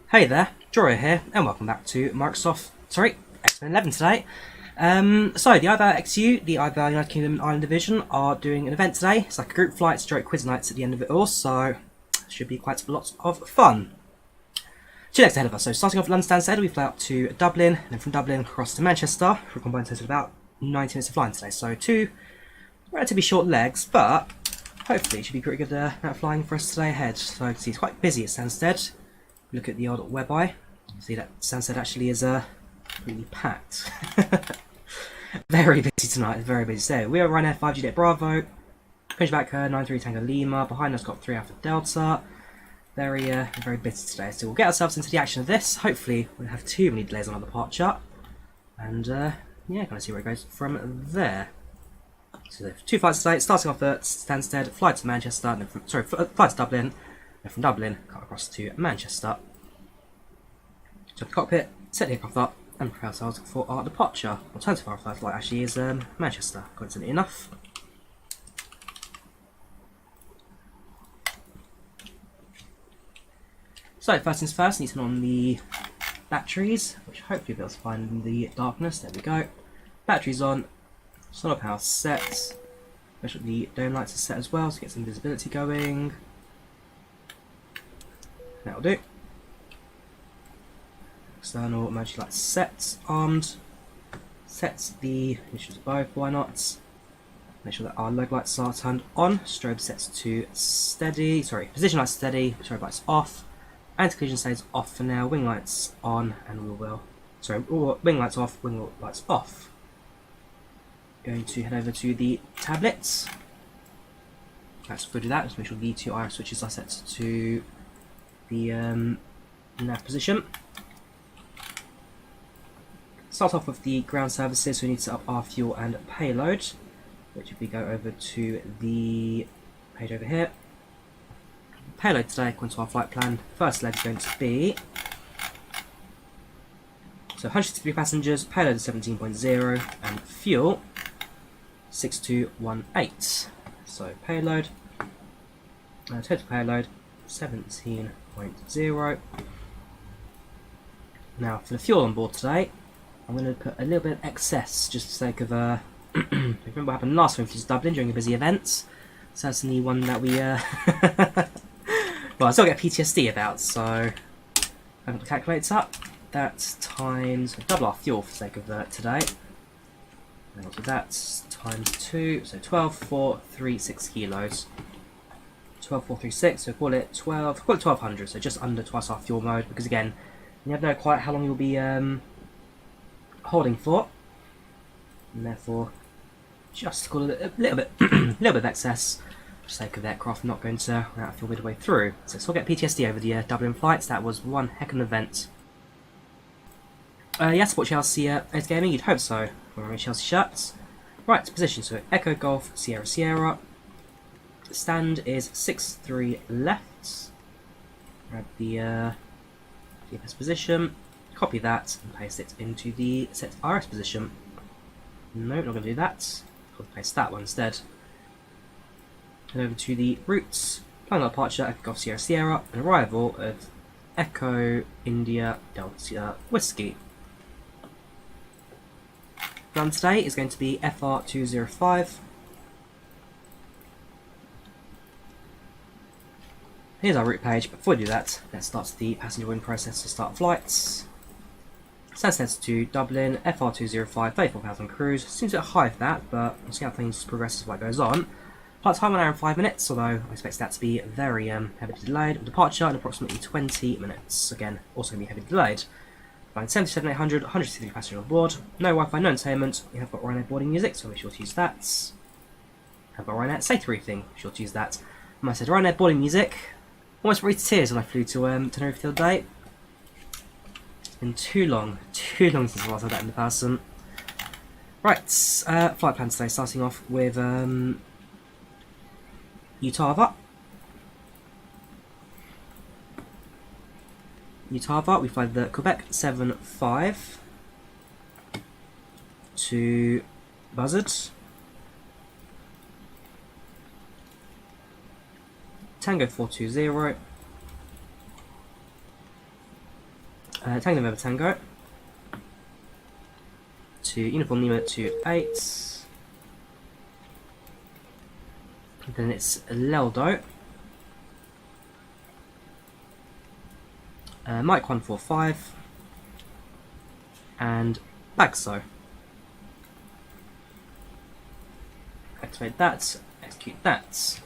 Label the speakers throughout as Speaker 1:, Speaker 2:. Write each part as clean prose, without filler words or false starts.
Speaker 1: Hey there, Drawyah here, and welcome back to XP11 today. So the IVAO XU, the IVAO United Kingdom and Ireland Division, are doing an event today. It's like a group flight, stroke quiz nights at the end of it all, so it should be quite lots of fun. Two legs ahead of us. So starting off at London Stansted, we fly up to Dublin, and then from Dublin across to Manchester for a combined total of about 90 minutes of flying today. So two relatively short legs, but hopefully it should be pretty good amount of flying for us today ahead. So you can see it's quite busy at Stansted. Look at the odd web eye. See that Stansted actually is completely packed. Very busy tonight, very busy. So we are Ryanair 5G Jet Bravo, Punchback 93 Tango Lima. Behind us got 3 Alpha Delta. Very busy today. So we'll get ourselves into the action of this. Hopefully we won't have too many delays on our departure. And yeah, kind of see where it goes from there. So 2 flights today, starting off at Stansted, fly to Manchester, and then fly to Dublin. And from Dublin, cut across to Manchester. Jump the cockpit, set the aircraft up, and prepare ourselves for our departure. Alternative our flight actually is Manchester, coincidentally enough. So first things first, need to turn on the batteries, which hopefully you'll be able to find in the darkness. There we go. Batteries on, solar power set. Make sure the dome lights are set as well, so get some visibility going. That'll do. External emergency lights set, armed. Set the initials above, why not? Make sure that our leg lights are turned on. Strobe sets to steady, position lights steady, strobe lights off. Anti-collision stays off for now, wing lights on, and wing lights off, wing lights off. Going to head over to the tablets. Let's do that, just make sure the 2 IR switches are set to the nav position. Start off with the ground services, so we need to set up our fuel and payload, which if we go over to the page over here. Payload today, according to our flight plan, first leg is going to be 163 passengers, payload is 17.0, and fuel 6218. So payload, total payload 17.0. Now for the fuel on board today, I'm going to put a little bit of excess just for the sake of remember what happened last time we visited Dublin during a busy event. Certainly one that we well, I still get PTSD about, so I have the calculator up. That's times double our fuel for the sake of today. And also that's times 2, so 12,436 kilos. 12,436, so call it 1200, so just under twice our fuel mode, because again, you never know quite how long you'll be holding for, and therefore just call it a little bit of excess for the sake of the aircraft not going to run out of fuel midway through. So still get PTSD over the Dublin flights. That was one heck of an event. Yeah, support Chelsea as gaming, you'd hope so. We're wearing Chelsea shirts. Right, position, so Echo Golf Sierra Sierra. Stand is 6-3 left. Grab the GPS position, copy that, and paste it into the set RS position. No, not going to do that. I'll paste that one instead. Head over to the routes, plan our departure, Echo Golf Sierra Sierra, and arrival of Echo India Delta Whiskey. Run today is going to be FR205. Here's our route page, but before we do that, let's start the passenger boarding process to start flights. Stansted to Dublin, FR205, 34,000 cruise. Seems a bit high for that, but we'll see how things progress as it goes on. Flight time 1 hour and 5 minutes, although I expect that to be very heavily delayed. Departure in approximately 20 minutes. Again, also going to be heavily delayed. Flight 77-800, 163 passengers on board. No Wi-Fi, no entertainment. We have got Ryanair boarding music, so be sure to use that. Have got Ryanair safety briefing, be sure to use that. And I said Ryanair boarding music. Almost brought me to tears when I flew to Tenerife the other day. It's been too long since I last had that in person. Right, flight plan today, starting off with Utava. We fly the Quebec 75 to Buzzard. Tango 420, Tango November Tango to Uniform Lima to 8. Then it's Leldo. Mike 145 and Bagso. Activate that, execute that.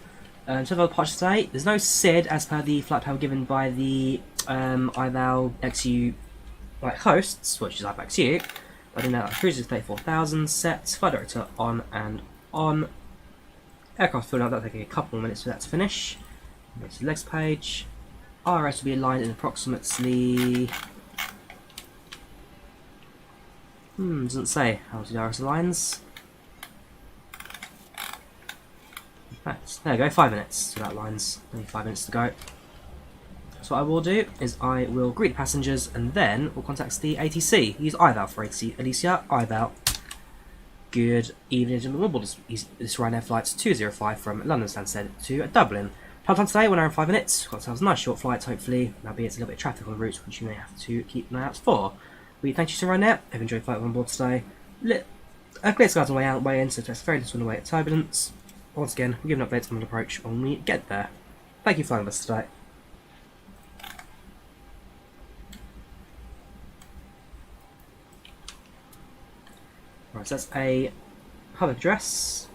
Speaker 1: In terms of the departure today, there's no SID as per the flight plan given by the IVAO XU hosts, which is IVAO XU. But in that, cruise is 34,000, set, flight director on and on. Aircraft filling up, that'll take a couple more minutes for that to finish. Go to the legs page. RS will be aligned in approximately. Doesn't say how the RS aligns. Right, there we go, 5 minutes, so that line's only 5 minutes to go. So what I will do is I will greet the passengers and then we'll contact the ATC. Use IVAO for ATC. Alicia, IVAO. Good evening, gentlemen. This Ryanair flight 205 from London Stansted to Dublin. Plan time today, 1 hour and 5 minutes. Got ourselves a nice short flight, hopefully. Albeit it's a little bit of traffic on the route, which you may have to keep an eye out for. We thank you to Ryanair. I've enjoyed flight on board today. Clear skies on the way out, way in, so there's very little on the way at turbulence. Once again, we'll give an update on the approach when we get there. Thank you for flying with us today. Right, so that's a hub address.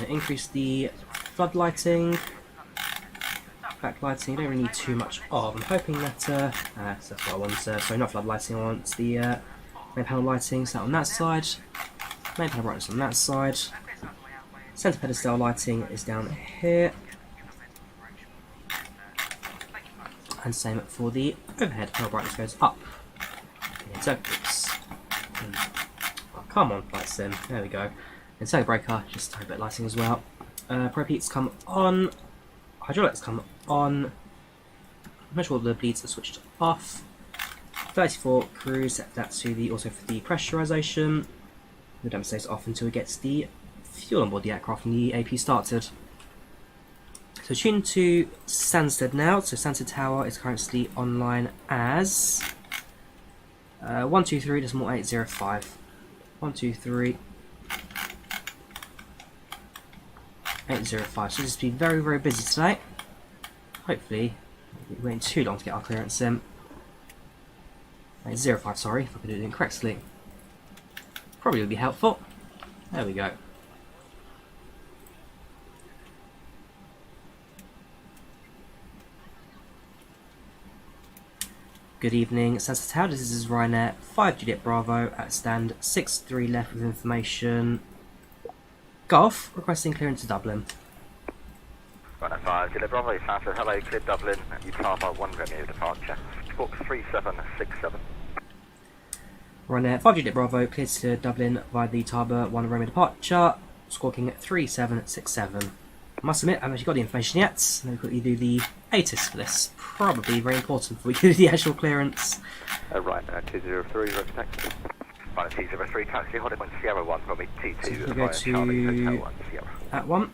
Speaker 1: Increase the floodlighting, backlighting. You don't really need too much of. I'm hoping that so that's what I want. Sorry, not floodlighting. I want the main panel lighting. So that on that side, main panel brightness on that side. Center pedestal lighting is down here, and same for the overhead. Panel brightness goes up. So, oh, come on, flight sim. There we go. And circuit breaker, just a bit of lighting as well. Preheats come on. Hydraulics come on. Make sure the bleeds are switched off. 34 cruise, set that to the also for the pressurization. The damper stays off until we get the fuel on board the aircraft and the AP started. So tune to Stansted now. So Stansted Tower is currently online as 123.805. 123. 805. So this will be very, very busy today. Hopefully, we're waiting too long to get our clearance sim. 805, sorry, if I can do it incorrectly. Probably would be helpful. There we go. Good evening, Stansted Tower. This is Ryanair 5 Juliet Bravo at stand 63 left with information. Golf, requesting clearance to Dublin.
Speaker 2: Ryanair 5 Juliet Bravo, Stansted, hello, clear Dublin. You Papa 1 Romeo departure. Book 3767.
Speaker 1: Ryanair 5 Juliet Bravo, cleared to Dublin via the Taba 1 Romeo departure, squawking at 3767. I must admit, I haven't actually got the information yet. Let me quickly do the ATIS for this. Probably very important before we do the actual clearance.
Speaker 2: Ryanair 203, road taxi. Ryanair 203, taxi, hold it on Sierra 1, Romeo T2,
Speaker 1: So we go
Speaker 2: via
Speaker 1: to
Speaker 2: Charlie Hotel 1, Sierra.
Speaker 1: that one.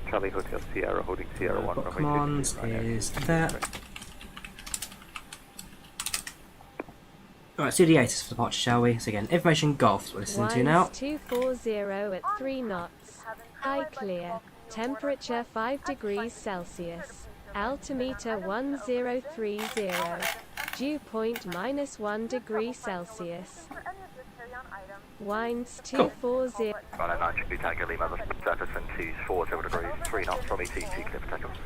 Speaker 2: Charlie Hotel Sierra, holding Sierra 1, Romeo
Speaker 1: Command
Speaker 2: T2,
Speaker 1: is there. Alright, let's do the ATIS for departure, shall we? So again, information golf we're listening to now.
Speaker 3: 240 at 3 knots. High clear. Temperature 5 degrees Celsius. Altimeter 1030. Dew point -1 degree Celsius. Winds 240.
Speaker 2: Ryanair 9 should be Tango Lima, surface and 240 degrees, 3 knots, Romeo T2, clear for takeoff.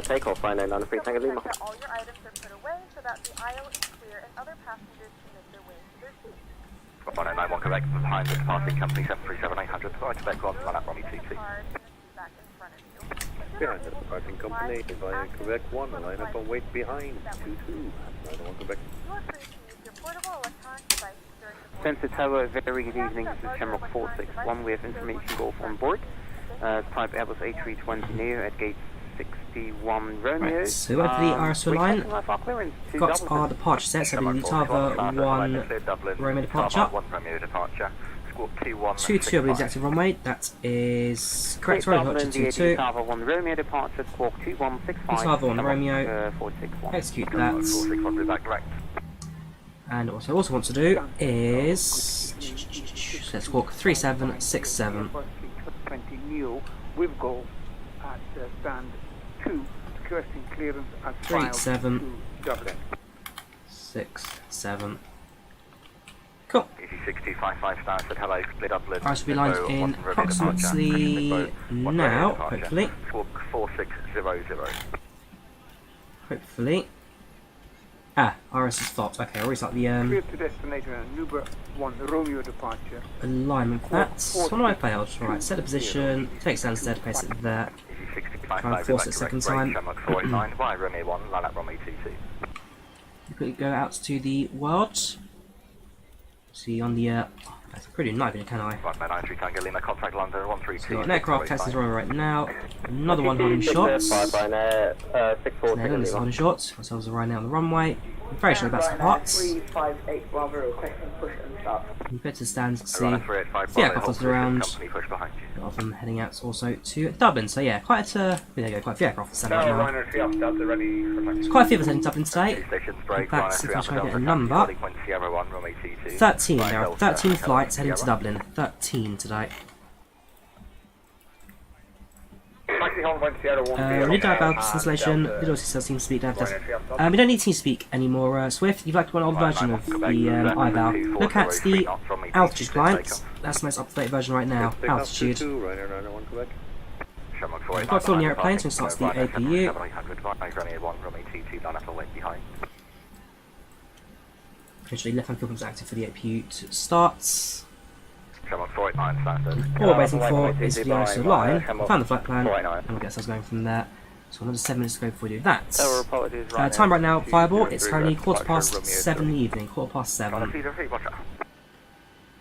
Speaker 4: Takeoff, Ryanair 93 Tango Lima.
Speaker 5: All your items are put away so that the aisle is clear and other passengers can make their way to their seats.
Speaker 2: Ryanair 91 Quebec, behind the departing company 737-800, sorry, Quebec 1, Ryanair Romeo T2.
Speaker 5: Back in front of you.
Speaker 4: Behind the departing company, via Quebec 1, line up and wait behind 22. Ryanair 1 Quebec.
Speaker 5: You are free to use your portable electronic device during the
Speaker 6: Stansted Tower, very good evening. This is Shamrock 461. We have information golf on board. Type Airbus A320 Neo at gate 61 Romeo.
Speaker 1: Right, so we're for the RSO line. Got our departure set, so the Tava 1 Romeo departure.
Speaker 2: 1 Romeo departure. Squawk 21.
Speaker 1: 22, I believe, is active runway. That is correct. Sorry, got
Speaker 6: Dublin,
Speaker 1: 22.
Speaker 6: Alpha 1 Romeo departure, squawk 2165.
Speaker 1: Alpha 1 Romeo.
Speaker 6: 461.
Speaker 1: Execute that.
Speaker 2: 461, is that correct?
Speaker 1: And what I also want to do is let's walk 3767.
Speaker 7: 20 Neo with go at stand 2, requesting clearance at
Speaker 1: 37
Speaker 7: to Dublin.
Speaker 1: 67. Cool.
Speaker 2: EC6255 Stansted, hello, split Dublin.
Speaker 1: I should be lined in approximately now, hopefully.
Speaker 2: Squawk 4600.
Speaker 1: Hopefully. RS is fault. Okay, I'll restart the
Speaker 7: Clear to destination Nuber 1 Romeo departure.
Speaker 1: alignment for that. What do I failed? Right, set the position, take Stansted, place it there. Try and force it a second time.
Speaker 2: Via Romeo 1, LevelUp runway 22.
Speaker 1: Quickly go out to the world. See on the that's pretty nice, can I?
Speaker 2: Right, man, 93 Tango Lima, contact London 132.
Speaker 1: So an aircraft test is running right now. Another one holding shots. This is holding shots. Ourselves a Ryanair on the runway. I'm very sure that's the parts.
Speaker 8: 358 Bravo requesting push and start.
Speaker 1: You better stand to see the aircraft around. A lot of them heading out also to Dublin. So yeah, quite a there you go, quite a few aircraft standing right now. There's quite a few of us heading to Dublin today. In fact, if I try and get a number, 13. There are 13 flights heading to Dublin. 13 today. We did dive out installation. Did also still team speak dive test. We don't need team speak anymore, Swift. If you'd like to want an old version of the IVAO, look at the altitude client. That's the most up-to-date version right now. Altitude. I've got full in the aeroplane, so it starts the APU. Eventually, left-hand fuel pump is active for the APU to start. All we're waiting for is the ISO line. I found the flight plan, and we'll get ourselves going from there. So another 7 minutes to go before we do that. Time right now, Fireball, it's currently 7:15 in the evening, 7:15.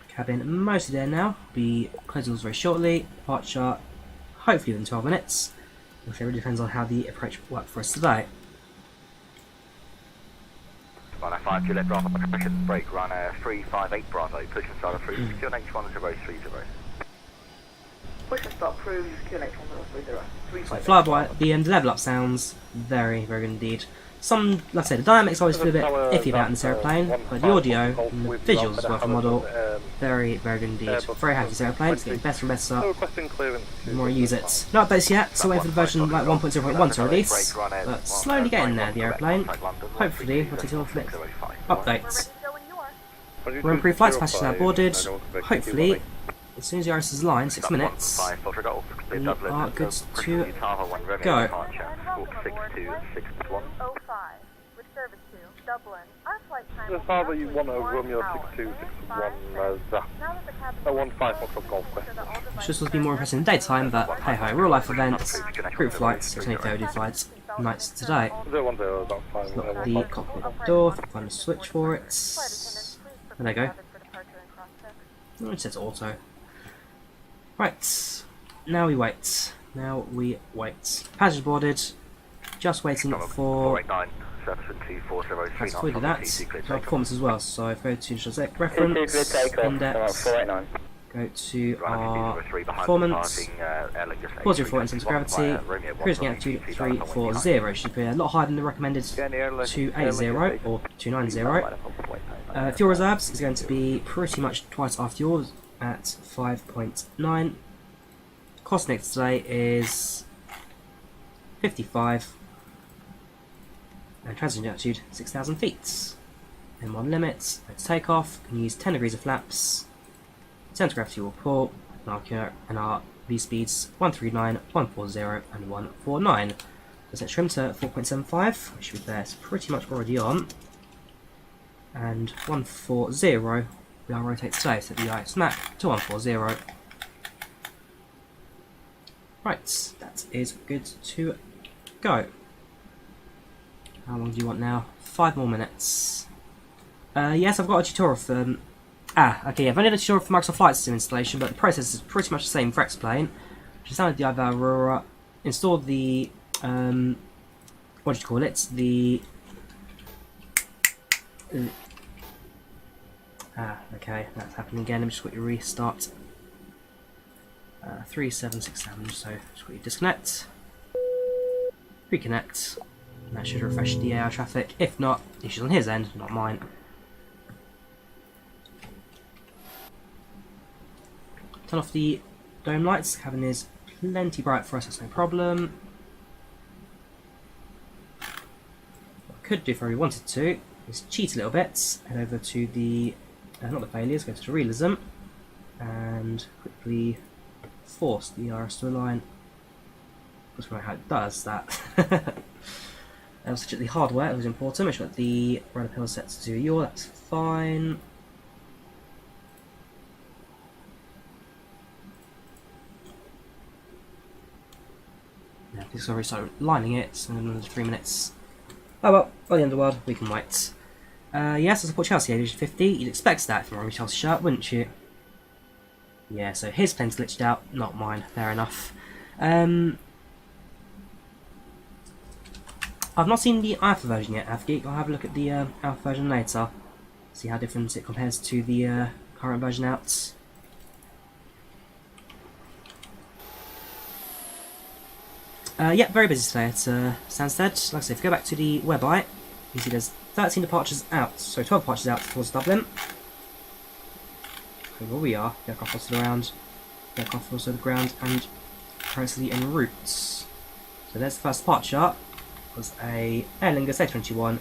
Speaker 1: Cabin mostly there now, be closing doors very shortly. Departure, hopefully within 12 minutes. Which really depends on how the approach will work for us today.
Speaker 2: 5 Juliet Bravo, compression brake, Ryanair 358 Bravo, push and start approved, QNH1030.
Speaker 8: Push and start approved, QNH1030.
Speaker 1: So flyby, the LevelUp sounds very, very good indeed. Some, like I said, the dynamics always feel a bit iffy about in this airplane, but the audio and the visuals as well for the model, very, very good indeed. Very happy with this airplane, it's getting better and better the more I use it. No updates yet, so waiting for the version like 1.0.1 to release, but slowly getting there, the airplane. Hopefully, we'll take it off next updates. We're in pre-flights, passengers now boarded. Hopefully, as soon as the RS is aligned, 6 minutes, we are good to go.
Speaker 5: The
Speaker 4: Father, you want a Romeo 6261 15 Foxtrot Golf Quest.
Speaker 1: Should supposed to be more impressive in the daytime, but hey ho, real life events, group flights, 2030 flights, nights today. Lock the cockpit door, find a switch for it. There they go. Oh, it says auto. Right, now we wait. Passengers boarded, just waiting for. Let's quickly do that. Our performance as well. So if I go to reference, index, go to our performance, 404 in terms of gravity, cruising altitude 340, should be a lot higher than the recommended 280 or 290. Fuel reserves is going to be pretty much twice our fuel at 5.9. Cost next today is 55. And transition altitude 6,000 feet. M1 limits, let's take off, can use 10 degrees of flaps, center gravity will pull, and our V speeds 139, 140, and 149. So let's trim to 4.75, which should be there, it's pretty much already on. And 140, we are rotate today, so the smack to 140. Right, that is good to go. How long do you want now? 5 more minutes. Yes, I've got a tutorial for okay, I've only done a tutorial for Microsoft Flight Sim installation, but the process is pretty much the same for X-Plane. Just download the IVAO Aurora, install the what do you call it? The Ah, okay, that's happening again. Let me just quickly restart. 3767, so just quickly disconnect. Reconnect. And that should refresh the air traffic. If not, issues on his end, not mine. Turn off the dome lights. Cabin is plenty bright for us, that's no problem. What I could do if I really wanted to is cheat a little bit. Head over to the, not the failures, go to the realism. And quickly force the RS to align. Just remember how it does that. Also check the hardware, it was important. Make sure that the radar pillar set to yaw, that's fine. Now, this already started lining it, and another 3 minutes. Oh well, by the end of the world, we can wait. Yes, I support Chelsea, age 50. You'd expect that from a Chelsea shirt, wouldn't you? Yeah, so his plane's glitched out, not mine. Fair enough. I've not seen the alpha version yet, Avgeek. I'll have a look at the alpha version later. See how different it compares to the current version out. Yeah, very busy today at Stansted. Like I say, if you go back to the website, you see there's 13 departures out, so 12 departures out towards Dublin. So where we are, the aircraft are still around, the aircraft also the ground, and currently en route. So there's the first departure. Was a Aer Lingus A21.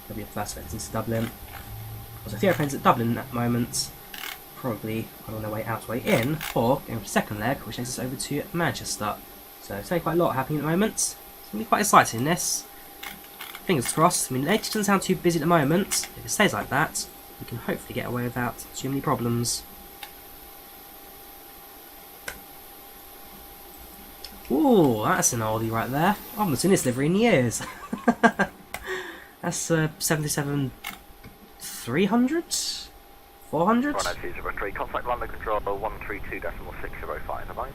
Speaker 1: That'll be the first flight into Dublin. There's a few airplanes at Dublin at the moment, probably on their way out, way in, or going for the second leg, which takes us over to Manchester. So it's quite a lot happening at the moment. It's going to be quite exciting, this. Fingers crossed. I mean, it doesn't sound too busy at the moment. If it stays like that, we can hopefully get away without too many problems. Ooh, that's an oldie right there. I haven't seen this livery in years. That's 77 300? 400?
Speaker 2: 1203, contact London Control 132.605, am I?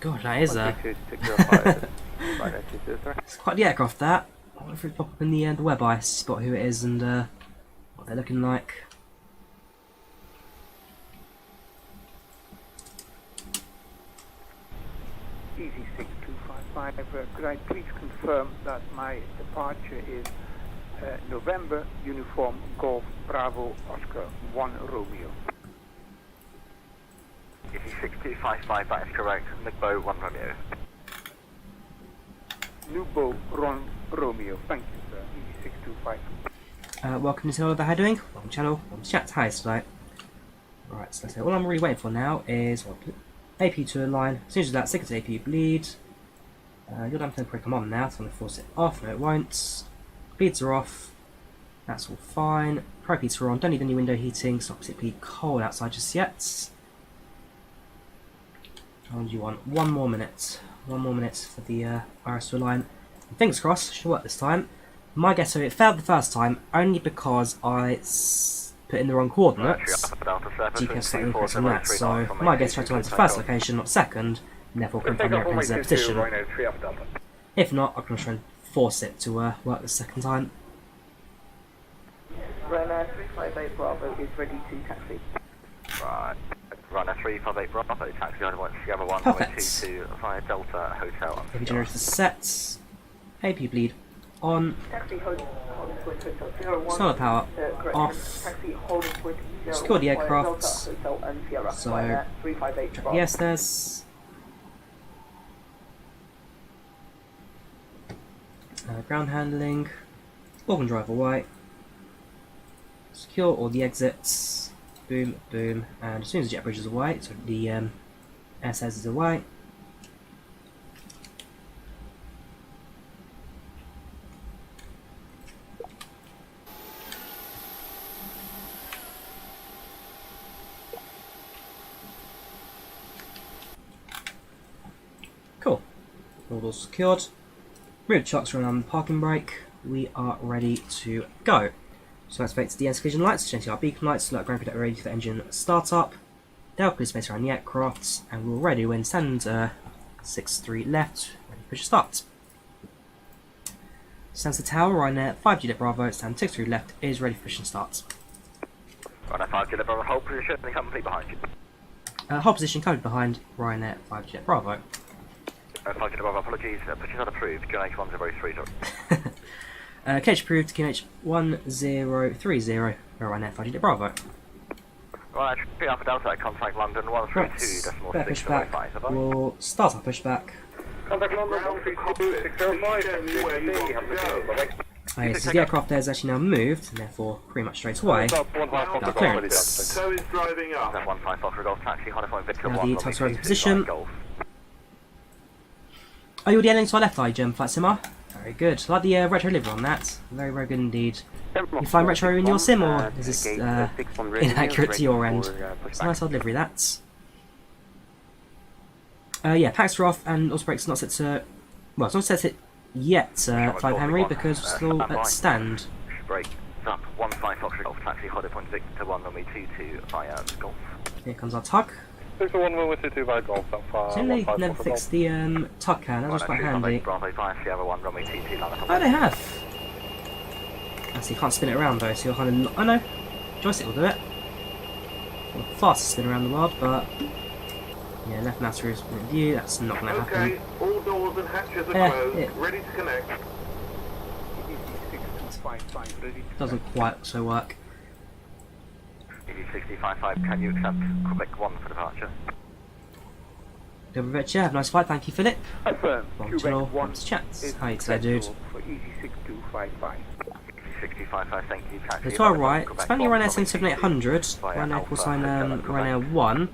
Speaker 1: God, that is a...
Speaker 6: 132.605.
Speaker 1: It's quite the aircraft, that. I wonder if it's pop up in the web eye, spot who it is and what they're looking like.
Speaker 7: Easy 6255. Could I please confirm that my departure is November Uniform Golf Bravo Oscar 1 Romeo?
Speaker 2: Easy 6255, that is correct. Nugbo 1 Romeo.
Speaker 7: Nubo Ron Romeo. Thank you, sir. Easy 625.
Speaker 1: Welcome to Oliver, how are you doing? Welcome to the channel, welcome to chat, hi tonight. Right, so all I'm really waiting for now is AP to align. As soon as that, second AP bleed. Your damn thing will come on now, so I'm going to force it off. No, it won't. Bleeds are off. That's all fine. Pro heats are on. Don't need any window heating. It's not particularly cold outside just yet. How long do you want? 1 more minute. 1 more minute for the RS to align. And fingers crossed, it should work this time. My guess, so it failed the first time only because I put in the wrong coordinates. GPS slightly incorrect on that, so my guess tried to land to first location, not second, and therefore couldn't find the airplane's position. If not, I'm going to try and force it to work the second time.
Speaker 8: Ryanair 358 Bravo is ready to taxi.
Speaker 2: Right. Ryanair 358 Bravo, taxi item 1, Sierra 1,
Speaker 1: Perfect.
Speaker 2: 22 via Delta Hotel.
Speaker 1: AP generator sets. AP bleed on.
Speaker 8: Taxi holding point hotel 01.
Speaker 1: Solar power
Speaker 8: correct.
Speaker 1: off.
Speaker 8: Taxi holding point 01.
Speaker 1: Secure the
Speaker 8: via
Speaker 1: aircraft.
Speaker 8: Delta Hotel and Sierra.
Speaker 1: So,
Speaker 8: Ryanair 358 Bravo.
Speaker 1: yes, there's ground handling. Organ drive away. Secure all the exits. Boom, boom, and as soon as the jet bridge is away, so the SS is away. Cool. All those secured. Rear chocks around the parking brake. We are ready to go. So activate the anti-collision lights, change our beacon lights, let ground protect ready for the engine startup. They'll clear space around the aircraft, and we're ready when stand 6-3 left, ready to push a start. Stands the tower, Ryanair 5G Bravo, stand 6-3 left is ready for push and start.
Speaker 2: Ryanair 5 Kilo Bravo, hold position, the company behind you.
Speaker 1: Hold position covered behind Ryanair 5 Jet Bravo.
Speaker 2: 5 Kilo Bravo, apologies, push not approved, QNH 103, sorry.
Speaker 1: KH approved, QNH 1030, Ryanair 5 Jet Bravo.
Speaker 2: Right, tree Alpha Delta, contact London 132.6
Speaker 1: Bear pushback. We'll start our pushback.
Speaker 4: Contact London 132.605.
Speaker 1: Okay, so the aircraft there is actually now moved, and therefore pretty much straight away. Got clearance.
Speaker 2: So is driving up. 15 Foxtrot Golf taxi, Honeypoint Victor
Speaker 1: Now
Speaker 2: 1.
Speaker 1: the type of position. Are you already heading to our left eye, Flight Simmer? Very good. I like the retro livery on that. Very, very good indeed. You flying retro in your sim, or is this inaccurate to your end? It's a nice old livery, that. Yeah, PACX are off, and also brakes not set to. Well, it's not set it yet, 5 Henry, because we're still at stand.
Speaker 2: Break up 15 Foxtrot Golf taxi, Honeypoint Victor 1 runway 22 via Golf.
Speaker 1: Here comes our tug.
Speaker 4: Victor 1 runway 22 via Golf.
Speaker 1: So they never fixed the tug can, that was quite handy.
Speaker 2: Bravo 5 Sierra 1 runway 22
Speaker 1: Oh, they have! Actually, you can't spin it around though, so you'll kind of. Oh no! Joystick will do it. Not the fastest spin around the world, but. Yeah, left master is in view, that's not going to happen.
Speaker 9: Okay, all doors and hatches are closed, ready to connect.
Speaker 1: Doesn't quite so work.
Speaker 2: ED6055, can you accept Quebec 1 for departure?
Speaker 1: Rich, yeah, have a nice flight, thank you, Philip.
Speaker 7: Affirm.
Speaker 1: Quebec 1 chats. How are you today, dude?
Speaker 7: For ED6255.
Speaker 2: 6055, thank you, taxi.
Speaker 1: So to our right, it's apparently Ryanair 77800, Ryanair call sign Ryanair 1.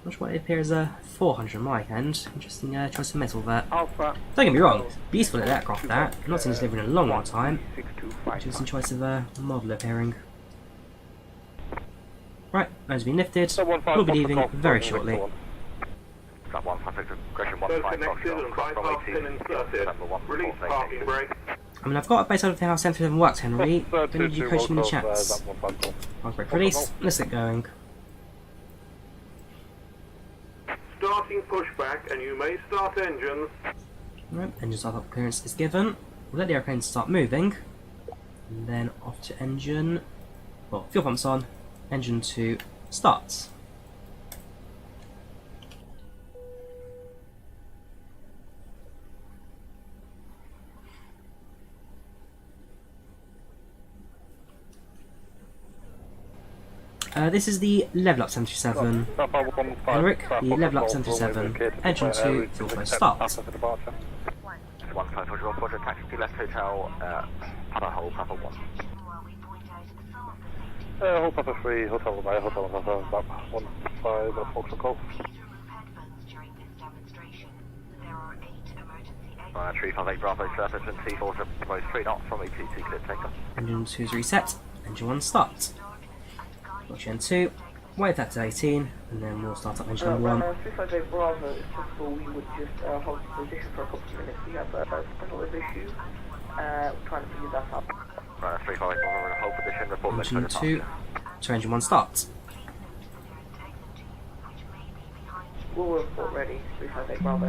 Speaker 1: Not sure what it appears as a 400 on my end. Interesting choice of metal there.
Speaker 7: Alpha.
Speaker 1: Don't get me wrong, beautiful little aircraft that. I've not seen this livery in a long, long time. Interesting choice of model appearing. Right, those have been lifted. We'll be leaving very shortly.
Speaker 2: Flat 1, aggression 1, 5 Foxtrot, cross runway 2, number 1,
Speaker 9: Release parking brake.
Speaker 1: I mean, I've got a base out of the house 757 works, Henry. Don't need you coaching in the chats. Park brake release, let's get going.
Speaker 9: Starting pushback, and you may start engines.
Speaker 1: Right, engine startup clearance is given. We'll let the airplane start moving. And then off to engine. Well, fuel pumps on. Engine 2 starts. This is the LevelUp 737. Henrik, the LevelUp 737. Engine 2, fuel flow starts.
Speaker 2: 15 Foxtrot, Roger, taxi to left hotel, Papa Hole, Papa 1.
Speaker 4: Hold Papa 3, Hotel Romeo, Hotel Romeo, back 15 Foxtrot Golf.
Speaker 2: Tree 58 Bravo, surface and C4 to Bravo 3 knots, runway 22, clear takeoff.
Speaker 1: Engine 2 is reset. Engine 1 starts. Watch Engine 2. Wait that to 18, and then we'll start up engine number 1.
Speaker 8: 358 Bravo, if possible, we would just hold the position for a couple of minutes. We have a live issue. We're trying to figure that out.
Speaker 2: 358 Bravo, hold position, report back to
Speaker 1: Engine 2 to engine 1 starts.
Speaker 8: We'll report ready, 358 Bravo.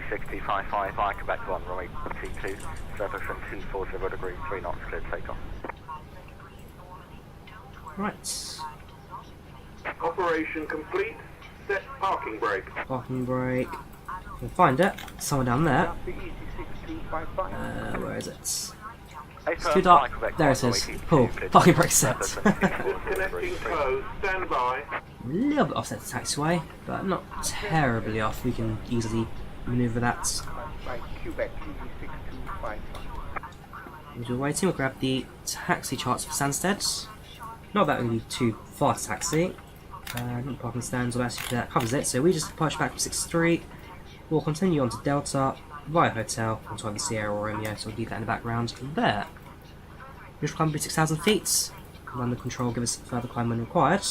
Speaker 2: EC6055, Quebec 1, runway 22, surface from 240 degrees, 3 knots, clear takeoff.
Speaker 1: Right.
Speaker 9: Operation complete. Set parking brake.
Speaker 1: Parking brake. We'll find it. Somewhere down there.
Speaker 7: ED6255.
Speaker 1: Where is it? It's too dark. There it is. Cool. Parking brake set.
Speaker 9: Disconnecting closed. Stand by.
Speaker 1: A little bit offset the taxiway, but not terribly off. We can easily manoeuvre that.
Speaker 7: By Quebec ED6255.
Speaker 1: As we're waiting, we'll grab the taxi charts for Stansted. Not that really too far to taxi. Not parking stands, or actually that covers it. So we just push back from 63. We'll continue on to Delta via hotel onto either Sierra or Romeo. So we'll leave that in the background. And there. Initial climb will be 6,000 feet. Run control, give us further climb when required.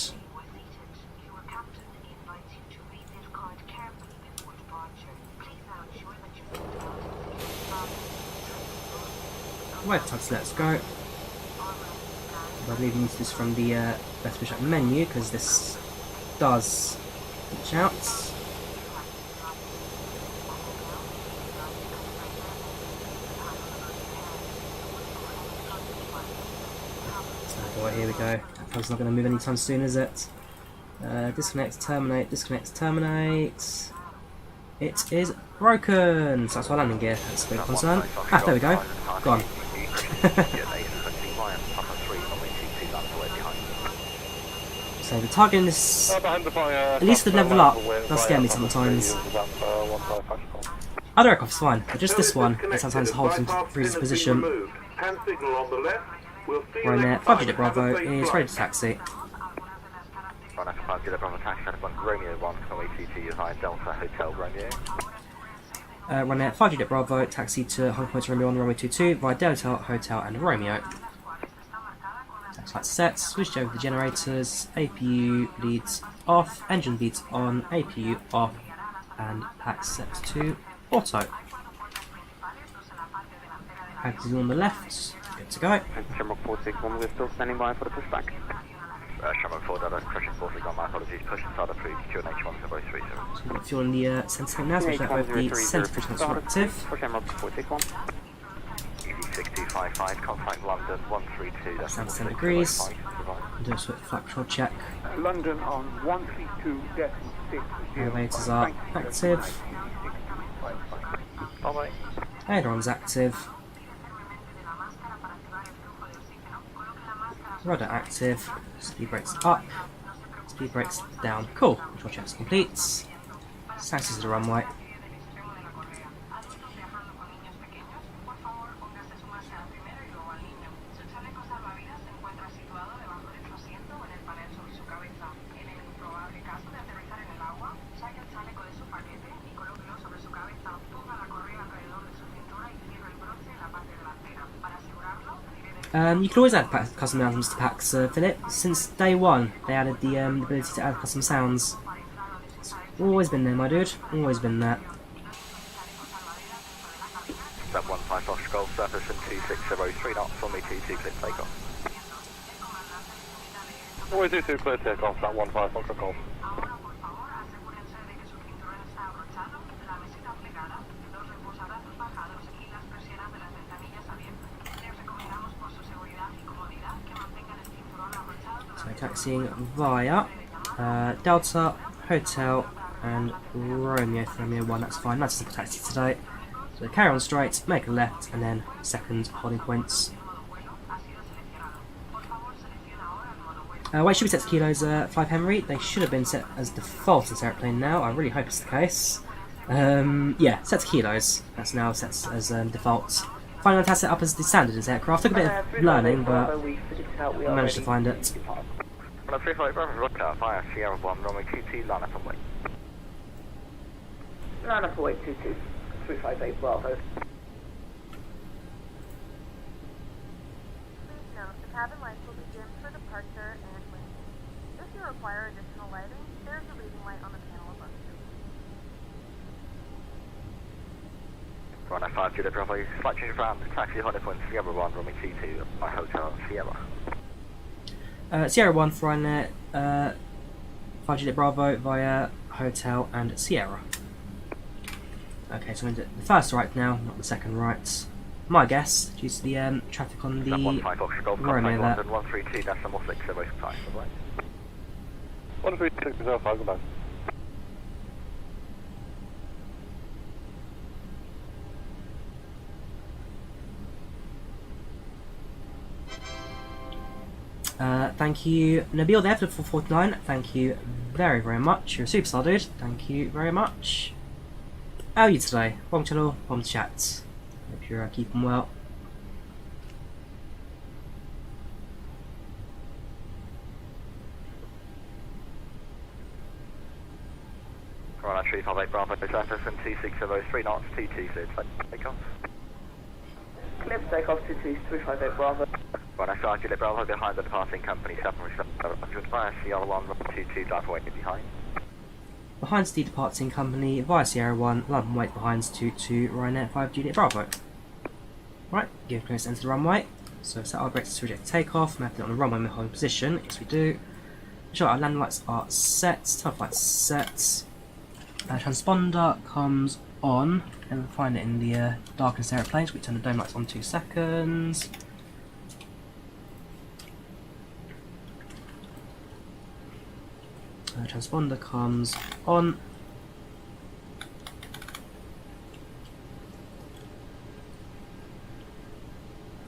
Speaker 1: Right, let's go. I believe we need this from the Let's push up the menu because this does reach out. So boy, here we go. That phone's not going to move anytime soon, is it? Disconnect, terminate, disconnect, terminate. It is broken! So that's our landing gear, that's a bit of concern. Ah, there we go. Gone. So the target in this, at least the level up, does scare me sometimes. Other aircraft's fine, but just this one, it sometimes holds in freezes position. Ryanair 5 Bravo is ready to taxi.
Speaker 2: Ryanair 5 Bravo taxi, Romeo 1, runway 22, you high Delta Hotel Romeo.
Speaker 1: Ryanair 5 Bravo, taxi to Hong Kong Romeo 1, runway 22, via Delta Hotel and Romeo. Tax lights set, switched over the generators, APU leads off, engine leads on, APU off, and PACX set to auto. PACX is on the left, good to go.
Speaker 6: Shamrock 461, we're still standing by for the pushback.
Speaker 2: Shamrock 4, correction 431, my apologies, push inside approved, QNH1030.
Speaker 1: So we've got fuel in the center tank now, so we've got the center push tanks are active.
Speaker 6: For Shamrock 461.
Speaker 2: EV6255, contact London 132, that's
Speaker 1: 10 degrees. Do a swift flight control check.
Speaker 7: London on 132.60.
Speaker 1: Elevators are active.
Speaker 2: Bye-bye.
Speaker 1: Aileron's active. Rudder active. Speed brakes up. Speed brakes down. Cool. Control checks complete. Taxi to the runway. You can always add custom sounds to packs, Philip. Since day one, they added the ability to add custom sounds. It's always been there, my dude. Always been there.
Speaker 2: Step 15 Fox Golf, surface and 2603 knots, runway 22, clear takeoff.
Speaker 9: Runway 22, clear takeoff, that 15 Fox Golf.
Speaker 1: So taxiing via Delta, Hotel, and Romeo for Romeo 1, that's fine, that's the taxi today. So carry on straight, make a left, and then second holding points. Weight should be set to kilos, 5 Henry. They should have been set as default in this airplane now, I really hope it's the case. Yeah, set to kilos, that's now set as default. Finally, I set up as the standard in this aircraft. Took a bit of learning, but I managed to find it.
Speaker 2: On a 35 Bravo Rocker via Sierra 1, runway 22, line up and wait.
Speaker 8: Line up for wait 22, 358 Bravo.
Speaker 5: Please note, the cabin lights will be dimmed for departure and landing. If you require additional lighting, there's a reading light on the panel above you.
Speaker 2: Ryanair 5 Juliet Bravo, slight change around, taxi high point Sierra 1, runway 22, my hotel Sierra.
Speaker 1: Sierra 1 for Ryanair, 5 Juliet Bravo via Hotel and Sierra. Okay, so I'm going to the first right now, not the second right. My guess, due to the traffic on the Romeo there.
Speaker 2: London 132, that's number 6, so most time, right?
Speaker 9: 13605, goodbye.
Speaker 1: Thank you, Nabil there for the 449. Thank you very, very much. You're a superstar, dude. Thank you very much. How are you today? Welcome channel, welcome to chat. Hope you're keeping well.
Speaker 2: Ryanair 358 Bravo, surface and 2603 knots, 22 cleared, take off.
Speaker 8: Clear for takeoff 22, 358 Bravo.
Speaker 2: Ryanair 5 Juliet Bravo behind the departing company, 7 via Sierra 1, 22, drive away behind.
Speaker 1: Behind the departing company via Sierra 1, London wait behind 22, Ryanair 5 Juliet Bravo. Right, give clearance to enter the runway. So set our brakes to reject takeoff, map it on the runway in holding position. Yes, we do. Sure, our landing lights are set, type lights set. Transponder comes on, and we'll find it in the darkness aeroplanes. We turn the dome lights on 2 seconds. Transponder comes on.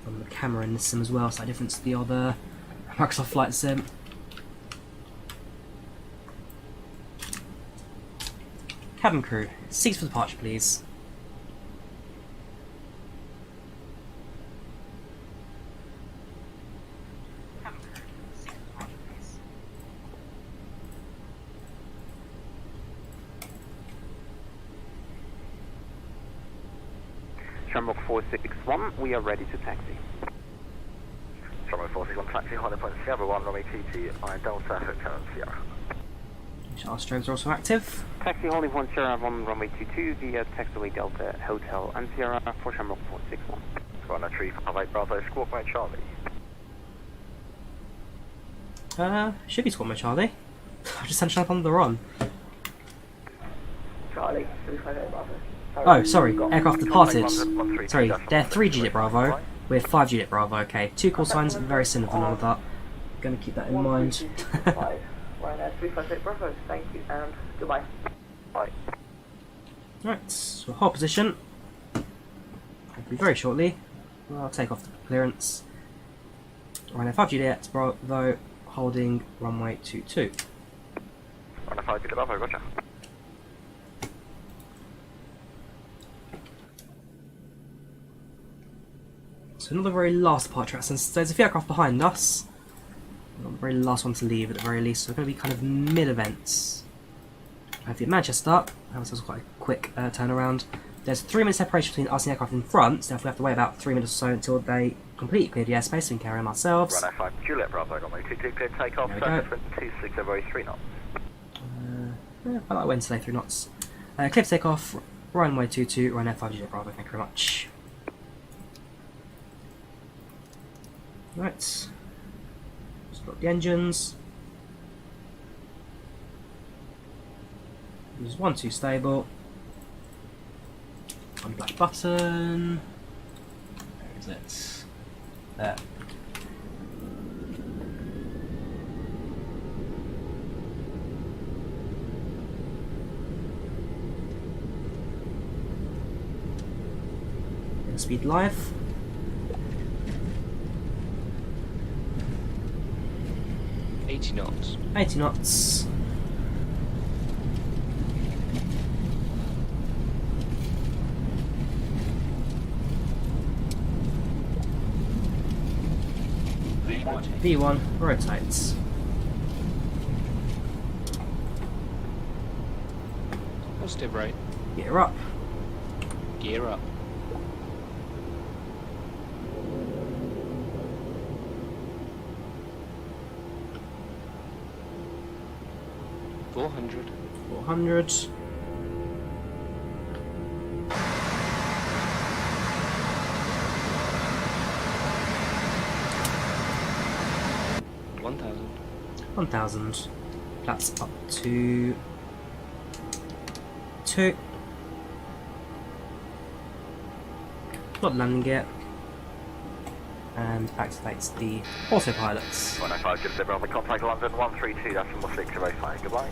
Speaker 1: On the camera in this sim as well, slight difference to the other Microsoft Flight Sim. Cabin crew, seats for departure please. Cabin crew, seats for departure please.
Speaker 6: Shamrock 461, we are ready to taxi.
Speaker 2: Shamrock 461 taxi, Honda Point Sierra 1, runway 22, I Delta Hotel Sierra.
Speaker 1: Our strobes are also active.
Speaker 6: Taxi holding 1 Sierra 1, runway 22 via taxiway Delta Hotel and Sierra for Shamrock 461.
Speaker 2: Squadron 358 Bravo, squawk by Charlie.
Speaker 1: Should be Squadron Charlie. I just sent Channel on the run.
Speaker 8: Charlie, 358 Bravo.
Speaker 1: Oh, sorry, aircraft departed. Sorry, they're 3G at Bravo with 5G at Bravo. Okay, 2 call signs, very similar to none of that. Gonna keep that in mind.
Speaker 8: Ryanair 358 Bravo, thank you and goodbye.
Speaker 2: Bye.
Speaker 1: Right, so hold position. Hopefully very shortly. I'll take off the clearance. Ryanair 5G at Bravo, holding runway 22.
Speaker 2: Ryanair 5G at Bravo, gotcha.
Speaker 1: So not the very last departure, since there's a few aircraft behind us. Not the very last one to leave at the very least, so we're going to be kind of mid-events. Hopefully at Manchester, that was quite a quick turnaround. There's 3 minute separation between us and the aircraft in front, so we have to wait about 3 minutes or so until they completely clear the airspace so we can carry on ourselves.
Speaker 2: Ryanair 5 Juliet Bravo, runway 22, clear takeoff,
Speaker 1: There we go.
Speaker 2: 2603 knots.
Speaker 1: Yeah, I like Wednesday 3 knots. Clear for takeoff, runway 22, Ryanair 5 Juliet Bravo, thank you very much. Right, stop the engines. Use 1, 2 stable. One black button. Where is it? There. Speed live.
Speaker 10: 80 knots.
Speaker 1: 80 knots. V1 rotates.
Speaker 10: Positive right.
Speaker 1: Gear up.
Speaker 10: Gear up. $400.
Speaker 1: 400. $1,000. That's up to 2. Not landing gear. And activates the autopilots.
Speaker 2: 105 Juliet Bravo, contact London 132, that's 605, goodbye.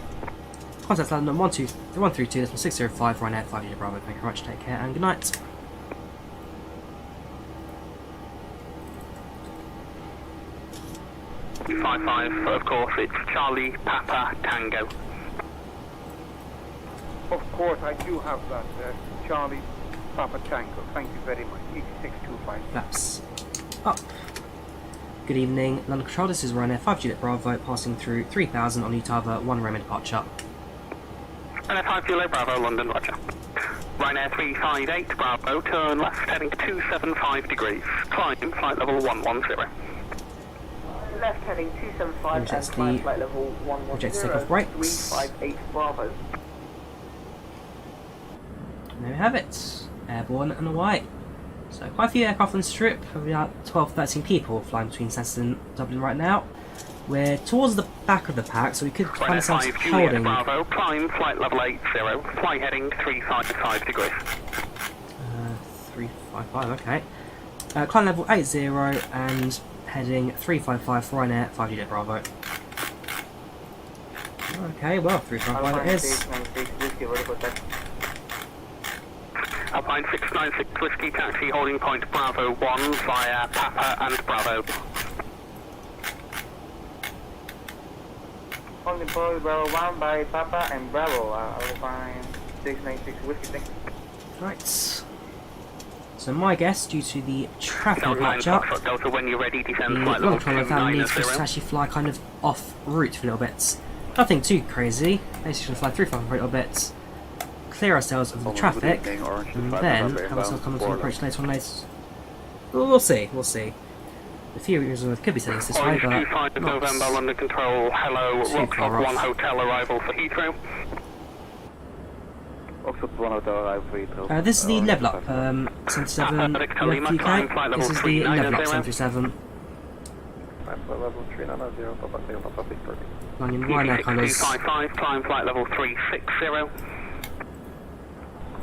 Speaker 1: Contact London 132, that's 605, Ryanair 5 Juliet Bravo, thank you very much, take care and good night.
Speaker 11: $55, of course, it's Charlie Papa Tango.
Speaker 7: Of course, I do have that, Charlie Papa Tango. Thank you very much. 8625.
Speaker 1: That's up. Good evening, London Control, this is Ryanair 5 Juliet Bravo, passing through 3000 on Utava, 1 Roma departure.
Speaker 11: Ryanair 5 Juliet Bravo, London, roger. Ryanair 358 Bravo, turn left, heading 275 degrees. Climb flight level 110.
Speaker 8: Left heading 275 and climb flight level 110,
Speaker 1: takeoff brakes.
Speaker 8: 358 Bravo.
Speaker 1: And there we have it, airborne and away. So quite a few aircraft on the strip, probably about 12-13 people flying between Stansted and Dublin right now. We're towards the back of the pack, so we could find ourselves
Speaker 11: Ryanair 5 Juliet
Speaker 1: holding.
Speaker 11: Bravo, climb flight level 80, fly heading 355 degrees.
Speaker 1: 355, okay. Climb level 80 and heading 355 for Ryanair 5 Juliet Bravo. Okay, well, 355 it is.
Speaker 11: Alpine 696 Whiskey Taxi holding point Bravo 1 via Papa and Bravo.
Speaker 8: Holding point Bravo 1 by Papa and Bravo. Alpine 696 Whiskey Taxi.
Speaker 1: Right. So my guess, due to the traffic
Speaker 11: Delta 9
Speaker 1: matchup,
Speaker 11: Foxtrot Delta, when you're ready, descend
Speaker 1: the
Speaker 11: flight level
Speaker 1: long-term fan needs us to
Speaker 11: 290.
Speaker 1: actually fly kind of off route for little bits. Nothing too crazy. Basically, fly through for a little bits, clear ourselves of the traffic, and then have ourselves come to an approach later on later. We'll see. We'll see. A few reasons could be saying this way,
Speaker 11: Orange
Speaker 1: but
Speaker 11: 25 November, London Control, hello,
Speaker 1: too
Speaker 11: Rockford
Speaker 1: far
Speaker 11: 1
Speaker 1: off.
Speaker 11: Hotel arrival for Heathrow.
Speaker 1: This is the LevelUp 77
Speaker 11: Palit Lima,
Speaker 1: UK.
Speaker 11: climb flight level
Speaker 1: This is the
Speaker 11: 390.
Speaker 1: LevelUp 737. Flying in Ryanair colours.
Speaker 11: 255, climb flight level 360.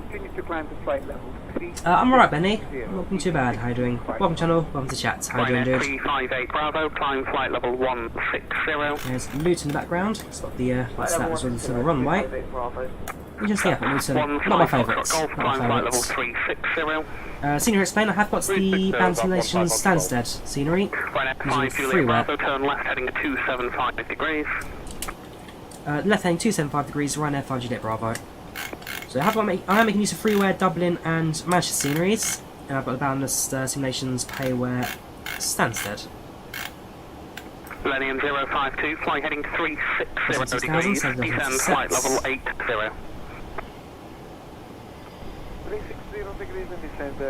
Speaker 7: Continue to climb to flight level 3.
Speaker 1: I'm alright, Benny. Not too bad. How you doing? Welcome channel. Welcome to chat. How you doing,
Speaker 11: Ryanair
Speaker 1: dude?
Speaker 11: 358 Bravo, climb flight level 160.
Speaker 1: There's Luton in the background. It's got the what's that? It's really the runway. Just the airport, Luton. Not my favourites.
Speaker 11: Golf,
Speaker 1: Not
Speaker 11: climb
Speaker 1: my
Speaker 11: flight level
Speaker 1: favourites.
Speaker 11: 360.
Speaker 1: Senior explain. I have got the Boundless Stansted scenery.
Speaker 11: Ryanair 5
Speaker 1: Using
Speaker 11: Juliet
Speaker 1: freeware.
Speaker 11: Bravo, turn left heading 275 degrees.
Speaker 1: Left heading 275 degrees. Ryanair 5 Juliet Bravo. So I am making use of freeware, Dublin and Manchester sceneries, and I've got the Boundless Simulations Payware Stansted.
Speaker 11: Millennium 052, fly heading 360 degrees,
Speaker 1: 6,000,
Speaker 11: descend flight level 80.
Speaker 4: 360 degrees and descend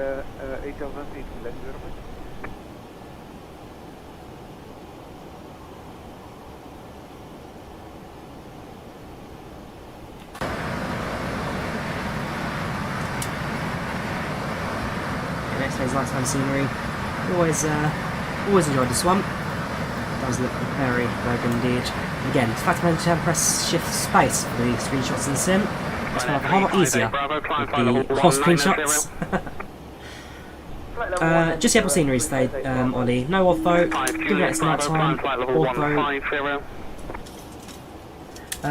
Speaker 4: 8,000 feet.
Speaker 1: Next phase, lifetime scenery. Always enjoyed this one. Does look very, very good indeed. Again, it's fact to press shift space for the screenshots in the sim. It's kind of a whole lot easier with the whole screenshots. Just the Apple sceneries today, Ollie. No ortho. Given that it's night time, ortho.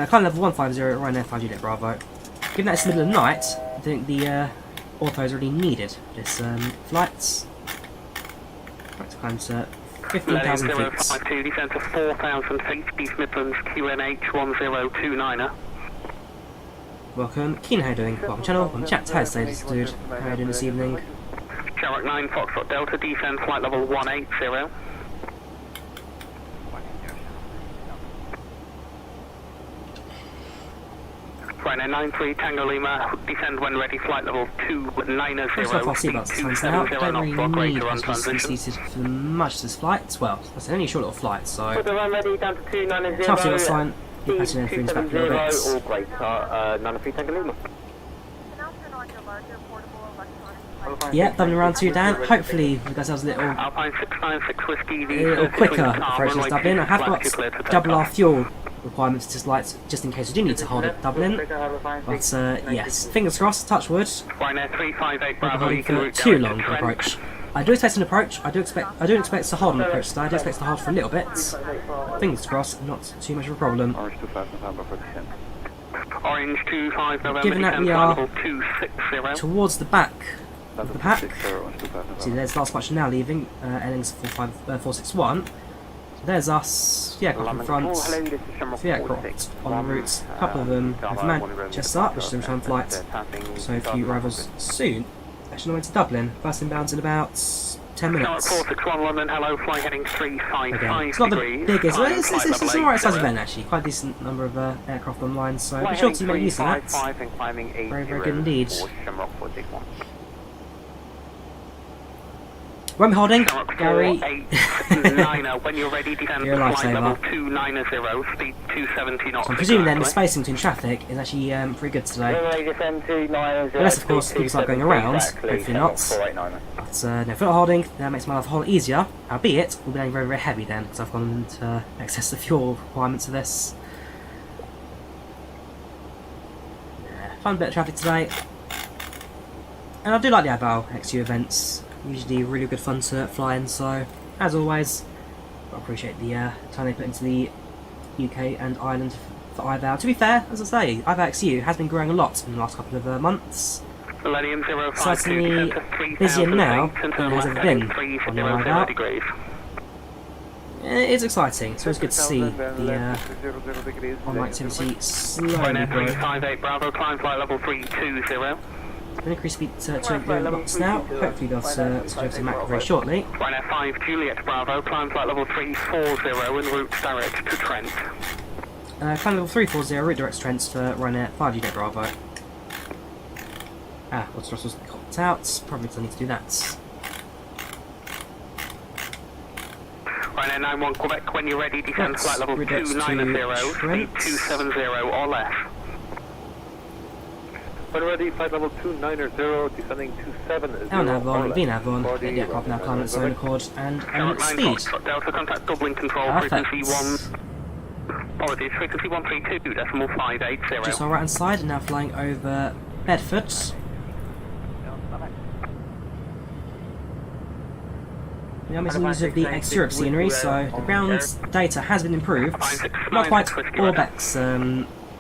Speaker 1: Climb level 150, Ryanair 5 Juliet Bravo. Given that it's the middle of the night, I think the ortho is really needed. This flights. Right, to climb to 15,000 feet.
Speaker 11: 052, descend to 4,000 feet, East Midlands, QNH 1029.
Speaker 1: Welcome. Keen, how you doing? Welcome channel. Welcome chat. How you dude? How you doing this evening?
Speaker 11: Shamrock 9 Foxtrot Delta, descend flight level 180. Ryanair 93 Tango Lima, descend when ready, flight level 290.
Speaker 1: First off, I'll see about the times now. Don't really need us to be seated for much of this flight. Well, it's only a short little flight, so.
Speaker 8: Put the run ready down to 290.
Speaker 1: Tough to sign. You're patching in through back a little bit.
Speaker 8: All great, 93 Tango Lima.
Speaker 1: Yeah, doubling around to Dan. Hopefully, we got ourselves a little
Speaker 11: Alpine 696 Whiskey,
Speaker 1: quicker approach to Dublin. I have got double our fuel requirements just in case we do need to hold at Dublin. But yes, fingers crossed, touch wood.
Speaker 11: Ryanair 358
Speaker 1: We're
Speaker 11: Bravo,
Speaker 1: holding
Speaker 11: you can
Speaker 1: for
Speaker 11: route
Speaker 1: too
Speaker 11: direct
Speaker 1: long
Speaker 11: to
Speaker 1: an
Speaker 11: Trent.
Speaker 1: approach. I do expect an approach. I do expect to hold an approach today. I do expect to hold for a little bit. Fingers crossed, not too much of a problem.
Speaker 11: Orange 25 November,
Speaker 1: Given that
Speaker 11: descend
Speaker 1: we
Speaker 11: flight
Speaker 1: are
Speaker 11: level 260.
Speaker 1: towards the back of the pack. See, there's last batch now leaving. LN's 461. So there's us. The aircraft in front. The aircraft on the route. A couple of them have Manchester up, which is a return flight. So a few arrivals soon. Actually, on the way to Dublin. First inbound in about 10 minutes.
Speaker 11: 461 London, hello, fly heading 355
Speaker 1: Again, it's not the
Speaker 11: degrees.
Speaker 1: biggest. Well, it's
Speaker 11: Flight
Speaker 1: an
Speaker 11: level
Speaker 1: alright size
Speaker 11: 80.
Speaker 1: event actually. Quite a decent number of aircraft online, so
Speaker 6: Fly
Speaker 1: be sure
Speaker 6: heading
Speaker 1: to make use of that.
Speaker 6: 355 and climbing 80
Speaker 1: Very, very good indeed.
Speaker 6: for Shamrock 461.
Speaker 1: Won't be holding.
Speaker 11: Shark
Speaker 1: Gary.
Speaker 11: 4890, when you're ready, descend
Speaker 1: You're a
Speaker 11: to flight level
Speaker 1: lifesaver.
Speaker 11: 290, speed 270 knots.
Speaker 1: So I'm presuming then the
Speaker 11: exactly.
Speaker 1: spacing between traffic is actually pretty good today.
Speaker 6: descend to 990.
Speaker 1: Unless, of course, people start going around. Hopefully not.
Speaker 6: 489.
Speaker 1: But no, if we're not holding, that makes my life a whole lot easier. Albeit, we'll be going very, very heavy then, because I've gone into excess of fuel requirements of this. Yeah, fun bit of traffic today. And I do like the IVAO XU events. Usually really good fun to fly in, so as always, I appreciate the time they put into the UK and Ireland for IVAO. To be fair, as I say, IVAO XU has been growing a lot in the last couple of months.
Speaker 11: Millennium 052,
Speaker 1: Certainly
Speaker 11: descend to 3000
Speaker 1: busier now
Speaker 11: feet and
Speaker 1: than
Speaker 11: turn
Speaker 1: it has
Speaker 11: left
Speaker 1: ever been
Speaker 11: heading
Speaker 1: on the
Speaker 11: 300
Speaker 1: IVAO.
Speaker 11: degrees.
Speaker 1: It's exciting. It's always good to see the online activity slowly
Speaker 11: Ryanair
Speaker 1: growing.
Speaker 11: 358 Bravo, climb flight level 320.
Speaker 1: I'm going to increase speed to 200 knots now. Hopefully they'll suggest a Mac very shortly.
Speaker 11: Ryanair 5 Juliet Bravo, climb flight level 340 en route direct to Trent.
Speaker 1: Climb level 340, route direct Trent for Ryanair 5 Juliet Bravo. What's Russell's cocked out? Probably still need to do that.
Speaker 11: Ryanair 91 Quebec, when you're ready, descend
Speaker 1: Let's
Speaker 11: flight level
Speaker 1: route direct to
Speaker 11: 290, speed
Speaker 1: Trent.
Speaker 11: 270 or less.
Speaker 4: When ready, flight level 290, descending 270.
Speaker 1: L Navon, V Navon, the aircraft now climbing its own accord and
Speaker 11: Shark 9
Speaker 1: speed.
Speaker 11: Foxtrot Delta, contact Dublin control,
Speaker 1: Perfect.
Speaker 11: frequency 1. Apologies, frequency 132.580.
Speaker 1: Just on right hand side, now flying over Bedford. We are making use of the XUIPC scenery, so the ground data has been improved. Not quite Orbex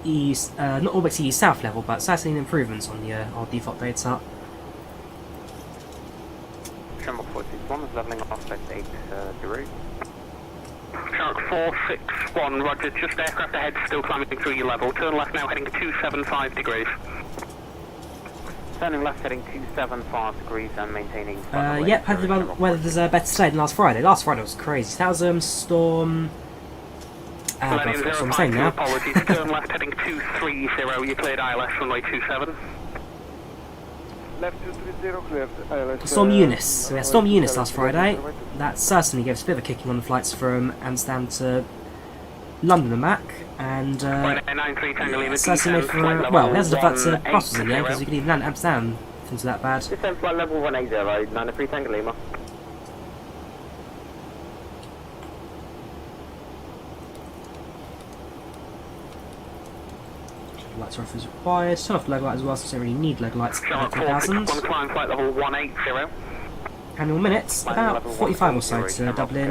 Speaker 1: not Orbex EU South level, but certainly improvements on the our default data.
Speaker 6: Tremble 461 is leveling off at 8 degrees.
Speaker 11: Shark 461, roger, just aircraft ahead, still climbing through your level. Turn left now, heading to 275 degrees.
Speaker 6: Turning left, heading 275 degrees and maintaining.
Speaker 1: Yep, had the weather's better today than last Friday. Last Friday was crazy. That was storm. God,
Speaker 11: Millennium
Speaker 1: that's what I'm
Speaker 11: 052,
Speaker 1: saying now.
Speaker 11: apologies, turn left, heading 230, you cleared ILS runway 27.
Speaker 7: Left 230, cleared ILS.
Speaker 1: Storm Eunice. So we had Storm Eunice last Friday. That certainly gave us a bit of a kicking on the flights from Amsterdam to London and back. And certainly made for well, we had to flight to Brussels in the end because we could even land at Amsterdam. Things that bad.
Speaker 6: Descend flight level 180, 93 Tango Lima.
Speaker 1: Lights are off as required. Turn off the leg light as well, so we don't really need leg lights
Speaker 11: Shark
Speaker 1: at 2000.
Speaker 11: 461, climb flight level 180.
Speaker 1: Annual minutes, about 45 or so to Dublin.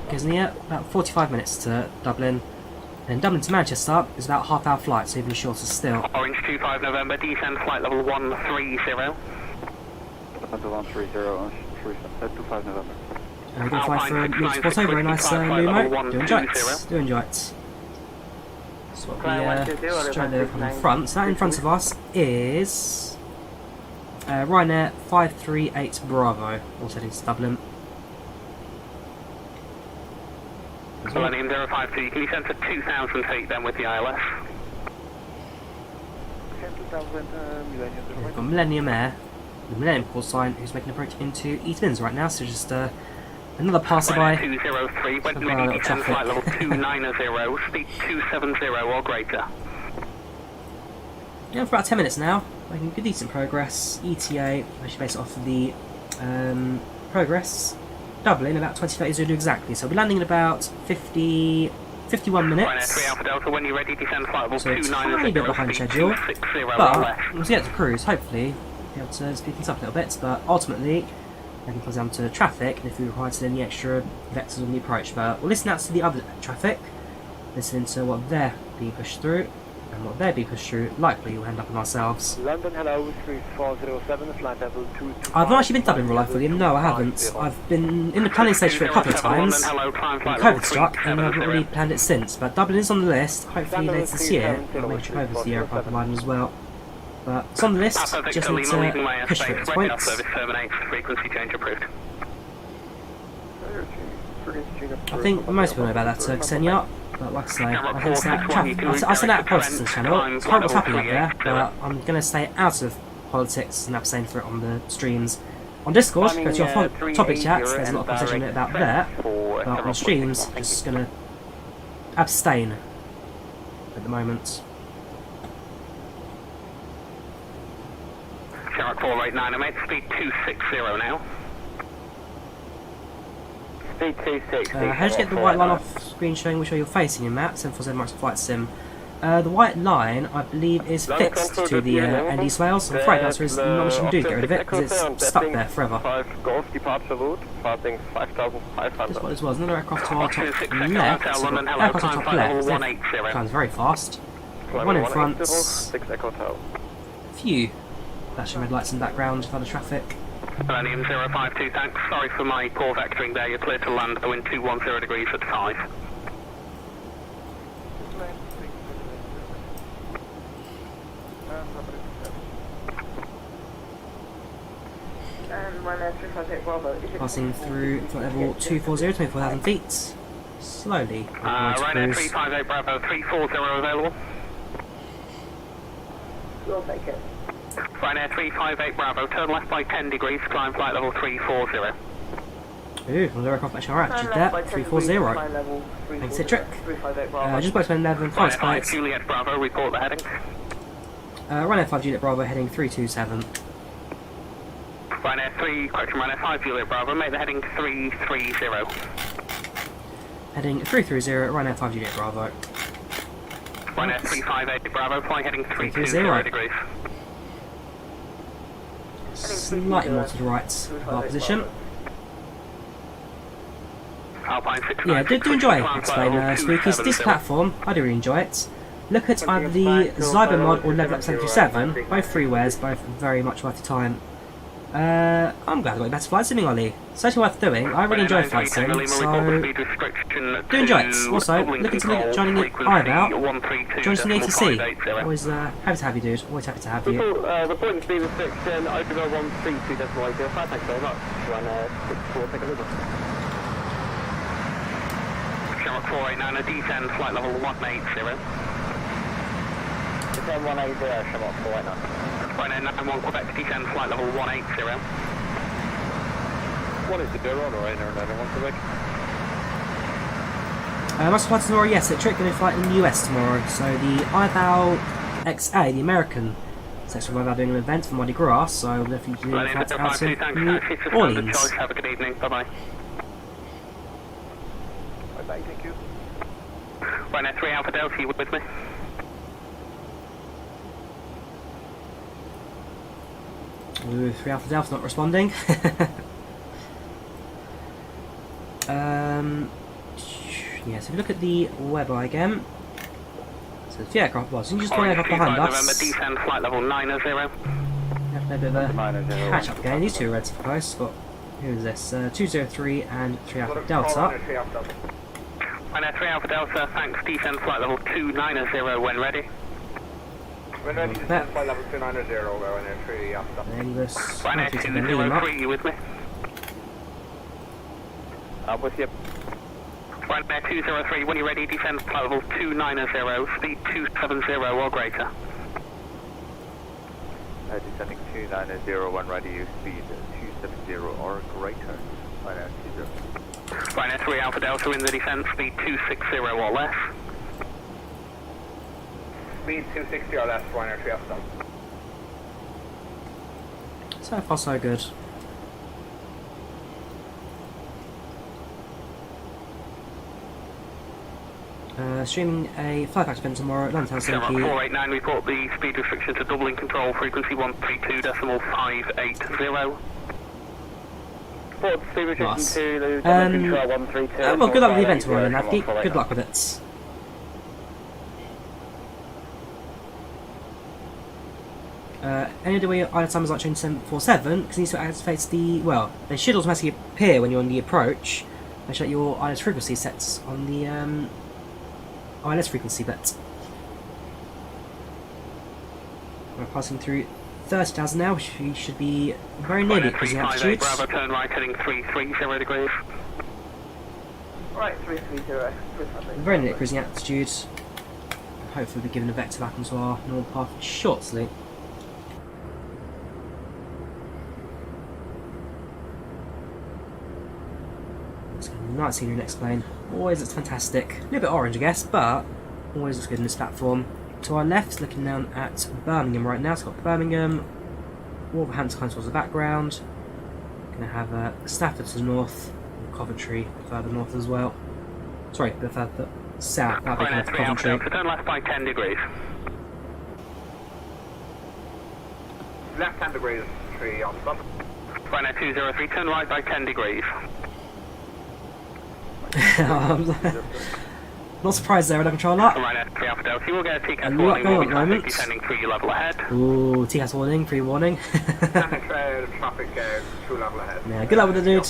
Speaker 1: Gisnia, about 45 minutes to Dublin. Then Dublin to Manchester is about half-hour flight, so even shorter still.
Speaker 11: Orange 25 November, descend flight level 130.
Speaker 4: 130, 25 November.
Speaker 1: We're going to fly for Multiport over, a nice Lumo. Do enjoy it. Do enjoy it. Swap the straight there from the front. So that in front of us is Ryanair 538 Bravo, also heading to Dublin.
Speaker 11: Millennium 052, you can descend to 2,000 feet then with the ILS.
Speaker 1: We've got Millennium Air, the Millennium call sign, who's making an approach into East Midlands right now, so just another passerby.
Speaker 11: 203, when ready, descend flight level 290, speed 270 or greater.
Speaker 1: Yeah, for about 10 minutes now, making good decent progress. ETA, I should base it off of the progress. Dublin, about 20:30 Zulu exactly, so we'll be landing in about 51 minutes.
Speaker 11: Ryanair 3 Alpha Delta, when you're ready, descend flight level
Speaker 1: So a
Speaker 11: 290,
Speaker 1: tiny bit behind
Speaker 11: speed
Speaker 1: schedule,
Speaker 11: 260 or
Speaker 1: but
Speaker 11: less.
Speaker 1: once we get to cruise, hopefully be able to speed things up a little bit, but ultimately I can close down to traffic, and if we require to any extra vectors on the approach, but we'll listen out to the other traffic, listen to what they're being pushed through, and what they're being pushed through, likely will end up on ourselves.
Speaker 4: London, hello, 3407, flight level 225.
Speaker 1: I've not actually been to Dublin in real life, William. No, I haven't. I've been in the planning stage for it a couple of times. When COVID struck, and I've not really planned it since. But Dublin is on the list. Hopefully later this year, I'll make sure over to the aircraft provider as well. But it's on the list. Just need to push for it at this point.
Speaker 11: Service terminates, frequency change approved.
Speaker 1: I think most people know about that Xenia. But like I say, I send out politics on the channel. It's quite what's happening up there, but I'm going to stay out of politics and abstain for it on the streams. On Discord, go
Speaker 6: Climbing,
Speaker 1: to your topic chats, there's a
Speaker 6: and
Speaker 1: lot of conversation
Speaker 6: direct
Speaker 1: about there.
Speaker 6: for
Speaker 1: But on
Speaker 6: Emerald
Speaker 1: streams,
Speaker 6: Thank
Speaker 1: just going to abstain at the moment.
Speaker 11: Shark 489, I'm at speed 260 now.
Speaker 6: Speed 260.
Speaker 1: How do you get the white line off screen showing which way you're facing in map? 747 Microsoft Flight Sim. The white line, I believe, is fixed to the ND swales. I'm afraid the answer is not much you can do to get rid of it because it's stuck there forever.
Speaker 6: 5 Golf departure route, passing 5,500.
Speaker 1: That's what this was. Another aircraft to our top
Speaker 11: 26
Speaker 1: left.
Speaker 11: London, hello,
Speaker 1: Aircraft to
Speaker 11: climb
Speaker 1: top
Speaker 11: flight level
Speaker 1: left.
Speaker 11: 180.
Speaker 1: Climbs very fast. One in front.
Speaker 6: 6 Echo Tower.
Speaker 1: Few flashing red lights in the background for the traffic.
Speaker 11: Millennium 052, thanks. Sorry for my poor vectoring there. You're clear to land, wind 210 degrees at 5.
Speaker 8: And Ryanair 358 Bravo. Is it
Speaker 1: Passing through flight level 240, 24,000 feet. Slowly.
Speaker 11: Ryanair 358 Bravo, 340 available.
Speaker 8: We'll take it.
Speaker 11: Ryanair 358 Bravo, turn left by 10 degrees, climb flight level 340.
Speaker 1: Ooh, another aircraft actually our altitude there, 340. Thanks, Citric. Just about to 11 close flights.
Speaker 11: Juliet Bravo, report the heading.
Speaker 1: Ryanair 5 Juliet Bravo heading 327.
Speaker 11: Ryanair 3, correction, Ryanair 5 Juliet Bravo, make the heading 330.
Speaker 1: Heading 330, Ryanair 5 Juliet Bravo.
Speaker 11: Ryanair 358 Bravo, flying heading
Speaker 1: 320
Speaker 11: degrees.
Speaker 1: Slightly more to the right of our position.
Speaker 11: Alpine 6.
Speaker 1: Yeah, do enjoy Explain Spookies. This platform, I do really enjoy it. Look at either the Zyber mod or LevelUp 737, both freewares, both very much worth the time. I'm glad I got better flight simming, Ollie. Certainly worth doing. I really enjoy flight sim, so do enjoy it. Also, looking to joining the IVAO, join us in the ATC. Always happy to have you, dude. Always happy to have you.
Speaker 6: Reporting speed restriction, IVAO 132.80. Thanks very much. Run 64, take a look.
Speaker 11: Shamrock 489, a descend, flight level 180.
Speaker 6: Descend 180, Shamrock 489.
Speaker 11: Ryanair 91 Quebec, descend, flight level 180.
Speaker 4: 180 on Ryanair 91 Quebec.
Speaker 1: Must fly tomorrow, yes. A trick going to flight in the US tomorrow. So the IVAO XU, the American section of IVAO doing an event for Mardi Gras, so we'll definitely do a flight to House in New Orleans.
Speaker 11: Have a good evening, bye-bye.
Speaker 4: Bye-bye, thank you.
Speaker 11: Ryanair 3 Alpha Delta, you with me?
Speaker 1: Ooh, 3 Alpha Delta not responding. Yeah, so if you look at the weather again, so the aircraft was, you can just go aircraft behind us.
Speaker 11: November, descend, flight level 90.
Speaker 1: We have a bit of a catch up again. These two are relatively close. Got, who is this? 203 and 3 Alpha Delta.
Speaker 11: Ryanair 3 Alpha Delta, thanks, descend, flight level 290 when ready.
Speaker 9: When ready, descend, flight level 290, Ryanair 3 Alpha Delta.
Speaker 1: Endless.
Speaker 11: Ryanair 203, you with me?
Speaker 6: I'm with you.
Speaker 11: Ryanair 203, when you're ready, descend flight level 290, speed 270 or greater.
Speaker 4: Descending 290, when ready, use speed 270 or greater. Ryanair 20.
Speaker 11: Ryanair 3 Alpha Delta in the descent, speed 260 or less.
Speaker 9: Speed 260 or less, Ryanair 3 Alpha Delta.
Speaker 1: So far, so good. Streaming a flight back event tomorrow at London Stansted.
Speaker 11: 489, report the speed restriction to Dublin control frequency 132.580.
Speaker 6: Report speed restriction to Dublin control 132.
Speaker 1: Well, good luck with the event tomorrow, Navki. Good luck with it. Any idea where your idle time is like change 747? Because it needs to activate the, well, they should automatically appear when you're on the approach. Make sure that your ILS frequency sets on the ILS frequency bit. We're passing through 30,000 now, which we should be very nearly at cruising altitude.
Speaker 11: Bravo, turn right, heading 330 degrees.
Speaker 8: Right, 330.
Speaker 1: Very nearly at cruising altitude. Hopefully we'll be given a vector back onto our normal path shortly. It's a nice scenery next plane. Always looks fantastic. A little bit orange, I guess, but always looks good in this platform. To our left, looking down at Birmingham right now. It's got Birmingham, Wolverhampton kind of towards the background. Going to have Stafford to the north, and Coventry further north as well. Sorry, a bit further south. That'll be kind of Coventry.
Speaker 11: Turn left by 10 degrees.
Speaker 9: Left 10 degrees, 3 on stop.
Speaker 11: Ryanair 203, turn right by 10 degrees.
Speaker 1: Not surprised there, Radar Controller.
Speaker 11: Ryanair 3 Alpha Delta, you will get a TCAS
Speaker 1: A lot
Speaker 11: warning.
Speaker 1: going
Speaker 11: We'll
Speaker 1: on
Speaker 11: be
Speaker 1: at the moment.
Speaker 11: descending through your level ahead.
Speaker 1: Ooh, TCAS warning, pre-warning.
Speaker 9: Traffic, 2 level ahead.
Speaker 1: Yeah, good luck with it, dude.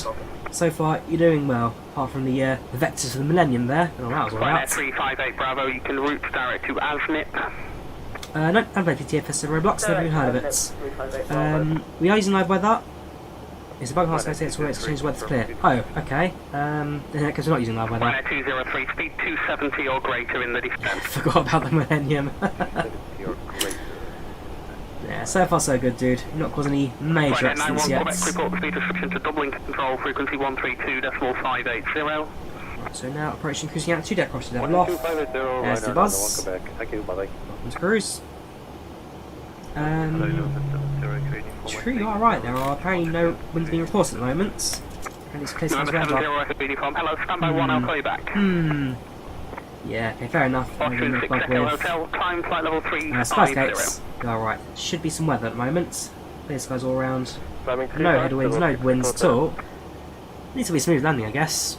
Speaker 1: So far, you're doing well, apart from the vectors of the Millennium there. Oh, that was alright.
Speaker 11: Ryanair 358 Bravo, you can route direct to Asnip.
Speaker 1: No, I haven't played TFS Roblox, never even heard of it. We are using live weather. It's a bug hard space to exchange weather to clear. Oh, okay. Because we're not using live weather.
Speaker 11: Ryanair 203, speed 270 or greater in the descent.
Speaker 1: Forgot about the Millennium. Yeah, so far so good, dude. You've not caused any major accidents yet.
Speaker 11: Quebec, report the speed restriction to Dublin control, frequency 132.580.
Speaker 1: Right, so now approaching cruising altitude, across the level off. There's the buzz.
Speaker 4: Thank you, bye-bye.
Speaker 1: Welcome to cruise. True, you are right, there are apparently no winds being reported at the moment. And it's clear skies around.
Speaker 11: Hello, standby 1, I'll call you back.
Speaker 1: Yeah, okay, fair enough.
Speaker 11: Austrian 6 Echo Hotel, time flight level 350.
Speaker 1: Spice gates, you are right. Should be some weather at the moment. Clear skies all around. No headwinds, no winds at all. Needs to be a smooth landing, I guess.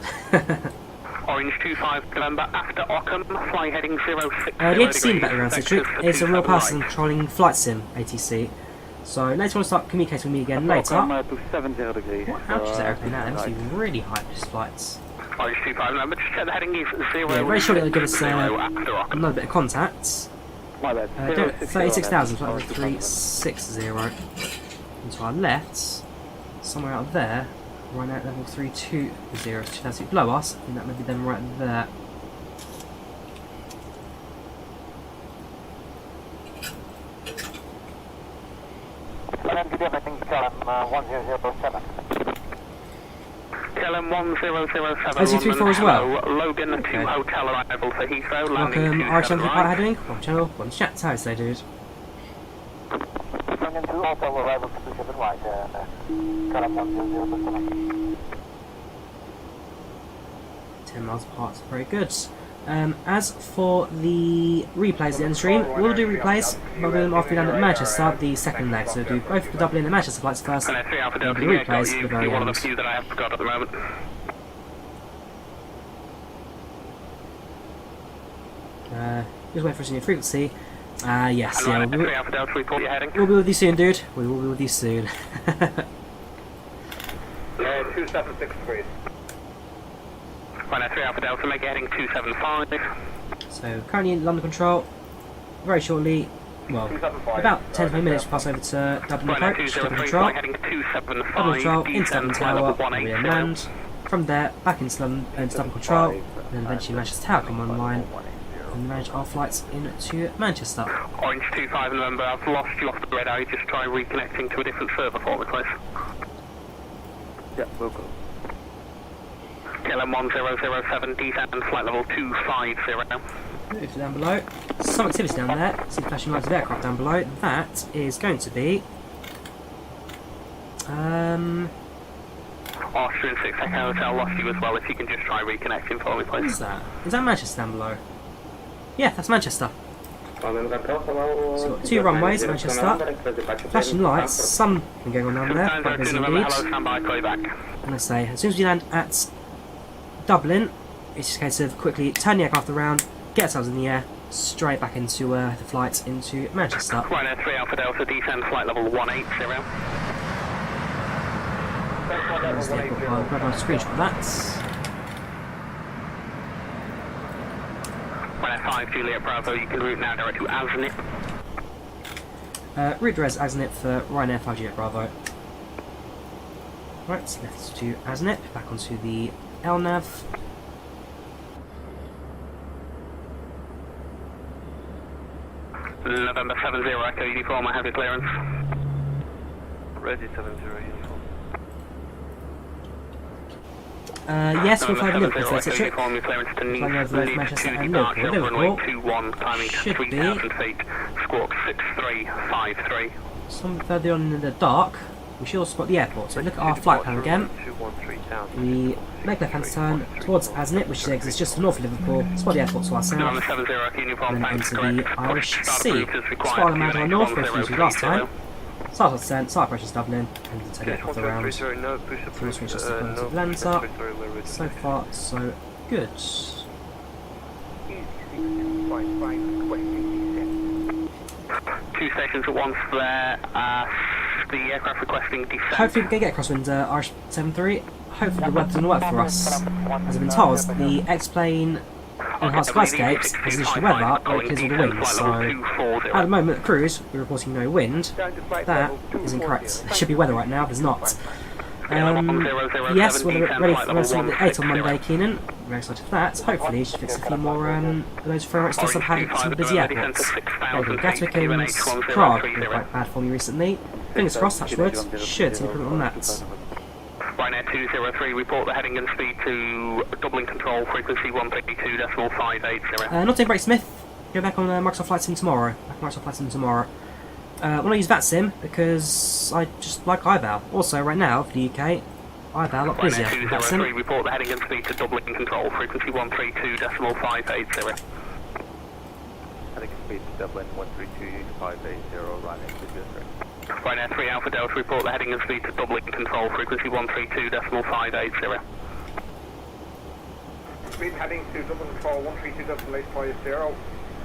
Speaker 11: Orange 25 November after Ockham, fly heading 06.
Speaker 1: The ATC in the background section is a real person controlling flight sim ATC. So later on, start communicating with me again later. What altitude is that airplane at? They must be really high for these flights.
Speaker 11: Orange 25 November, just check the heading is 0.
Speaker 1: Yeah, very shortly it'll give us another bit of contact. 36,000, flight 360. And to our left, somewhere out there, right now at level 320, so 2,000 feet below us, and that may be them right there.
Speaker 11: KLM 1007.
Speaker 1: As you 34 as well.
Speaker 11: Logan
Speaker 1: okay.
Speaker 11: 2 hotel arrival for Heathrow.
Speaker 1: Welcome, R-Channel for pilot heading. One channel, one chat. How is they, dude?
Speaker 11: Logan 2 hotel arrival for 27 right. KLM 1007.
Speaker 1: 10 miles apart, very good. As for the replays at the end stream, we'll do replays, but we'll do them after we land at Manchester, the second leg. So we'll do both the Dublin and Manchester flights first, and the replays at the very
Speaker 11: one
Speaker 1: end.
Speaker 11: of the few that I have forgot at the moment.
Speaker 1: Just wait for us in your frequency. Yes,
Speaker 11: and
Speaker 1: yeah, we'll be with you soon, dude. We will be with you soon.
Speaker 9: 276 degrees.
Speaker 11: Ryanair 3 Alpha Delta, make it heading 275.
Speaker 1: So currently in London Control, very shortly, well, about 10 to 20 minutes, we'll pass over to Dublin approach, Dublin Control, Dublin Control, into Dublin Tower, we'll land, from there, back into Dublin Control, and then eventually Manchester Tower come online, and manage our flights into Manchester.
Speaker 11: Orange 25 November, I've lost you off the radar, you just try reconnecting to a different server for me, please.
Speaker 4: Yeah, we'll go.
Speaker 11: KLM 1007, descend flight level 250.
Speaker 1: Move down below. Some activity down there. See the flashing lights of aircraft down below. That is going to be
Speaker 11: Austrian 6 Echo Hotel, lost you as well. If you can just try reconnecting for me, please.
Speaker 1: What is that? Is that Manchester down below? Yeah, that's Manchester. So we've got 2 runways at Manchester. Flashing lights. Something going on down there. Quite busy indeed.
Speaker 11: Stand by, call you back.
Speaker 1: And I say, as soon as we land at Dublin, it's just a case of quickly turn the aircraft around, get ourselves in the air, straight back into the flight into Manchester.
Speaker 11: Ryanair 3 Alpha Delta, descend flight level 180.
Speaker 1: There's the airport file, grab our screenshot of that.
Speaker 11: Ryanair 5 Juliet Bravo, you can route now direct to Asnip.
Speaker 1: Route direct Asnip for Ryanair 5 Juliet Bravo. Right, so left to Asnip, back onto the LNAV.
Speaker 11: November 70 Echo uniform, I have your clearance.
Speaker 4: Ready 70 uniform.
Speaker 1: Yes, we'll fly the Liverpool for
Speaker 11: November 70
Speaker 1: trip.
Speaker 11: uniform, your clearance to
Speaker 1: Flying
Speaker 11: Nice,
Speaker 1: over
Speaker 11: lead
Speaker 1: Manchester
Speaker 11: to
Speaker 1: and
Speaker 11: departure,
Speaker 1: Liverpool.
Speaker 11: runway
Speaker 1: Liverpool
Speaker 11: 21, climbing to
Speaker 1: should be
Speaker 11: 3,000 feet, squawk 6353.
Speaker 1: some further on in the dark. We should also spot the airport. So look at our flight plan again. We make left-hand turn towards Asnett, which is just north of Liverpool. Spot the airport to our south.
Speaker 11: November 70 uniform,
Speaker 1: And then
Speaker 11: thanks,
Speaker 1: into the
Speaker 11: correct.
Speaker 1: Irish
Speaker 11: Push start
Speaker 1: Sea.
Speaker 11: approved as required.
Speaker 1: Spot on the our north, which we last time.
Speaker 11: zero.
Speaker 1: Start our descent, start operations Dublin, and take it off the round. Through switch just to Volanta. So far, so good.
Speaker 11: Two stations at once there. The aircraft requesting descent.
Speaker 1: Hopefully we can get crosswind Irish 73. Hopefully the weather doesn't work for us. As I've been told, the X-plane enhanced skyscapes has initially weather because of the wind, so at the moment at cruise we're reporting no wind. That is incorrect. There should be weather right now, there's not. Yes, we're ready for the 8 on Monday, Keenan. Very excited for that. Hopefully we should fix a few more of those framework stuff I've had at some busy airports. Gatwick and Prague have been quite bad for me recently. Fingers crossed, touch wood, should see improvement on that.
Speaker 11: Ryanair 203, report the heading and speed to Dublin control, frequency 132.580.
Speaker 1: Not doing break, Smith. Go back on Microsoft Flight Sim tomorrow. Back on Microsoft Flight Sim tomorrow. I want to use VATSIM because I just like IVAO. Also, right now, for the UK, IVAO a lot busier.
Speaker 11: Ryanair 203, report the heading and speed to Dublin control, frequency 132.580.
Speaker 4: Heading speed to Dublin 132.580, Ryanair 203.
Speaker 11: Ryanair 3 Alpha Delta, report the heading and speed to Dublin control, frequency 132.580.
Speaker 9: Speed heading to Dublin control 132.850.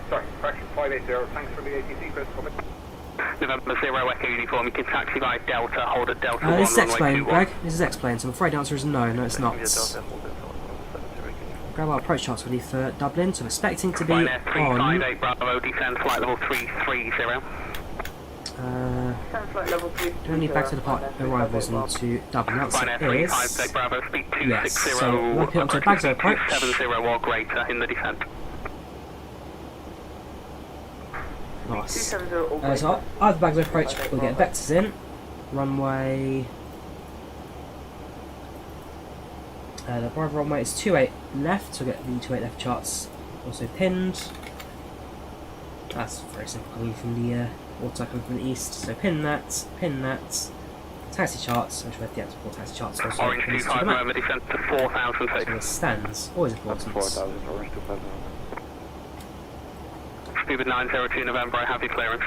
Speaker 9: Sorry, correction 580. Thanks for the ATC, Chris. Coming.
Speaker 11: November 0 Echo uniform, you can taxi by Delta, hold at Delta 1,
Speaker 1: this is
Speaker 11: runway
Speaker 1: X-Plane,
Speaker 11: 21.
Speaker 1: Greg. This is X-Plane, so I'm afraid the answer is no. No, it's not. Grab our approach charts ready for Dublin, so I'm expecting to be
Speaker 11: Ryanair
Speaker 1: on...
Speaker 11: 358 Bravo, descend flight level 330.
Speaker 1: Do I need back to depart arrivals into Dublin? That's
Speaker 11: Ryanair 358 Bravo, speed 260,
Speaker 1: yes, so we'll put onto Bagso approach.
Speaker 11: 270 or greater in the descent.
Speaker 1: Nice. So either Bagso approach, we'll get vectors in. Runway... the Bravo runway is 28 left, so we'll get the 28 left charts also pinned. That's very simple coming from the auto coming from the east, so pin that, taxi charts, which we have the export taxi charts also
Speaker 11: Orange
Speaker 1: pinned to
Speaker 11: 25
Speaker 1: the map.
Speaker 11: November, descent to 4,000 feet.
Speaker 1: So it stands, always important.
Speaker 4: 4,000, Orange 25.
Speaker 11: Stupid 902 November, I have your clearance.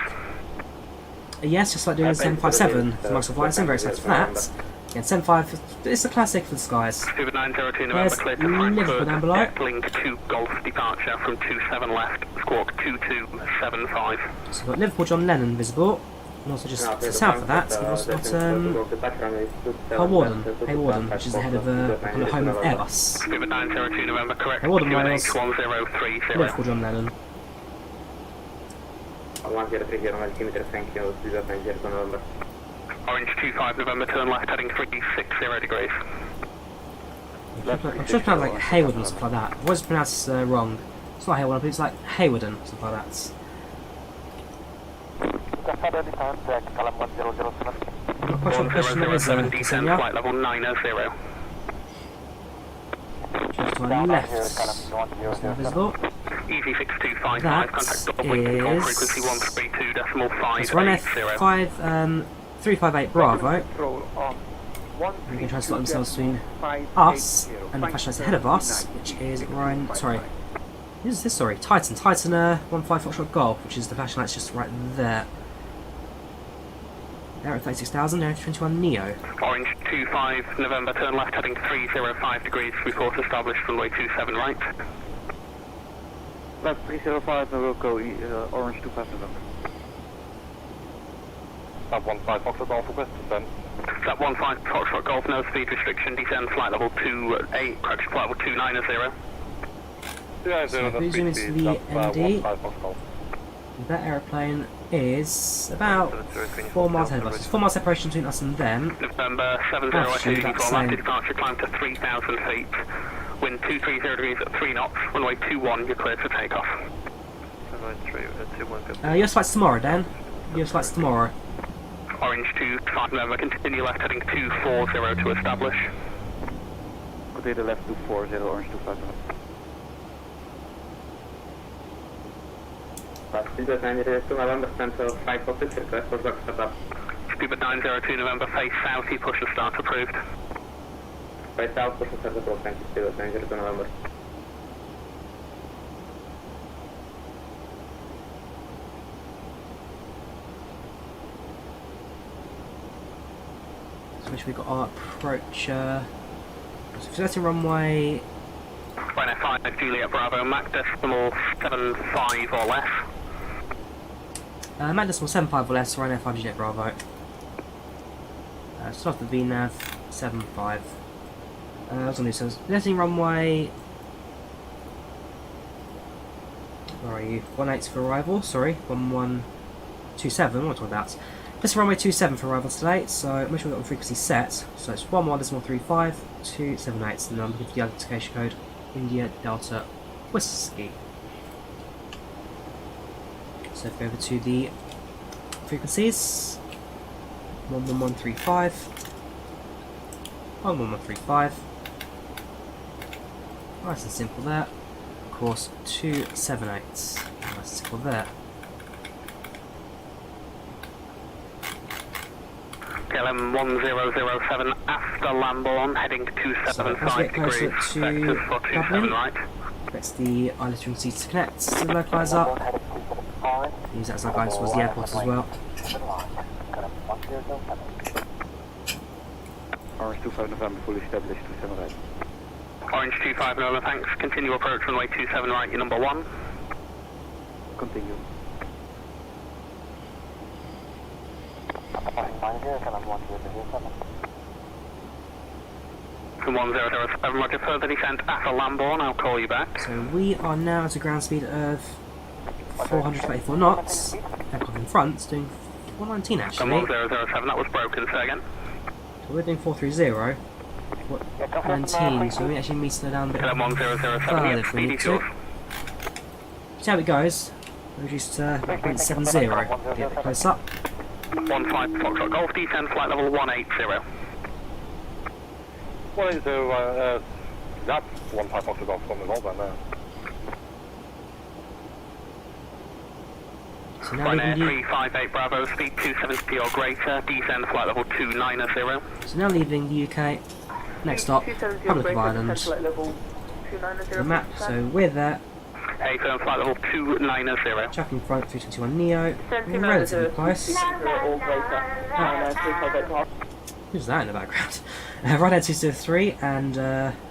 Speaker 1: Yes, just like doing the 757 for Microsoft Flight Sim, very excited for that. Again, 75, it's a classic for the skies.
Speaker 11: Stupid 902 November,
Speaker 1: There's
Speaker 11: clear to
Speaker 1: Liverpool down below.
Speaker 11: Link 2 Golf departure from 27 left, squawk 2275.
Speaker 1: So we've got Liverpool John Lennon visible, and also just to the south of that, we've also got Hawarden, which is the head of the home of Airbus.
Speaker 11: Stupid 902 November, correct,
Speaker 1: Hawarden Wales,
Speaker 11: QNH1030.
Speaker 1: Liverpool John Lennon.
Speaker 11: Orange 25 November, turn left, heading 360 degrees.
Speaker 1: I'm sure it's pronounced like Hayward and stuff like that. I've always pronounced wrong. It's not Hayward, but it's like Haywarden, stuff like that. I'm not quite sure what the question is, Ksenia.
Speaker 11: Flight level 90.
Speaker 1: Just to our left, it's now visible.
Speaker 11: Easy 6255,
Speaker 1: That
Speaker 11: contact Dublin control,
Speaker 1: is...
Speaker 11: frequency 132.580.
Speaker 1: It's Ryanair 358 Bravo. We can try and slot themselves between us and the flashlights ahead of us, which is Ryan. Sorry, who is this? Sorry, Titan. Titan 15 Foxtrot Golf, which is the flashlight's just right there. They're at 36,000. They're at 21 Neo.
Speaker 11: Orange 25 November, turn left, heading 305 degrees. Report established runway 27 right.
Speaker 4: Left 305, and we'll go Orange 25 November.
Speaker 9: Sub 15 Foxtrot Golf request descent.
Speaker 11: Sub 15 Foxtrot Golf, no speed restriction, descend flight level 28, correction flight level 290.
Speaker 1: So if we zoom into the MD, that aeroplane is about 4 miles ahead of us. It's 4 miles separation between us and them.
Speaker 11: November 70
Speaker 1: Actually, that's
Speaker 11: uniform, active departure, climb to 3,000 feet. Wind 230 degrees at 3 knots, runway 21, you're cleared for takeoff.
Speaker 1: US flight's tomorrow, Dan. US flight's tomorrow.
Speaker 11: Orange 25 November, continue left, heading 240 to establish.
Speaker 4: continue left 240, orange 251.
Speaker 6: Speedbird 902 November, Central 5 cockpits, request for block setup.
Speaker 11: Speedbird 902 November, face south, you push and start approved.
Speaker 6: Face south, push and start approved, thank you, Speedbird 902 November.
Speaker 1: Which we got our approach, selecting runway.
Speaker 11: Ryanair 5 Juliet Bravo, Mac decimal 75 or less.
Speaker 1: Mac decimal 75 or less, Ryanair 5 Juliet Bravo. Start the VNAV 75. What's on this? So selecting runway. Where are you? 18 for arrival, sorry, 1127, what was that? This is runway 27 for arrival today, so make sure we've got the frequency set. So it's 11.35, 278, and I'm looking for the identification code, India Delta Whiskey. So if we go over to the frequencies, 11135, 11135, nice and simple there. Of course, 278, nice and simple there.
Speaker 11: KLM 1007 after Lambourne, heading 275 degrees, vectors for 27 right.
Speaker 1: Expect the island frequency to connect to the localizer. Use that as our guidance towards the airport as well.
Speaker 4: Orange 25 November, fully established, 27 right.
Speaker 11: Orange 25 November, thanks. Continue approach runway 27 right, your number 1.
Speaker 4: Continue.
Speaker 11: 1007, roger, further descent after Lambourne, I'll call you back.
Speaker 1: So we are now at a ground speed of 424 knots. Aircraft in front is doing 419 actually.
Speaker 11: 1007, that was broken, say again.
Speaker 1: So we're doing 430. 19, so we actually need to slow down a bit further if we need to. See how it goes. Reduce to 0.70. Get a bit close up.
Speaker 11: 15 Foxtrot Golf, descend flight level 180.
Speaker 9: 180, that's 15 Foxtrot Golf from the Volanta now.
Speaker 1: So now
Speaker 11: Ryanair
Speaker 1: leaving
Speaker 11: 358 Bravo, speed 270 or greater, descend flight level 290.
Speaker 1: So now leaving the UK. Next stop, Republic of Ireland. The map, so we're there.
Speaker 11: A firm flight level 290.
Speaker 1: Tracking front 321 Neo. We're relatively close. Who's that in the background? Ryanair 203 and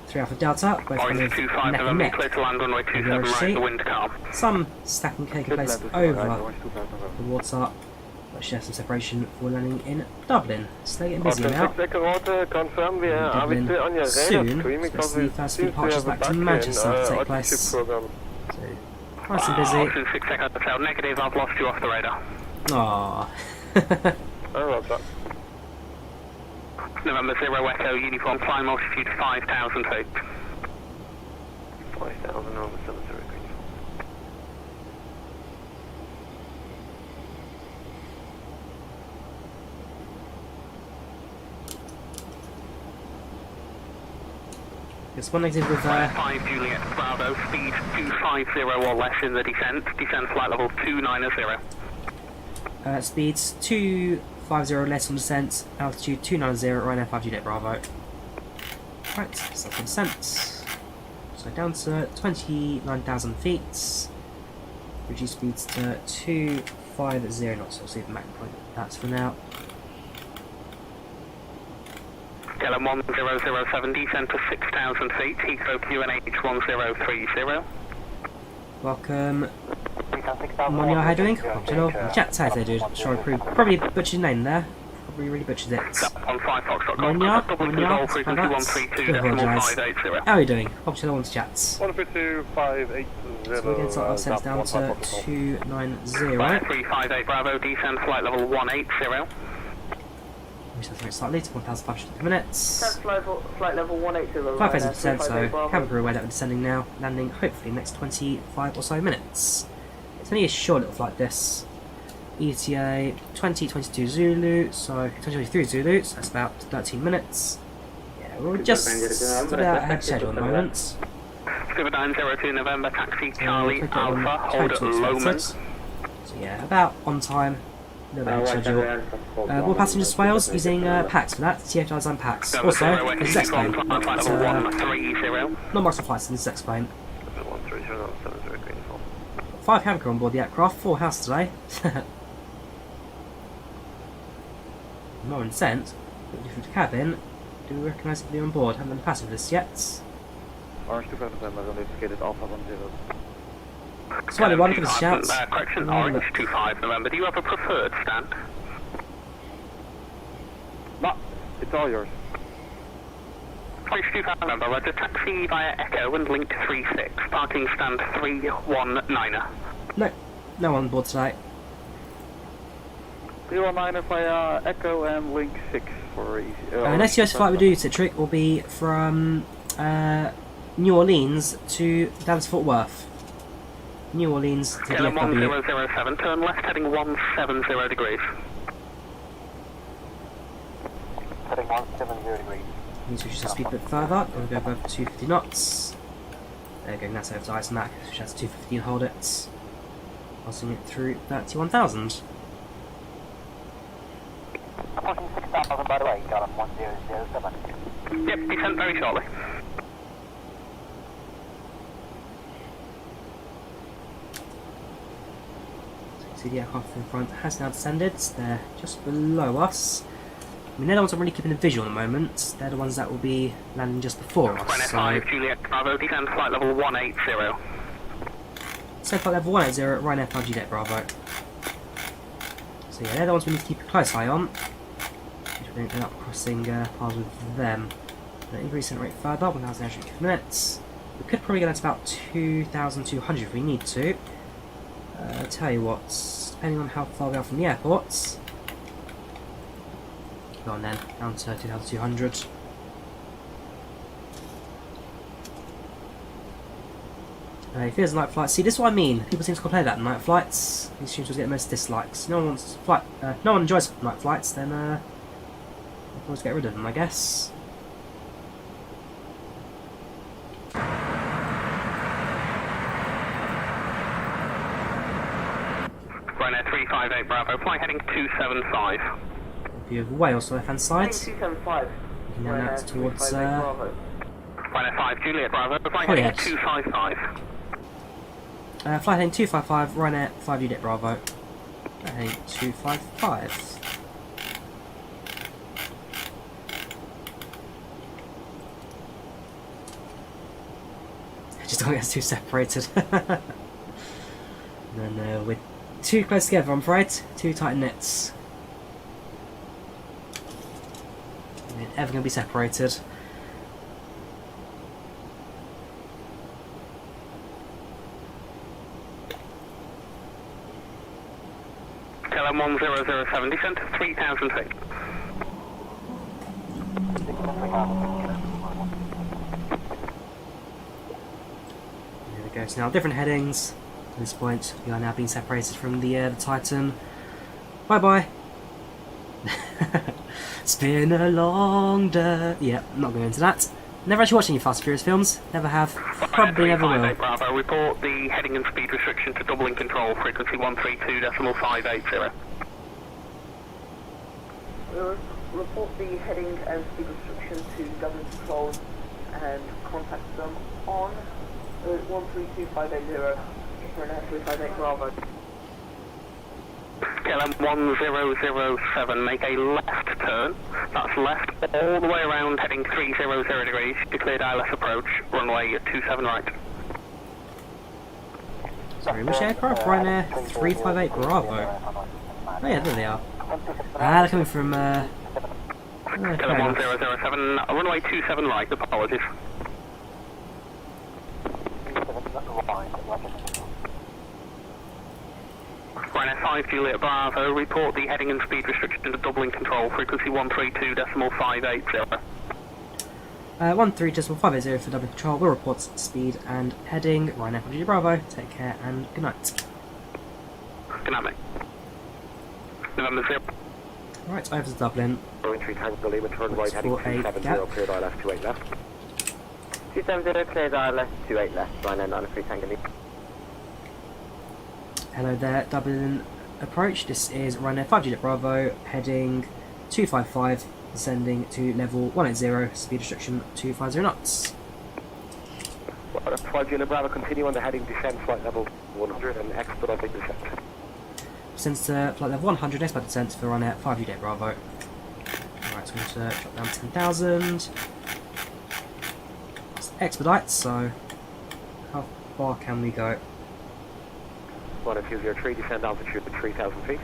Speaker 1: 3 Alpha Delta, both kind
Speaker 11: Orange
Speaker 1: of
Speaker 11: 25
Speaker 1: neck and
Speaker 11: November,
Speaker 1: neck.
Speaker 11: clear to land runway 27 right, the wind calm.
Speaker 1: Some stacking cake in place over the water, but share some separation for landing in Dublin. So they're getting busy now. Dublin soon, so the first few departures back to Manchester to take place. So, nice and busy.
Speaker 11: Austin 6 Echo Hotel, negative, I've lost you off the radar.
Speaker 1: Aww.
Speaker 11: November 0 Echo, uniform, climb altitude 5,000 feet.
Speaker 4: 5,000 over 70.
Speaker 1: There's one negative with
Speaker 11: 5 Juliet Bravo, speed 250 or less in the descent, descent flight level 290.
Speaker 1: Speeds 250 less on descent, altitude 290, Ryanair 5 Juliet Bravo. Right, stop the descent. So down to 29,000 feet. Reduce speeds to 250 knots, so I'll see the Mac point. That's for now.
Speaker 11: KLM 1007, descent to 6,000 feet, Heathrow QNH 1030.
Speaker 1: Welcome. Monia, how you doing? Chat, how you doing? Sure, probably butchered your name there. Probably really butchered it. Monia, how are you doing? Hope you don't want to chat.
Speaker 9: 152, 580.
Speaker 1: So we're going to start our sense down to 290.
Speaker 11: 358 Bravo, descend flight level 180.
Speaker 1: We shall start slightly to 1,500 minutes.
Speaker 8: That's flight level 180.
Speaker 1: 5,000%, so cabin crew aware that we're descending now, landing hopefully in the next 25 or so minutes. It's only a short little flight this. ETA 2022 Zulu, so 2023 Zulu, so that's about 13 minutes. Yeah, we're just about ahead of schedule at the moment.
Speaker 11: Scuba 902 November, taxi Charlie Alpha, hold at
Speaker 1: Total
Speaker 11: Lowman.
Speaker 1: So yeah, about on time. A little bit ahead of schedule. More passengers to Wales using PACX for that. TFDi design PACX. Also, this is X-Plane. Not Microsoft flights in this X-Plane. 5 cabin crew on board the aircraft, 4 house today. More in scent, but different cabin. Do we recognise anybody on board? Haven't done the passengers yet.
Speaker 4: Orange 257 has indicated Alpha 10.
Speaker 1: Slightly one, give us a shout.
Speaker 11: Correction, Orange 25 November. Do you have a preferred stand?
Speaker 4: No, it's all yours.
Speaker 11: Orange 25 November, Roger. Taxi via Echo and link 36. Parking stand 319er.
Speaker 1: No one on board today.
Speaker 4: 09er via Echo and link 6 for easy.
Speaker 1: Next US flight we do, Citric, will be from New Orleans to Dallas Fort Worth. New Orleans to
Speaker 11: KLM
Speaker 1: DFW.
Speaker 11: 1007, turn left heading 170 degrees.
Speaker 2: Heading 170 degrees.
Speaker 1: Need to reduce the speed a bit further. We'll go above 250 knots. There we go, that's over to Icenac, which has 250 and hold it. Passing it through 31,000.
Speaker 2: Approaching 6,000 by the way, got him 1007.
Speaker 11: Yep, descent very shortly.
Speaker 1: See the aircraft in front has now descended. They're just below us. I mean, they're the ones I'm really keeping a visual at the moment. They're the ones that will be landing just before us.
Speaker 11: Ryanair 5, Juliet Bravo, descend flight level 180.
Speaker 1: So flight level 180 at Ryanair 5 Juliet Bravo. So yeah, they're the ones we need to keep a close eye on. We don't end up crossing paths with them. Increase the rate further, 1,000 air minutes. We could probably get down to about 2,200 if we need to. Tell you what, depending on how far we are from the airports. Go on then, down to 2,200. It feels like flights. See, this is what I mean. People seem to complain about night flights. These students will get the most dislikes. No one wants no one enjoys night flights. Then we'll always get rid of them, I guess.
Speaker 11: Ryanair 358 Bravo, flight heading 275.
Speaker 1: View of Wales on the left hand side.
Speaker 8: 275.
Speaker 1: You can now that's towards
Speaker 11: Ryanair 5 Juliet Bravo, flight heading 255.
Speaker 1: Flight heading 255, Ryanair 5 Juliet Bravo. Heading 255. Just don't get us too separated. And then we're too close together, I'm afraid. Too tight knits. We're never going to be separated.
Speaker 11: KLM 1007, descent 3,000 feet.
Speaker 1: There we go, so now different headings. At this point, we are now being separated from the Titan. Bye bye! It's been a long day. Yeah, I'm not going into that. Never actually watched any Fast and Furious films. Never have. Probably never will.
Speaker 11: Bravo, report the heading and speed restriction to Dublin control, frequency 132.580.
Speaker 8: Report the heading and speed restriction to Dublin control and contact them on 132580 for an 358 Bravo.
Speaker 11: KLM 1007, make a left turn. That's left all the way around, heading 300 degrees. Declared ILS approach, runway 27 right.
Speaker 1: Sorry, which aircraft? Ryanair 358 Bravo. Oh yeah, there they are. They're coming from
Speaker 11: KLM 1007, runway 27 right, apologies. Ryanair 5 Juliet Bravo, report the heading and speed restriction to Dublin control, frequency 132.580.
Speaker 1: 13.580 for Dublin control. We'll report speed and heading. Ryanair 5 Bravo. Take care and good night.
Speaker 11: Good night, mate. November 0.
Speaker 1: Right, over to Dublin.
Speaker 2: Boeing 3 Tango Lima, turn right heading
Speaker 1: for a
Speaker 2: 270,
Speaker 1: gap.
Speaker 2: cleared ILS 28 left.
Speaker 6: 270, cleared ILS 28 left, Ryanair 93 Tango Lima.
Speaker 1: Hello there, Dublin approach. This is Ryanair 5 Juliet Bravo, heading 255, descending to level 180, speed restriction 250 knots.
Speaker 2: 5 Juliet Bravo, continue on the heading, descend flight level 100 and expedite descent.
Speaker 1: Since flight level 100, expedite descent for Ryanair 5 Juliet Bravo. Right, so I'm going to drop down 10,000. Expedite, so how far can we go?
Speaker 2: 1203, descend altitude at 3,000 feet.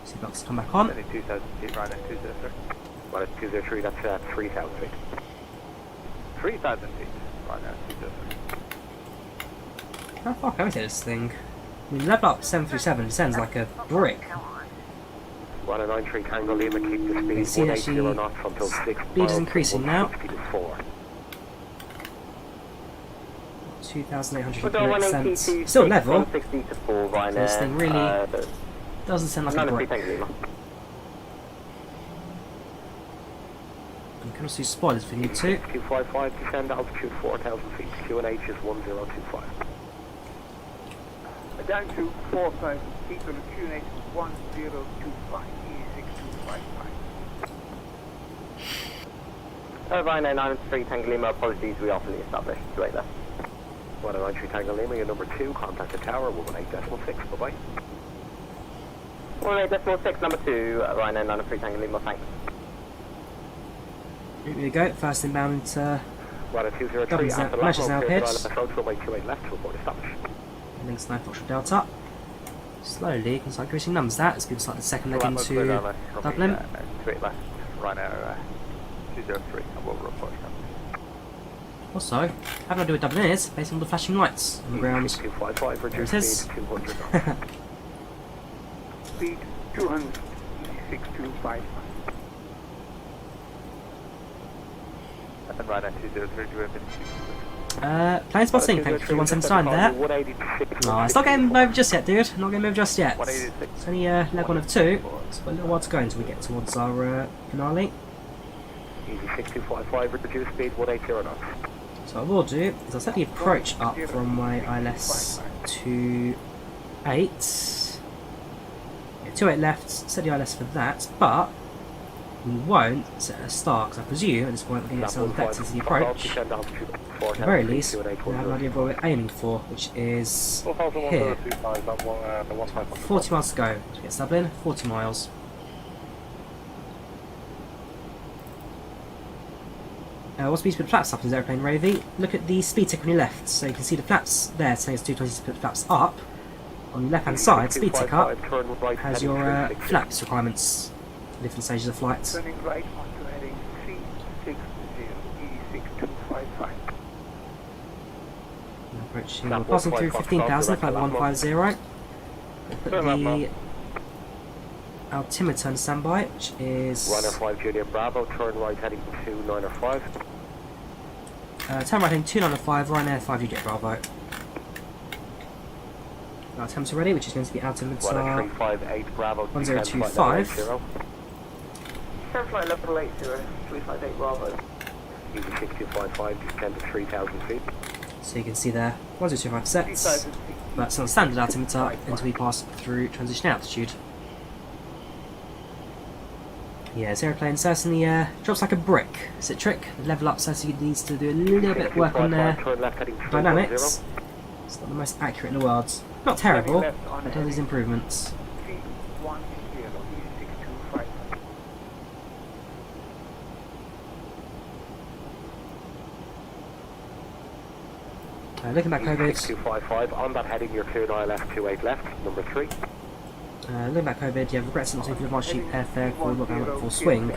Speaker 1: Seatbelts come back on.
Speaker 4: 2,000 feet, Ryanair 203.
Speaker 2: 1203, that's 3,000 feet.
Speaker 4: 3,000 feet, Ryanair 203.
Speaker 1: How far can we take this thing? I mean, level up 737 descends like a brick.
Speaker 2: 193 Tango Lima, keep the speed
Speaker 1: See
Speaker 2: 180 knots until 6
Speaker 1: speed is
Speaker 2: miles,
Speaker 1: increasing now.
Speaker 2: 160 to 4.
Speaker 1: 2,800 descent. Still level.
Speaker 6: 160 to 4, Ryanair.
Speaker 1: This thing really doesn't sound like a brick.
Speaker 6: Tango Lima.
Speaker 1: You can also use spoilers if you need to.
Speaker 2: 255, descend altitude 4,000 feet, QNH is 1025.
Speaker 7: Down to 4,000 feet on the QNH 1025, E6255.
Speaker 6: Ryanair 93 Tango Lima, apologies, we are fully established. Right there.
Speaker 2: 193 Tango Lima, you're number 2, contact the tower, 18.6, bye-bye.
Speaker 6: 18.6, number 2, Ryanair 93 Tango Lima, thanks.
Speaker 1: Here we go, first inbound into
Speaker 2: Ryanair 203,
Speaker 1: Dublin's
Speaker 2: after
Speaker 1: now, measures
Speaker 2: last
Speaker 1: now
Speaker 2: roll,
Speaker 1: appeared.
Speaker 2: cleared ILS runway 28 left, report established.
Speaker 1: Links 9 Foxtrot Delta. Slowly, you can start increasing numbers. That as people start the second leg into Dublin.
Speaker 4: 28 left, Ryanair 203, and we'll report established.
Speaker 1: Also, having to do with Dublin is based on the flashing lights on the ground.
Speaker 2: 255,
Speaker 1: There
Speaker 2: reduce
Speaker 1: it is.
Speaker 2: speed 200 knots.
Speaker 7: Speed 200, E6255.
Speaker 4: And Ryanair 203, do we have any
Speaker 1: Plane spotting, thank you for 179 there. No, it's not game over just yet, dude. Not game over just yet. It's only leg 1 of 2. It's got a little while to go until we get towards our finale.
Speaker 2: Easy 6255, reduce speed 180 knots.
Speaker 1: So what I will do is I'll set the approach up from my ILS to 8. Yeah, 28 left, set the ILS for that, but we won't set a start because I presume at this point we're going to get some vectors to the approach. At the very least, we'll have an idea of what we're aiming for, which is here. 40 miles to go to get to Dublin, 40 miles. What speed to put the flaps up in this aeroplane, Ravy? Look at the speed tick on your left, so you can see the flaps there saying it's 220 to put the flaps up. On the left hand side, speed tick up has your flaps requirements for different stages of flight.
Speaker 7: Turning right onto heading 360, E6255.
Speaker 1: Approaching, we're passing through 15,000, flight 150. We'll put the altimeter on standby, which is...
Speaker 2: Ryanair 5 Juliet Bravo, turn right heading 295.
Speaker 1: Turn right heading 295, Ryanair 5 Juliet Bravo. Altimeter ready, which is going to be altimeter
Speaker 2: 358 Bravo,
Speaker 1: 1025.
Speaker 8: Send flight level 80, 358 Bravo.
Speaker 2: Easy 6255, descend to 3,000 feet.
Speaker 1: So you can see there, 1025 sets. That's on standard altimeter until we pass through transition altitude. Yeah, this aeroplane certainly drops like a brick. Citric, LevelUp certainly needs to do a little bit of work on their dynamics. It's not the most accurate in the world. Not terrible, but does these improvements. Looking back COVID.
Speaker 2: 6255, on that heading you're cleared ILS 28 left, number 3.
Speaker 1: Looking back COVID, yeah, regrets not taking advantage of airfare for what I'm full swing.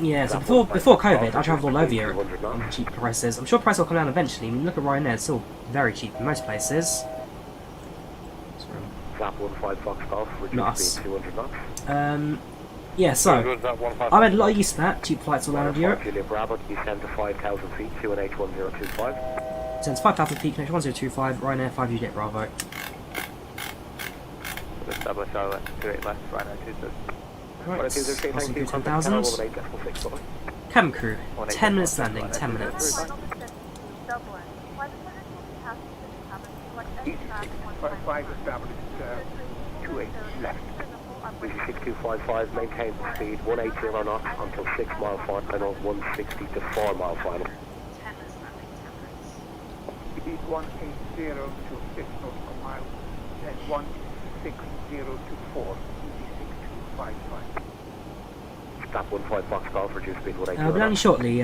Speaker 1: Yeah, so before COVID, I travelled all over Europe on cheap prices. I'm sure prices will come down eventually. I mean, look at Ryanair, it's still very cheap in most places.
Speaker 2: Flap 15 Fox Golf, reduce speed 200 knots.
Speaker 1: Yeah, so I've had a lot of use of that, cheap flights all around Europe.
Speaker 2: Juliet Bravo, descend to 5,000 feet, QNH 1025.
Speaker 1: Descends 5,000 feet, QNH 1025, Ryanair 5 Juliet Bravo.
Speaker 6: Double 28 left, Ryanair 26.
Speaker 1: Right, crossing through 10,000. Cabin crew, 10 minutes landing, 10 minutes.
Speaker 5: Final descent to Dublin. Flight attendants will be passing through the cabin to select any
Speaker 7: Easy
Speaker 5: track
Speaker 7: 655 established 28 left.
Speaker 2: Easy 6255, maintain speed 180 knots until 6 mile final, 160 to 4 mile final.
Speaker 7: Speed 180 to 6 knots per mile, and 160 to 4. Easy 6255.
Speaker 2: Stop 15 Fox Golf, reduce speed 180
Speaker 1: We'll be landing shortly,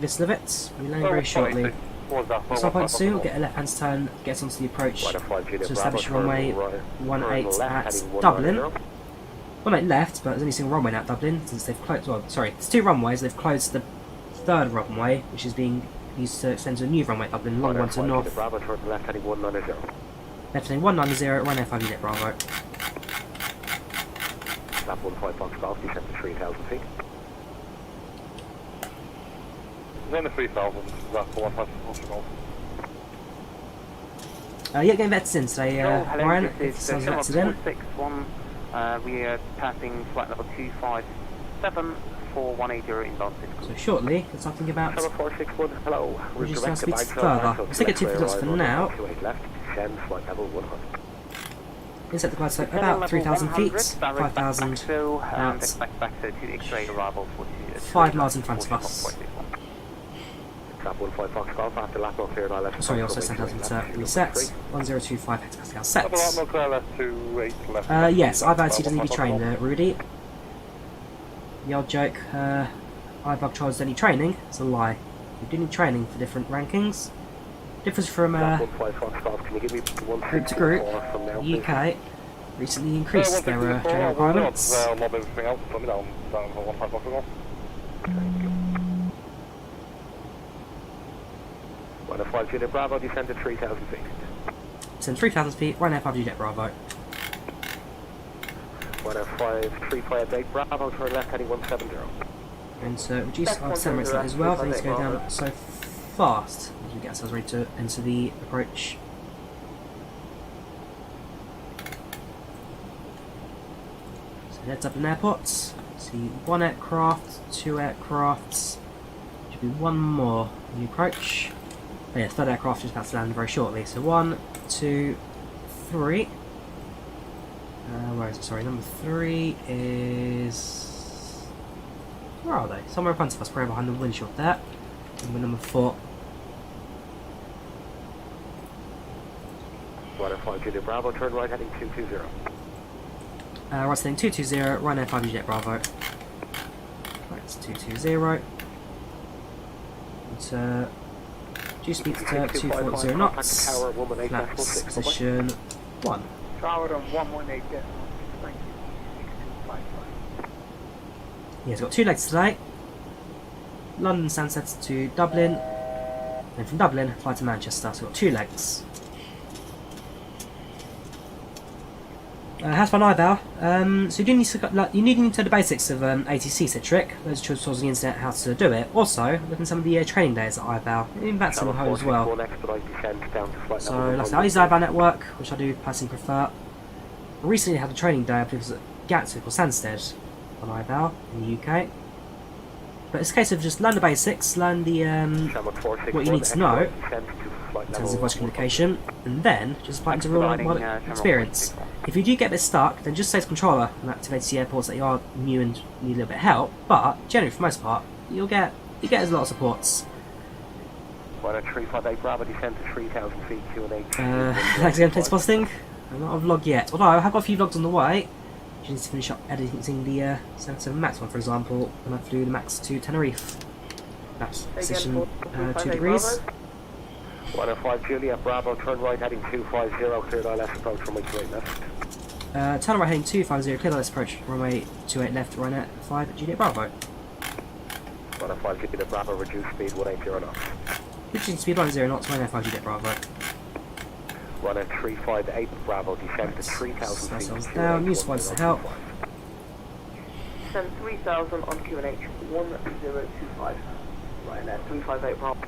Speaker 1: Vislavets. We'll be landing very shortly. Stop point soon, we'll get a left hand turn, get onto the approach to establish runway 18 at Dublin. 18 left, but there's only a single runway now at Dublin since they've closed. Well, sorry, there's 2 runways. They've closed the 3rd runway, which is being used to extend to a new runway at Dublin, long one to the north.
Speaker 2: Bravo towards the left heading 190.
Speaker 1: Left heading 190, Ryanair 5 unit Bravo.
Speaker 2: Stop 15 Fox Golf, descend to 3,000 feet.
Speaker 9: Then the 3,000, that's the 1 Fox Golf.
Speaker 1: Yeah, getting vets in today, Ryan.
Speaker 6: This is
Speaker 1: Sounds an
Speaker 6: Channel
Speaker 1: accident.
Speaker 6: 461. We are passing flight level 257 for 180 inbound
Speaker 1: So shortly, there's something about
Speaker 2: Channel 461, hello.
Speaker 1: reduce our speeds further. Let's take it 2 knots for now.
Speaker 2: 28 left, descend flight level 100.
Speaker 1: Inset the glide slope about 3,000 feet, 5,000
Speaker 6: and expect back to X-ray arrival for
Speaker 1: 5 miles in front of us.
Speaker 2: Stop 15 Fox Golf after lap no clear, left.
Speaker 1: Sorry, also sent out into reset. 1025 hectopascal sets.
Speaker 9: No clear left to 8 left.
Speaker 1: Yes, IVAO XU doesn't need to be trained, Rudy. The old joke, IVAO trials don't need training, it's a lie. You do need training for different rankings. Difference from group to group, the UK recently increased their training requirements.
Speaker 9: Mob everything else, put me down for 15 Fox Golf.
Speaker 2: One of 5 Juliet Bravo, descend to 3,000 feet.
Speaker 1: Descend 3,000 feet, Ryanair 5 Juliet Bravo.
Speaker 2: 1 of 5 358 Bravo, turn left heading 170.
Speaker 1: And to reduce our descent rates as well, they need to go down so fast as we get ourselves ready to enter the approach. So heads up in airports. See 1 aircraft, 2 aircrafts. Should be 1 more in the approach. Oh yeah, 3rd aircraft is about to land very shortly. So 1, 2, 3. Where is it? Sorry, number 3 is... Where are they? Somewhere in front of us, probably behind the windshield there. Number 4.
Speaker 2: 1 of 5 Juliet Bravo, turn right heading 220.
Speaker 1: Right heading 220, Ryanair 5 Juliet Bravo. Right, it's 220. And reduce speed to 240 knots. Flaps position 1.
Speaker 7: Tower on 118 decimal 6255.
Speaker 1: Yeah, it's got 2 legs today. London Stansted to Dublin. And from Dublin, fly to Manchester. So we've got 2 legs. Has fun IVAO. So you need to know the basics of ATC Citric. Those tutorials on the internet how to do it. Also, look at some of the training days at IVAO. In fact, some home as well. So, like I said, I use the IVAO network, which I do personally prefer. I recently had a training day, I believe it was at Gatwick or Stansted on IVAO in the UK. But it's a case of just learn the basics, learn the what you need to know in terms of voice communication, and then just apply it into real world experience. If you do get a bit stuck, then just say to controller and activate the airports that you are new and need a little bit of help, but generally for the most part, you get a lot of supports.
Speaker 2: 358 Bravo, descend to 3,000 feet, Q&A.
Speaker 1: Thanks again, Plates Posting. I'm not a vlog yet, although I have got a few vlogs on the way. I need to finish up editing the 77 Max one, for example, when I flew the Max to Tenerife. That's position 2 degrees.
Speaker 2: 105 Juliet Bravo, turn right heading 250, cleared eye left approach runway 28 left.
Speaker 1: Turn right heading 250, clear left approach, runway 28 left, Ryanair 5 Juliet Bravo.
Speaker 2: 105 Juliet Bravo, reduce speed 180 knots.
Speaker 1: Reducing speed 10 knots, Ryanair 5 Juliet Bravo.
Speaker 2: Runner 358 Bravo, descend to 3,000 feet.
Speaker 1: Down, use flights to help.
Speaker 8: Send 3,000 on QNH 1025. Ryanair 358 Bravo.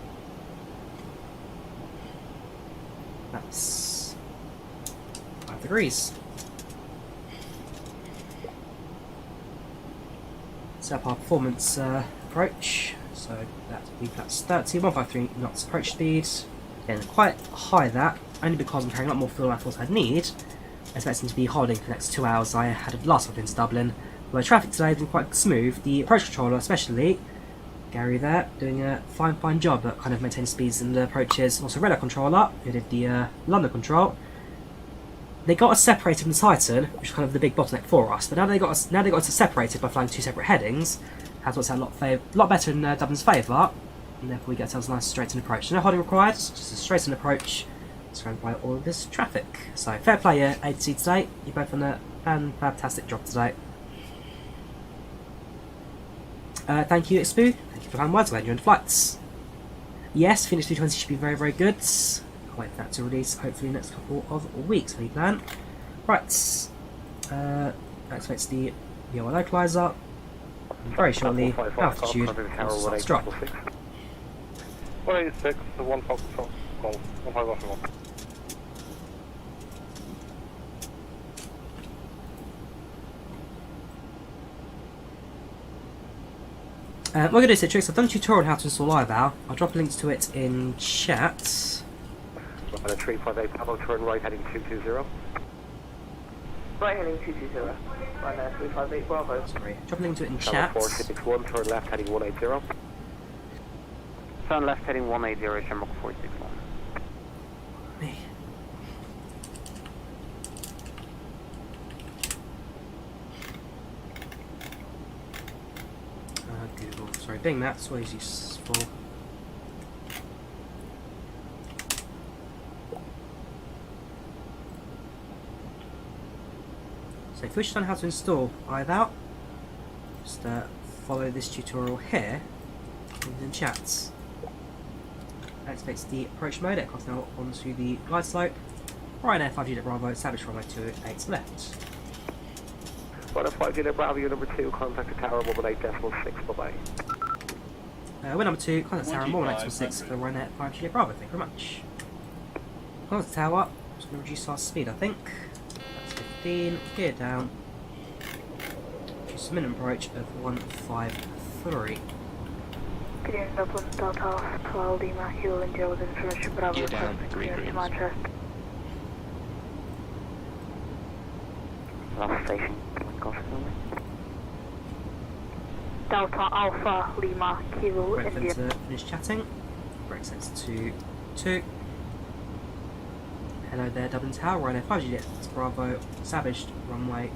Speaker 1: That's 5 degrees. set up our performance approach. So that's 30, 153 knots approach speed. Again, quite high that, only because I'm carrying a lot more fuel than I thought I'd need. I expect to be holding for the next 2 hours I had last time into Dublin. Where traffic today has been quite smooth. The approach controller especially, Gary there, doing a fine job at kind of maintaining speeds in the approaches. Also radar controller, who did the London control. They got us separated from the Titan, which is kind of the big bottleneck for us. But now they got us separated by flying 2 separate headings. Has worked out a lot better in Dublin's favour, and therefore we get ourselves a nice straight-in approach. So no holding required, just a straight-in approach, surrounded by all of this traffic. So fair play, ATC today. You both done a fantastic job today. Thank you, XP. Thank you for kind words about your own flights. Yes, Phoenix 220 should be very good. I'll wait for that to release hopefully in the next couple of weeks, we plan. Right, activates the VOI localizer. And very shortly, altitude will start to drop.
Speaker 9: 186, the 1 Fox Control, 151.
Speaker 1: What we're going to do, Citrix, I've done a tutorial on how to install IVAO. I'll drop links to it in chat.
Speaker 2: At a 358, Pablo, turn right heading 220.
Speaker 8: Right heading 220. Ryanair 358 Bravo.
Speaker 1: Sorry, drop a link to it in chat.
Speaker 2: 461, turn left heading 180.
Speaker 6: Turn left heading 180, Shamrock 461.
Speaker 1: Me. Google. Sorry, Bing Maps, always useful. So if you wish to know how to install IVAO, just follow this tutorial here in the chats. Activates the approach mode, it comes now onto the glide slope. Ryanair 5G Bravo, established runway 28 left.
Speaker 2: Ryanair 5G Bravo, you're number 2, contact the tower 118.6, bye-bye.
Speaker 1: We're number 2, contact tower 118.6 for Ryanair 5G Bravo, thank you very much. Contact tower, just going to reduce our speed I think. That's 15, gear down. Just a minimum approach of 153.
Speaker 5: Clear Dublin Delta 12 Lima, Hill and Joe with information Bravo.
Speaker 10: Gear down, green greens.
Speaker 5: Manchester.
Speaker 6: Last station,
Speaker 5: Delta Alpha Lima, Kilo
Speaker 1: Wait for
Speaker 5: India.
Speaker 1: them to finish chatting. Break sense to 2. Hello there, Dublin Tower, Ryanair 5G Jet, Bravo, established, runway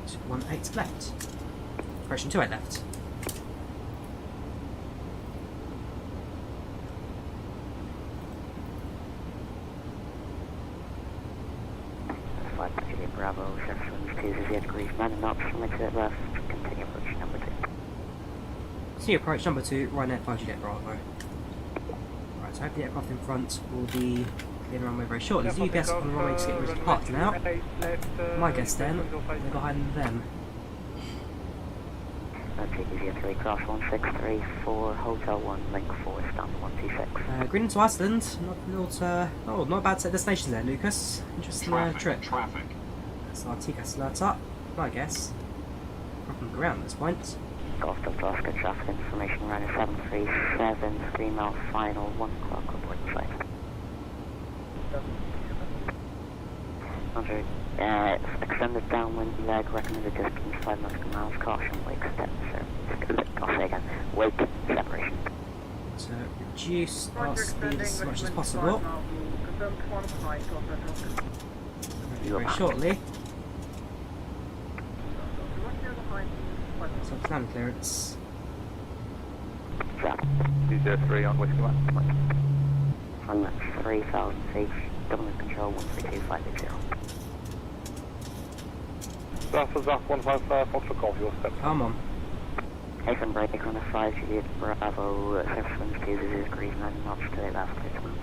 Speaker 1: 18 left. Correction 28 left.
Speaker 6: Bravo, 772 degrees, 9 knots, runway to the left, continue approach number 2.
Speaker 1: Continue approach number 2, Ryanair 5G Jet Bravo. Right, so I hope the aircraft in front will be clear the runway very shortly. Is the UPS on the runway to get ready to park now? My guess then, they're behind them.
Speaker 6: TFDi 3, cross 1634, Hotel 1, link 4, stand 126.
Speaker 1: Green to Iceland, not a bad set of destinations there, Lucas. Interesting trip.
Speaker 12: Traffic.
Speaker 1: So our TCAS alert up, I guess. From the ground at this point.
Speaker 6: Golf Delta Oscar, traffic information, Ryanair 737, 3 mile final, 1 o'clock, reporting site. Under, extended downwind leg, recommended distance 5 nautical miles, caution, wake step, I'll say again, wake separation.
Speaker 1: So reduce our speed as much as possible. Very shortly. So plan clearance.
Speaker 6: Drop.
Speaker 2: 203 on Whiskey 1.
Speaker 6: On 3,000 feet, Dublin control 132580.
Speaker 9: Zap 155, Foxtrot Golf, your step.
Speaker 1: Come on.
Speaker 6: Hafen break on a 5 Juliet Bravo, surface winds 2 degrees, 9 knots to the left, clear to move.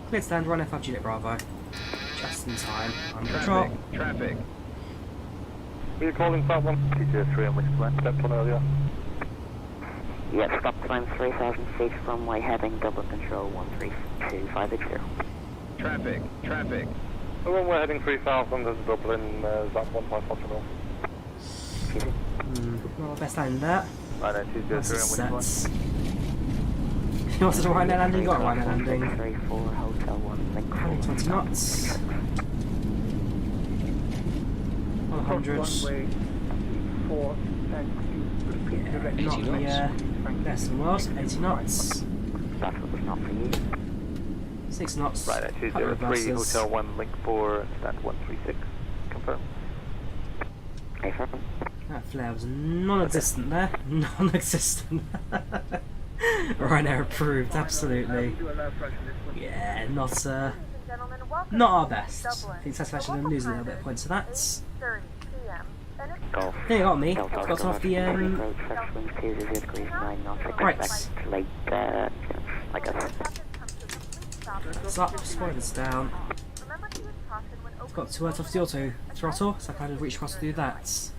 Speaker 1: Clear to land, Ryanair 5 Juliet Bravo. Just in time. Under control.
Speaker 12: Traffic.
Speaker 9: Are you calling South
Speaker 2: 203 on Whiskey 1.
Speaker 9: Stepped on earlier.
Speaker 6: Yep, stop climb 3,000 feet, runway heading, Dublin control 13250.
Speaker 12: Traffic. Traffic.
Speaker 9: The runway heading 3000 is Dublin, Zap 15 Foxtrot Golf.
Speaker 1: Not the best landing there.
Speaker 4: Ryanair 203
Speaker 1: That's
Speaker 4: on
Speaker 1: a
Speaker 4: which
Speaker 1: set. You wanted a Ryanair landing? You got a Ryanair landing.
Speaker 6: 34 Hotel 1 link
Speaker 1: 120 knots. 100.
Speaker 7: Runway 4, and you repeat the rest.
Speaker 10: 80 knots.
Speaker 1: Yeah, less than world. 80 knots.
Speaker 6: That was not for you.
Speaker 1: 6 knots.
Speaker 4: Ryanair 203, Hotel 1 link 4, stand 136. Confirm.
Speaker 1: That flare was non-existent there. Non-existent. Ryanair approved, absolutely. Yeah, not our best. I think satisfaction losing a little bit of points to that.
Speaker 5: 8:30 p.m. and it's
Speaker 6: Golf.
Speaker 1: Yeah, you got me.
Speaker 6: Delta
Speaker 1: Got off the
Speaker 6: Road, fresh winds 2 degrees 9 knots.
Speaker 1: Right.
Speaker 6: Expect late, I guess.
Speaker 1: It's up, spoilers down.
Speaker 5: remember to use caution when opening.
Speaker 1: Got to off the auto throttle, so I kind of reach across to do that.
Speaker 5: This is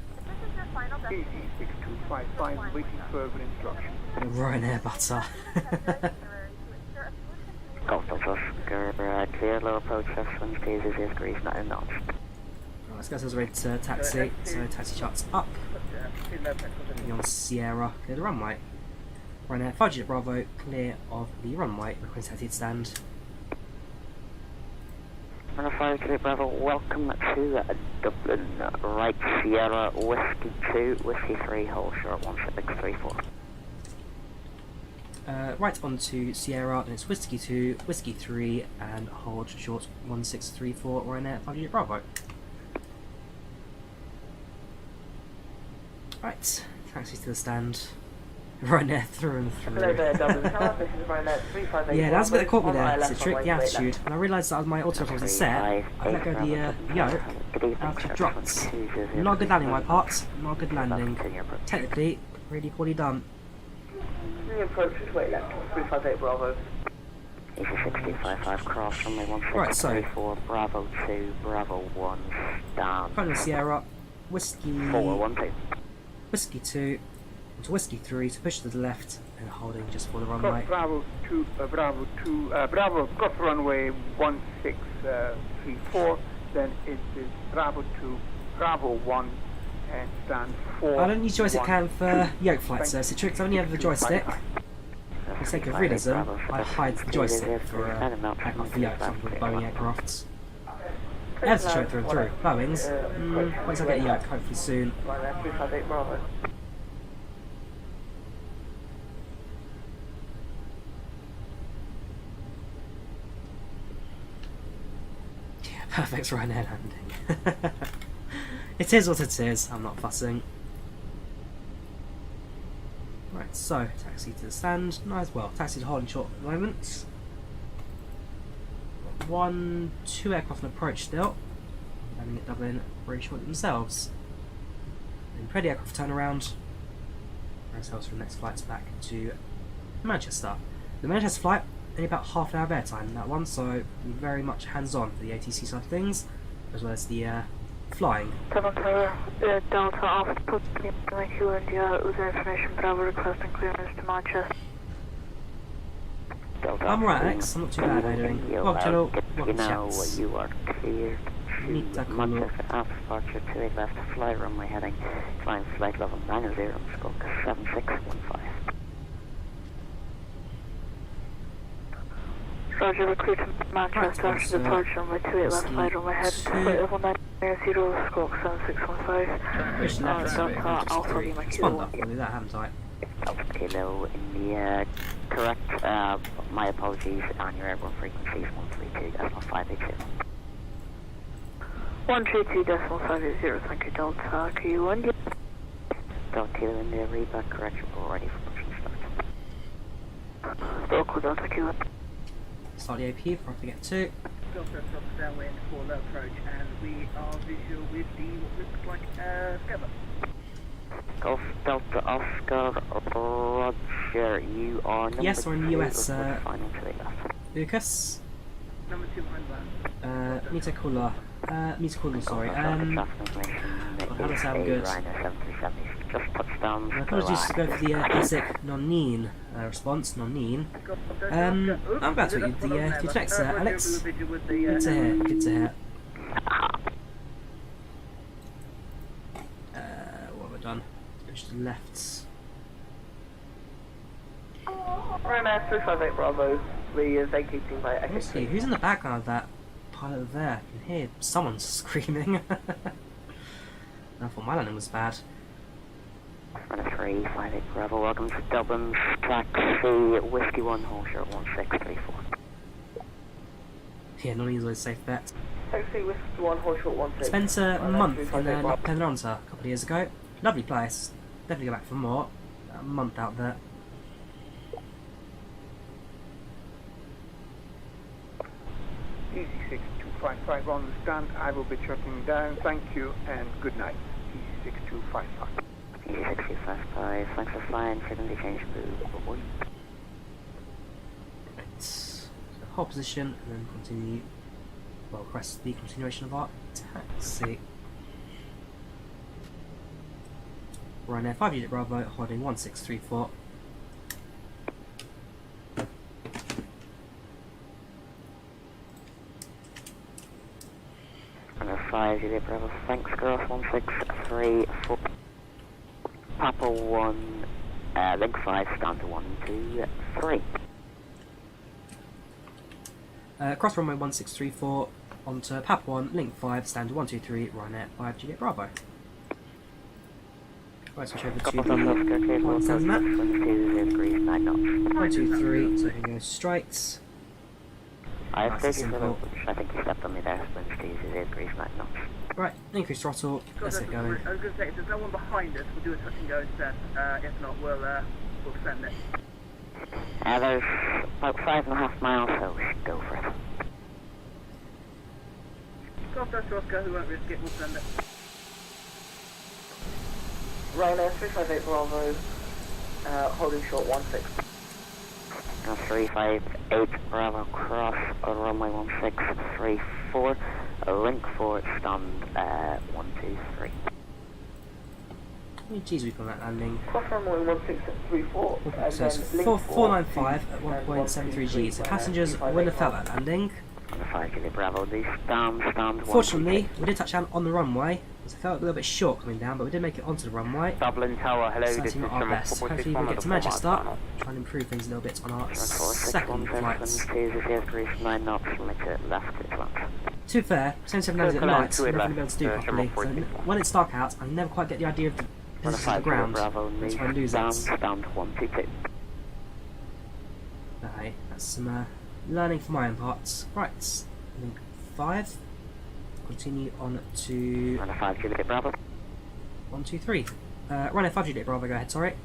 Speaker 5: your final
Speaker 7: KZ 6255 waiting further instructions.
Speaker 1: Ryanair butter.
Speaker 6: Golf Delta Oscar, clear low approach, fresh winds 2 degrees 9 knots.
Speaker 1: Let's go to the ready to taxi. So taxi charts up. Beyond Sierra, clear the runway. Ryanair 5G Bravo, clear of the runway. Request taxi to stand.
Speaker 6: Runway 5 Bravo, welcome to Dublin. Right Sierra, Whiskey 2, Whiskey 3, hold short 1634.
Speaker 1: Right onto Sierra, then it's Whiskey 2, Whiskey 3, and hold short 1634. Ryanair 5G Bravo. Right, taxi to the stand. Ryanair through and through.
Speaker 8: Hello there, Dublin Tower. This is Ryanair 358.
Speaker 1: Yeah, that's a bit that caught me there. It's a
Speaker 8: left
Speaker 1: trick,
Speaker 8: runway
Speaker 1: the
Speaker 8: straight
Speaker 1: altitude. When I realised that my auto was set, I let go the yoke, altitude dropped. Not a good landing on my part, not a good landing. Technically, really poorly done.
Speaker 8: The approach is way left, 358 Bravo.
Speaker 6: Easy 1655, cross runway 1634, Bravo 2, Bravo 1, down.
Speaker 1: Front of Sierra, Whiskey
Speaker 6: 4112.
Speaker 1: Whiskey 2, onto Whiskey 3 to push to the left and holding just for the runway.
Speaker 7: Bravo 2, Bravo, cross runway 1634, then it is Bravo 2, Bravo 1, and stand 4.
Speaker 1: I don't use joystick cam for yoke flights, so it's a trick. I only have the joystick. For the sake of realism, I hide the joystick for hacking off the yoke with Boeing aircrafts. I have to show it through and through. Boeing's, once I get a yoke, hopefully soon.
Speaker 8: Ryanair 358 Bravo.
Speaker 1: Yeah, perfect Ryanair landing. It is what it is, I'm not fussing. Right, so, taxi to the stand. Nice, well, taxi to holding short at the moment. 2 aircraft on approach still. Landing at Dublin, very short themselves. Then ready aircraft turn around. Ourselves for the next flights back to Manchester. The Manchester flight, only about half an hour of airtime in that one, so very much hands-on for the ATC side of things, as well as the flying.
Speaker 5: Delta Alpha, put IQ India, user information, Bravo requesting clearance to Manchester.
Speaker 1: I'm right, Alex. I'm not too bad. How are you doing? Welcome, channel. Welcome, chats.
Speaker 6: You are cleared to Manchester Alpha departure 28 left, fly runway heading, climb flight level 90, stroke 7615.
Speaker 5: Roger, recruit to Manchester after departure runway 28 left, flight runway heading to flight level 90, stroke 7615.
Speaker 1: Push left.
Speaker 5: Delta Alpha, Lima
Speaker 1: Spawned up. I'll do that, haven't I?
Speaker 6: Delta Kilo in the correct, my apologies, on your airborne frequencies 132.582.
Speaker 5: 132.580, thank you, Delta Kilo India.
Speaker 6: Delta Kilo India, reback correction, we're ready for pushing start.
Speaker 5: Local Delta Kilo.
Speaker 1: Start the AP before I forget to.
Speaker 13: Delta downwind for low approach, and we are visual with the what looks like Scabber.
Speaker 6: Golf Delta Oscar Roger, you are number
Speaker 1: yes, we're in the US.
Speaker 6: final to the left.
Speaker 1: Lucas.
Speaker 13: Number 2 behind
Speaker 1: Meter cooler. Sorry. How does sound good?
Speaker 6: Just touchdowns.
Speaker 1: Apologies to go for the basic non-neen response. Non-neen. I'm about to read the text, Alex. Good to hear. Good to hear. What have I done? Just left.
Speaker 8: Ryanair 358 Bravo, we are vacating by
Speaker 1: Honestly, who's in the background of that pilot there? I can hear someone screaming. I thought my landing was bad.
Speaker 6: Runner 358 Bravo, welcome to Dublin, taxi, Whiskey 1, hold short 1634.
Speaker 1: Yeah, normally is always a safe bet.
Speaker 8: Taxi Whiskey 1, hold short 16.
Speaker 1: Spent a month in Volanta a couple of years ago. Lovely place. Definitely go back for more. A month out there.
Speaker 7: Easy 6255 on the stand. I will be shutting down. Thank you and good night. Easy 6255.
Speaker 6: Easy 6255, thanks for flying, frequently change move.
Speaker 1: Right. So hold position and then continue. Well, press the continuation of our taxi. Ryanair 5 Unit Bravo, holding 1634.
Speaker 6: Runner 5 Unit Bravo, thanks girls, 1634. Papa 1, link 5, stand to 1, 2, 3.
Speaker 1: Cross runway 1634 onto Papa 1, link 5, stand to 123, Ryanair 5 Juliet Bravo. Right, switch over to the one stands map. 123, so here goes straights.
Speaker 6: I have
Speaker 1: Nice and
Speaker 6: 30
Speaker 1: simple.
Speaker 6: I think you stepped on me there, swing to 0 degrees 9 knots.
Speaker 1: Right, increase throttle, let's get going.
Speaker 13: I was going to say, if there's no one behind us, we'll do a touch and go instead. If not, we'll send it.
Speaker 6: There's about 5.5 miles, so we should go for it.
Speaker 13: Go off to Oscar, who won't risk it, we'll send it.
Speaker 8: Ryanair 358 Bravo, holding short 16.
Speaker 6: 358 Bravo, cross runway 1634, link 4, stand 123.
Speaker 1: How many G's we've on that landing?
Speaker 8: Cross runway 1634.
Speaker 1: So it's 495 at 1.73 Gs. So passengers win a felt that landing.
Speaker 6: Runner 5 Juliet Bravo, the stand
Speaker 1: Fortunately, we did touch down on the runway. It felt a little bit short coming down, but we did make it onto the runway.
Speaker 11: Dublin Tower, hello, this is
Speaker 1: Certainly not our best. Hopefully we'll get to Manchester. Try and improve things a little bit on our second flights.
Speaker 6: 0 degrees 9 knots, limit to left to left.
Speaker 1: To be fair, 77 landings at night, I'm never going to be able to do properly. So when it's dark out, I never quite get the idea of the position of the ground. That's why I lose it.
Speaker 6: Stand 122.
Speaker 1: Okay, that's some learning for my own parts. Right, link 5. Continue on to
Speaker 6: Runner 5 Juliet Bravo.
Speaker 1: 123. Ryanair 5 Juliet Bravo, go ahead, sorry.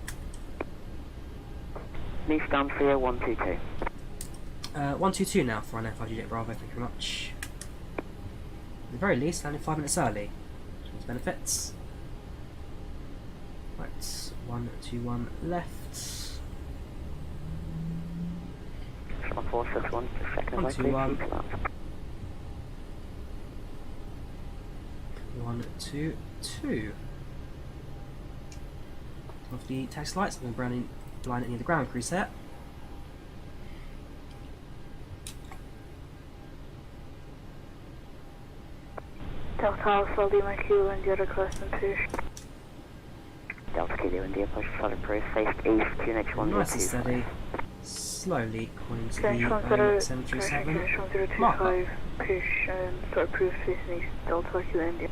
Speaker 6: New stand clear 122.
Speaker 1: 122 now for Ryanair 5 Juliet Bravo, thank you very much. At the very least, landing 5 minutes early. Those benefits. Right, 121 left.
Speaker 6: 461, second away, please.
Speaker 1: 121. 122. Off the taxi lights, I'm going to line it near the ground crew set.
Speaker 5: Delta Alpha, Lima Q, India, request and push.
Speaker 6: Delta Kilo India, push solid proof, face east, QNH 102.
Speaker 1: Nice and steady. Slowly calling to the
Speaker 5: QNH
Speaker 1: Boeing 737 marker.
Speaker 5: Push and start proof facing east, Delta Q, India.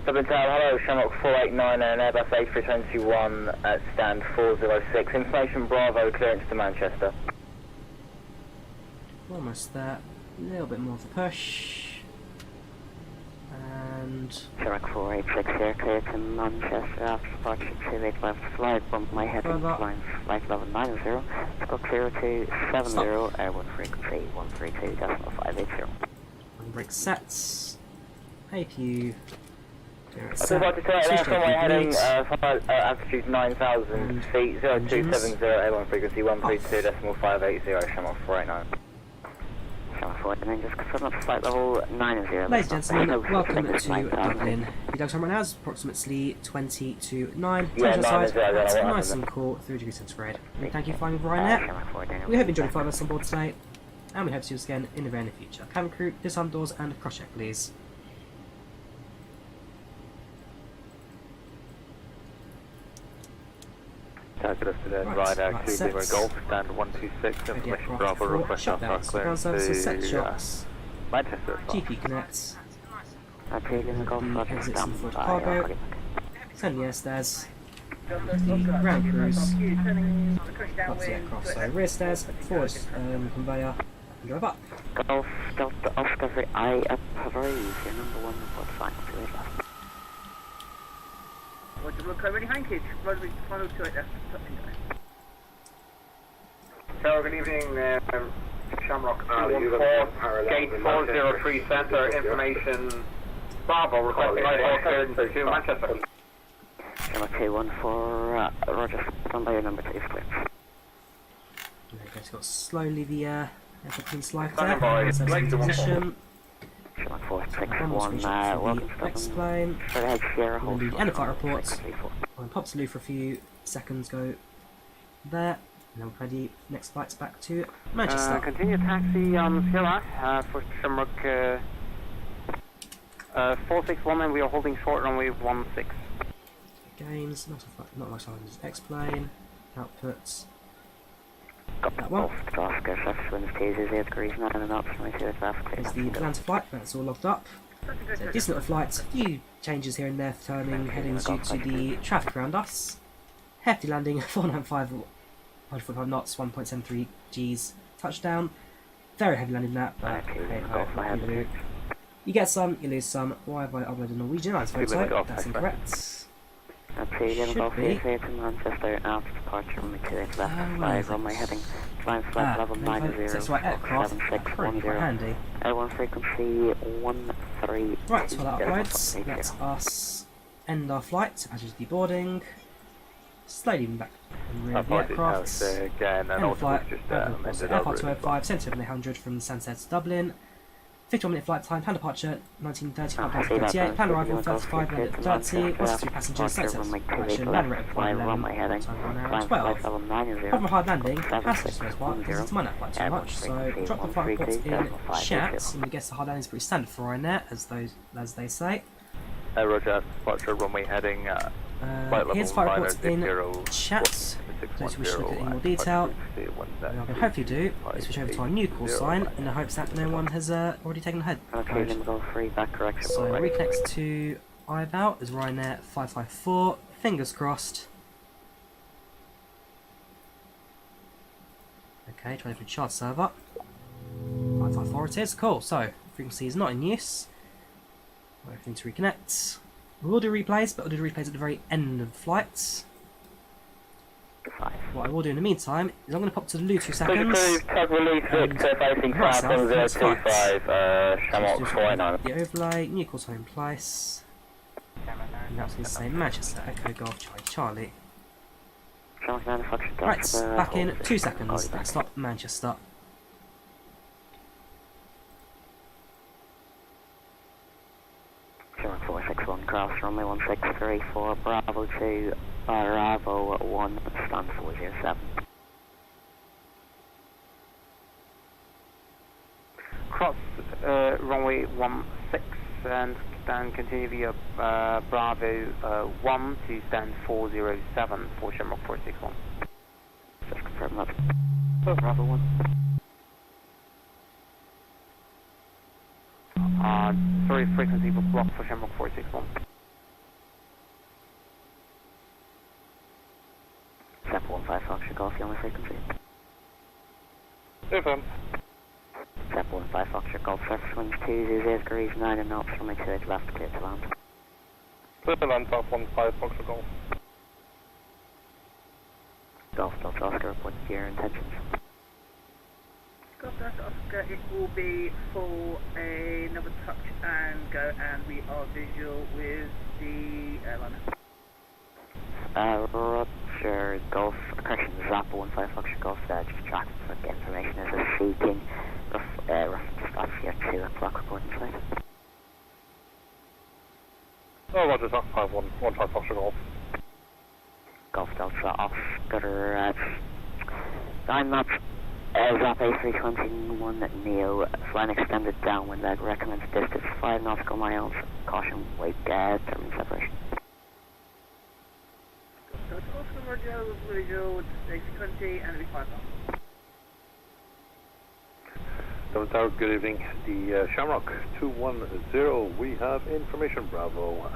Speaker 14: Dublin Tower, hello, Shamrock 489 and Airbus A321 at stand 406. Information Bravo, clearance to Manchester.
Speaker 1: Almost there. A little bit more of a push. And
Speaker 6: Shamrock 486 here, clear to Manchester after departure 28 left flight, bump my head and flying flight level 90, squawk 0270, airborne frequency 132.580.
Speaker 1: on brake sets. APU.
Speaker 14: So I'd like to say that's on my heading, altitude 9,000 feet, 0270, airborne frequency 132.580, Shamrock 489.
Speaker 6: And then just confirm up flight level 90.
Speaker 1: Ladies and gentlemen, welcome to Dublin. The Dogs right now is approximately 20 to 9.
Speaker 14: Yeah,
Speaker 1: Temperature
Speaker 14: 9
Speaker 1: outside,
Speaker 14: is
Speaker 1: it's nice and cool, 3 degrees centigrade. Thank you for flying with Ryanair. We hope you enjoyed the flight with us on board today, and we hope to see you again in the very near future. Cabin crew, disarm doors and cross check please.
Speaker 4: Calculus to the Ryanair 2 Lima Golf, stand 126, information Bravo, request
Speaker 1: shut down. Ground services, set shots.
Speaker 4: Manchester.
Speaker 1: GP connects.
Speaker 6: Lima Golf,
Speaker 1: Exits and for cargo. Send the stairs. Ground cruise. Up the aircraft, so rear stairs, forward conveyor, and drive up.
Speaker 6: Golf Delta Oscar 3, I approve your number 1 report flight to the left.
Speaker 13: Roger, look, ready, Hankage. Roger, final to it, that's touching down.
Speaker 9: Hello, good evening, Shamrock
Speaker 2: 214, gate 403 centre, information Bravo, requesting all clearance to Manchester.
Speaker 6: Shamrock 214, Roger, stand by your number 2 is clear.
Speaker 1: Okay, it's got slowly the airplane slide
Speaker 2: Standing
Speaker 1: there.
Speaker 2: by,
Speaker 1: So
Speaker 2: late to
Speaker 1: position.
Speaker 6: Shamrock 461, welcome to
Speaker 1: Next
Speaker 6: Dublin.
Speaker 1: plane.
Speaker 6: Straight ahead, Sierra,
Speaker 1: We'll
Speaker 6: hold
Speaker 1: do
Speaker 6: short.
Speaker 1: end of flight reports. I'll pop to Lou for a few seconds, go there. And then we're ready. Next flight's back to Manchester.
Speaker 11: Continue taxi on Sierra for Shamrock 461, and we are holding short runway 16.
Speaker 1: Gains, not much time. X-plane, outputs.
Speaker 6: Got
Speaker 1: that one.
Speaker 6: Oscar, surface winds 2 degrees 9 and up, 22 advanced clear.
Speaker 1: There's the Atlanta flight, that's all logged up. So decent little flights, a few changes here and there for turning headings due to the traffic around us. Hefty landing, 495, 145 knots, 1.73 Gs, touchdown. Very heavy landing that, but hey, you get some, you lose some. Why have I uploaded a Norwegian Airlines photo? That's incorrect.
Speaker 6: Should be. Here to Manchester after departure from the 2 left 5 runway heading. Flying flight level 90,
Speaker 1: so it's right aircraft,
Speaker 6: 7610.
Speaker 1: handy.
Speaker 6: Airborne frequency 13.
Speaker 1: Right, so that uploads. Let us end our flight. Passengers deboarding. Slowly back in rear of the aircraft.
Speaker 4: Again, and
Speaker 1: End of flight.
Speaker 4: just
Speaker 1: Airport 205, 7700 from Stansted to Dublin. 51-minute flight time, plan departure 19:30, plan arrival 35 minutes 30, 1 passengers, sunset departure, land rate of 11, time 1 hour 12. From a hard landing, passengers first part, because it's my flight too much, so drop the flight reports in chat, and we guess the hard landing is pretty standard for Ryanair, as they say.
Speaker 4: Roger, departure runway heading, flight level
Speaker 1: here's flight reports in chat. Those who wish to look at any more detail, what I'm going to hopefully do is switch over to our new call sign in the hopes that no one has already taken the head.
Speaker 6: Okay, then go free back correction.
Speaker 1: So reconnects to IVAO is Ryanair 554. Fingers crossed. Okay, trying to charge server. 554 it is. Cool. So frequency is not in use. Everything to reconnect. We will do replays, but we'll do replays at the very end of the flights. What I will do in the meantime is I'm going to pop to the loo 2 seconds. The overlay, new call sign in place. And that's going to say Manchester Echo Golf Charlie. Right, back in 2 seconds. Next stop, Manchester.
Speaker 6: Shamrock 461, cross runway 1634, Bravo 2, Bravo 1, stand 407.
Speaker 11: Cross runway 16 and then continue via Bravo 1 to stand 407 for Shamrock 461.
Speaker 6: Just confirm that. Bravo 1.
Speaker 11: Sorry, frequency was blocked for Shamrock 461.
Speaker 6: Sample 15 Foxtrot Golf, the only frequency.
Speaker 11: Affirm.
Speaker 6: Sample 15 Foxtrot Golf, surface winds 2 degrees 9 and knots from my 2 left, clear to land.
Speaker 11: Clear to land, South 15 Foxtrot Golf.
Speaker 6: Golf Delta Oscar, report your intentions.
Speaker 13: Golf Delta Oscar, it will be for another touch and go, and we are visual with the airliner.
Speaker 6: Roger, Golf, correction, Zappa 15 Foxtrot Golf, just track for the information as a seeking, rough dispatch here 2 o'clock reporting site.
Speaker 11: Oh, Roger, Zap 15 Foxtrot Golf.
Speaker 6: Golf Delta Oscar, 9 knots. Zap A321 Neo, flying extended downwind leg, recommended distance 5 nautical miles, caution, wake, terminal separation.
Speaker 13: Oscar Roger, visual, station 20, and it'll be 5 knots.
Speaker 15: Dublin Tower, good evening. The Shamrock 210, we have information, Bravo.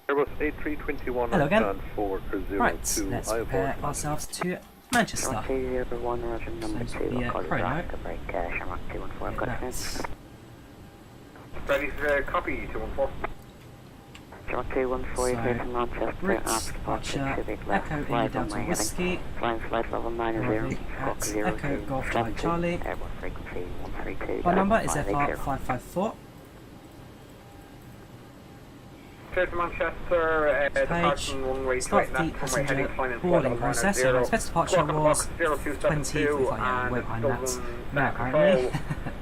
Speaker 15: Airbus A321
Speaker 1: Hello again.
Speaker 15: and 402
Speaker 1: Right, let's prepare
Speaker 15: IVAO.
Speaker 1: ourselves to Manchester.
Speaker 6: Shamrock 201, Roger, number 2, I'll call you
Speaker 1: Chrono.
Speaker 6: back to break Shamrock 214, I've got it.
Speaker 9: Ready for copy 214.
Speaker 6: Shamrock 214, you're here to Manchester,
Speaker 1: routes,
Speaker 6: after departure,
Speaker 1: departure,
Speaker 6: Civic
Speaker 1: Echo
Speaker 6: left,
Speaker 1: India
Speaker 6: flight on
Speaker 1: Delta
Speaker 6: my
Speaker 1: Whiskey,
Speaker 6: heading, flying flight level 90,
Speaker 1: arriving
Speaker 6: squawk
Speaker 1: at
Speaker 6: 0
Speaker 1: Echo Golf Charlie Charlie.
Speaker 6: airborne frequency 132.
Speaker 1: My number is
Speaker 6: 580.
Speaker 1: FR554.
Speaker 9: Clear to Manchester, departure runway
Speaker 1: Start
Speaker 9: straight
Speaker 1: the
Speaker 9: left, runway
Speaker 1: passenger
Speaker 9: heading flying in
Speaker 1: boarding
Speaker 9: flight
Speaker 1: process. So
Speaker 9: level
Speaker 1: my expected departure
Speaker 9: clock
Speaker 1: was
Speaker 9: 0272
Speaker 1: 20.
Speaker 9: and
Speaker 1: Wait, I'm
Speaker 9: Dublin
Speaker 1: that. No,
Speaker 9: Stansted
Speaker 1: apparently.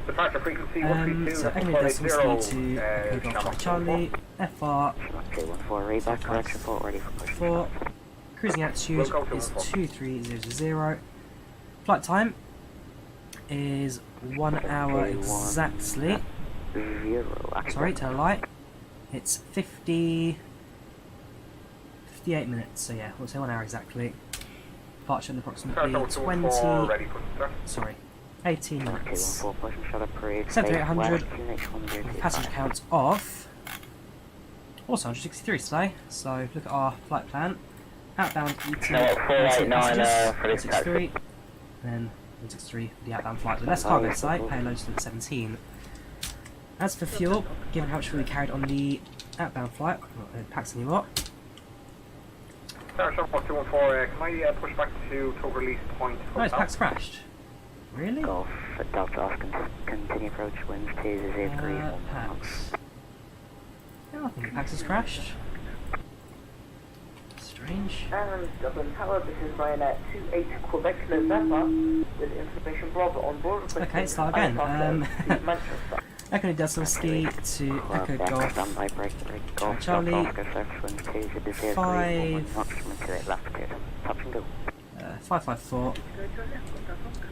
Speaker 9: Departure frequency 132,
Speaker 1: So Echo Decimal Speed to Echo Golf Charlie, FR
Speaker 6: 214, read back, correction report, ready for push.
Speaker 1: 4. Cruising altitude is 2300. Flight time is 1 hour exactly. Sorry, tell a lie. It's 58 minutes, so yeah, we'll say 1 hour exactly. Departure in approximately 18 minutes. 7800, passenger count of also 163 today, so look at our flight plan. Outbound ET, 163, then 163 for the outbound flight. The less cargo today, payload stood at 17. As for fuel, given how much fuel we carried on the outbound flight, not in packs anymore.
Speaker 9: Tower Shop 214, can I push back to total release point?
Speaker 1: No, his packs crashed. Really?
Speaker 6: Golf, Delta Oscar, continue approach, winds 2 degrees.
Speaker 1: Packs. Yeah, I think packs has crashed. Strange.
Speaker 8: And Dublin Tower, this is Ryanair 28 Quebec November with information Bravo on board.
Speaker 1: Okay, start again.
Speaker 8: Manchester.
Speaker 1: Echo Decimal Ski to Echo Golf Charlie 554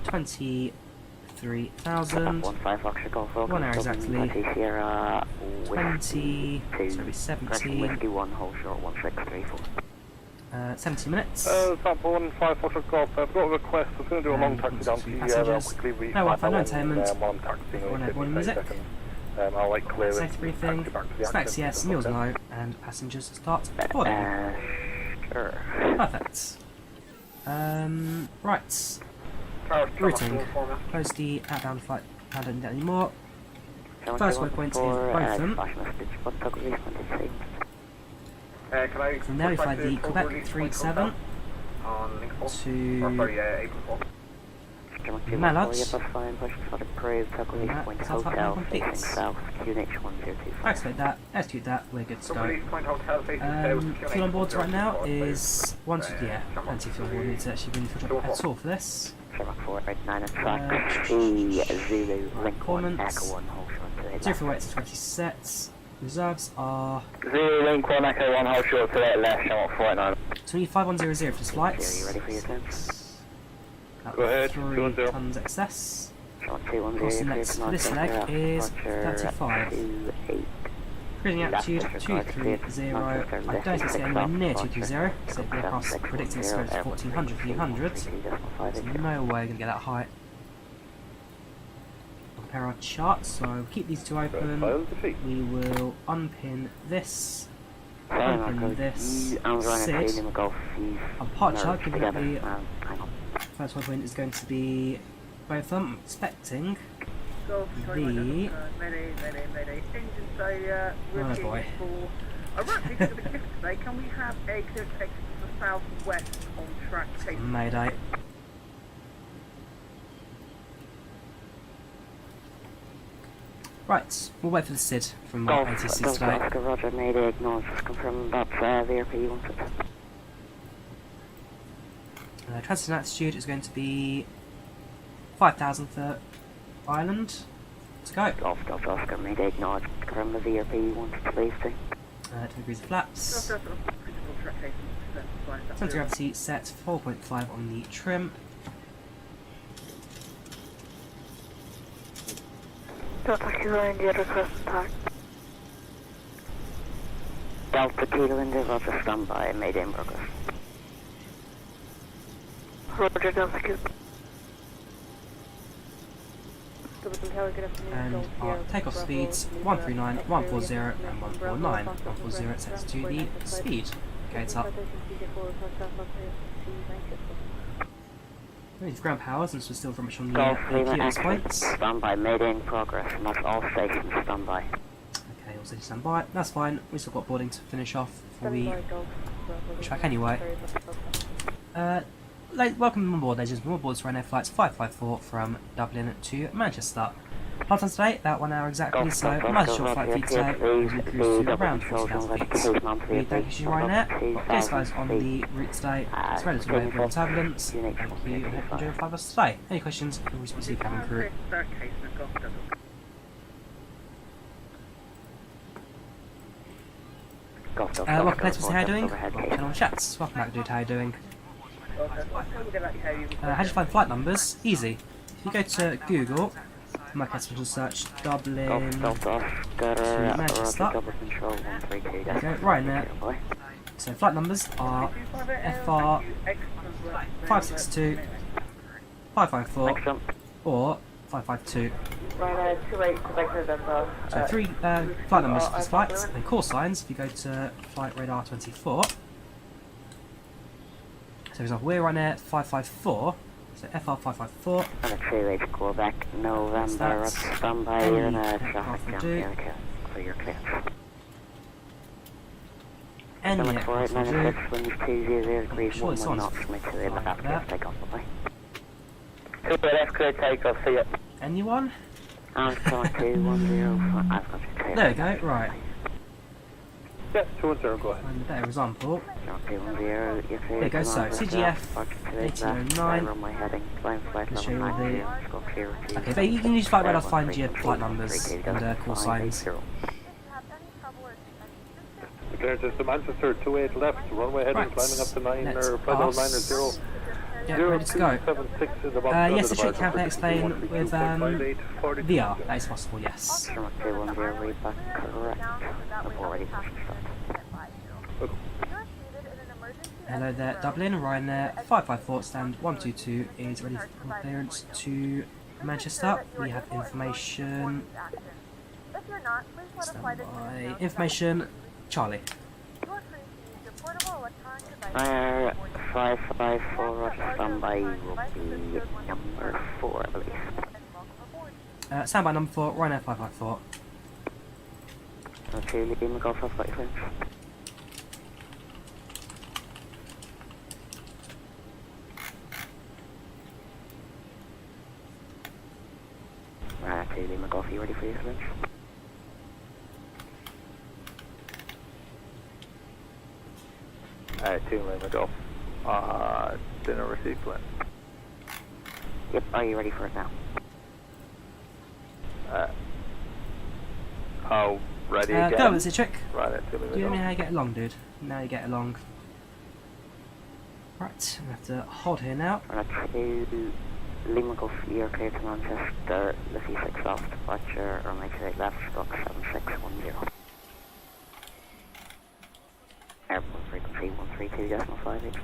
Speaker 1: 23,000 1 hour exactly 20 so it'll be 70 minutes.
Speaker 15: Sample 15 Foxtrot Golf, I've got a request. I was going to do a long taxi down to you. I'll quickly
Speaker 1: no Wi-Fi, no entertainment.
Speaker 15: while I'm taxiing.
Speaker 1: One music.
Speaker 15: I'll like clear it.
Speaker 1: Safety briefing. Snacks yes, meals no, and passengers start boarding.
Speaker 6: Sure.
Speaker 1: Perfect. Right. Routing. Close the outbound flight. I don't need that anymore. First waypoint is both of them. From there we fly the Quebec 37 to Malad. Activate that, execute that, we're good to go. Fuel on board right now is plenty of fuel. We need to actually bring the fuel drop at all for this. Performance. 0 for weights to 20 sets. Reserves are
Speaker 14: 0 link 1 echo 1 hold short to that left, Shamrock 489.
Speaker 1: 25100 for this flight.
Speaker 6: Are you ready for your turn?
Speaker 15: Go ahead,
Speaker 1: 3 tons excess. Of course, the next for this leg is 35. Cruising altitude 230. I don't think it's getting anywhere near 230, so the aircraft's predicting it's going to 1400 for the 100. There's no way we're going to get that high. Compare our charts, so we'll keep these two open. We will unpin this. Unpin this. SID. Our part chart, given that the first waypoint is going to be both of them. I'm expecting the...
Speaker 13: Mayday. Engine failure.
Speaker 1: Oh boy.
Speaker 13: Erupting to the cliff today. Can we have a clear exit to the southwest on track case?
Speaker 1: Mayday. Right, we'll wait for the SID from our ATCs today.
Speaker 6: Oscar, Roger, Mayday, acknowledge, just confirm that VRP you wanted.
Speaker 1: Transition altitude is going to be 5,000 for Ireland. Let's go.
Speaker 6: Golf, Oscar, Mayday, acknowledge, confirm the VRP you wanted to please do.
Speaker 1: 2 degrees of flaps. Center gravity set 4.5 on the trim.
Speaker 5: Delta Kilo India, request attack.
Speaker 6: Delta Kilo India, Roger, standby, Mayday in progress.
Speaker 5: Roger, Delta Q.
Speaker 1: And our takeoff speeds 139, 140 and 149. 140 sets to the speed. Okay, it's up. With ground power, since we're still very much on the AQ at this point.
Speaker 6: Standby, mayday in progress, and that's all stations standby.
Speaker 1: Okay, all stations standby. That's fine. We've still got boarding to finish off before we track anyway. Welcome on board, ladies and gentlemen. On board Ryanair flights 554 from Dublin to Manchester. Flight time today, about 1 hour exactly, so a nice short flight for you today as we cruise to around 40,000 feet. We thank you to Ryanair. Please guys on the route today. It's relatively low for turbulence. Thank you and hope you enjoy the flight with us today. Any questions, can always speak to cabin crew. Welcome back to how you doing? Welcome on chats. Welcome back dude, how you doing? How do you find flight numbers? Easy. If you go to Google, you might get to search Dublin to Manchester. There you go, Ryanair. So flight numbers are FR 562, 554 or 552. So three flight numbers for this flight, and call signs if you go to Flight Radar 24. So for example, we're on air 554, so FR 554.
Speaker 6: And a 2H Quebec, November, up standby, you're in a traffic jam, so you're clear.
Speaker 1: Any
Speaker 6: aircraft will do. Winds 200 degrees, 11 knots, make sure they look after take off, bye.
Speaker 14: 2LF, clear takeoff, see ya.
Speaker 1: Anyone?
Speaker 6: I've got 210, I've got you clear.
Speaker 1: There we go, right.
Speaker 15: Yes, 210, go ahead.
Speaker 1: Find a better example.
Speaker 6: 210, you're clear.
Speaker 1: There you go, so CGF 1809. Let's show you all the... Okay, but you can use Flight Radar to find your flight numbers and call signs.
Speaker 15: Clear to Manchester, 28 left, runway heading, climbing up to 9 or flight level 9 or 0.
Speaker 1: Yeah, ready to go. Yes, the street can explain with VR. That is possible, yes. Hello there, Dublin. Ryanair 554 stand 122 is ready for clearance to Manchester. We have information. Standby. Information. Charlie.
Speaker 6: 554 standby will be number 4, I believe.
Speaker 1: Standby number 4, Ryanair 554.
Speaker 6: Okay, leaving the Gulf of flight clearance. Ryanair 2, Lima Golf, you ready for your clearance?
Speaker 4: Two Lima Golf. Dinner received, Glenn.
Speaker 6: Yep, are you ready for it now?
Speaker 4: How ready again?
Speaker 1: Go with the trick.
Speaker 4: Right,
Speaker 1: do you know how you get along, dude? Now you get along. Right, we have to hold here now.
Speaker 6: Right, to Lima Golf, you're clear to Manchester, the C6 off departure, or make sure left, stock 7610. Airport frequency 132.580.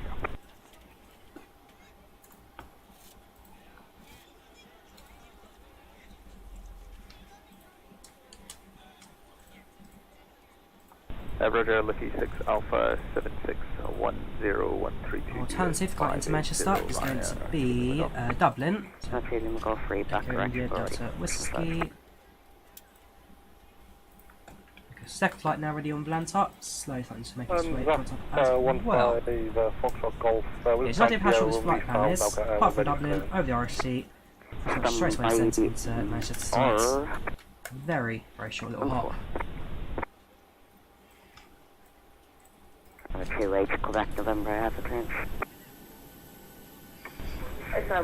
Speaker 4: Roger, Lucky 6 Alpha 76101322.
Speaker 1: Alternative flight into Manchester is going to be Dublin.
Speaker 6: So Lima Golf 3 back direction.
Speaker 1: Delta Whiskey. Second flight now ready on Volanta. Slow flight to make its way towards as well. It's not how short this flight plan is. Apart from Dublin, over the RSC, straight away sent into Manchester tonight. Very, very short little hop.
Speaker 6: 2H Quebec, November, have a clearance.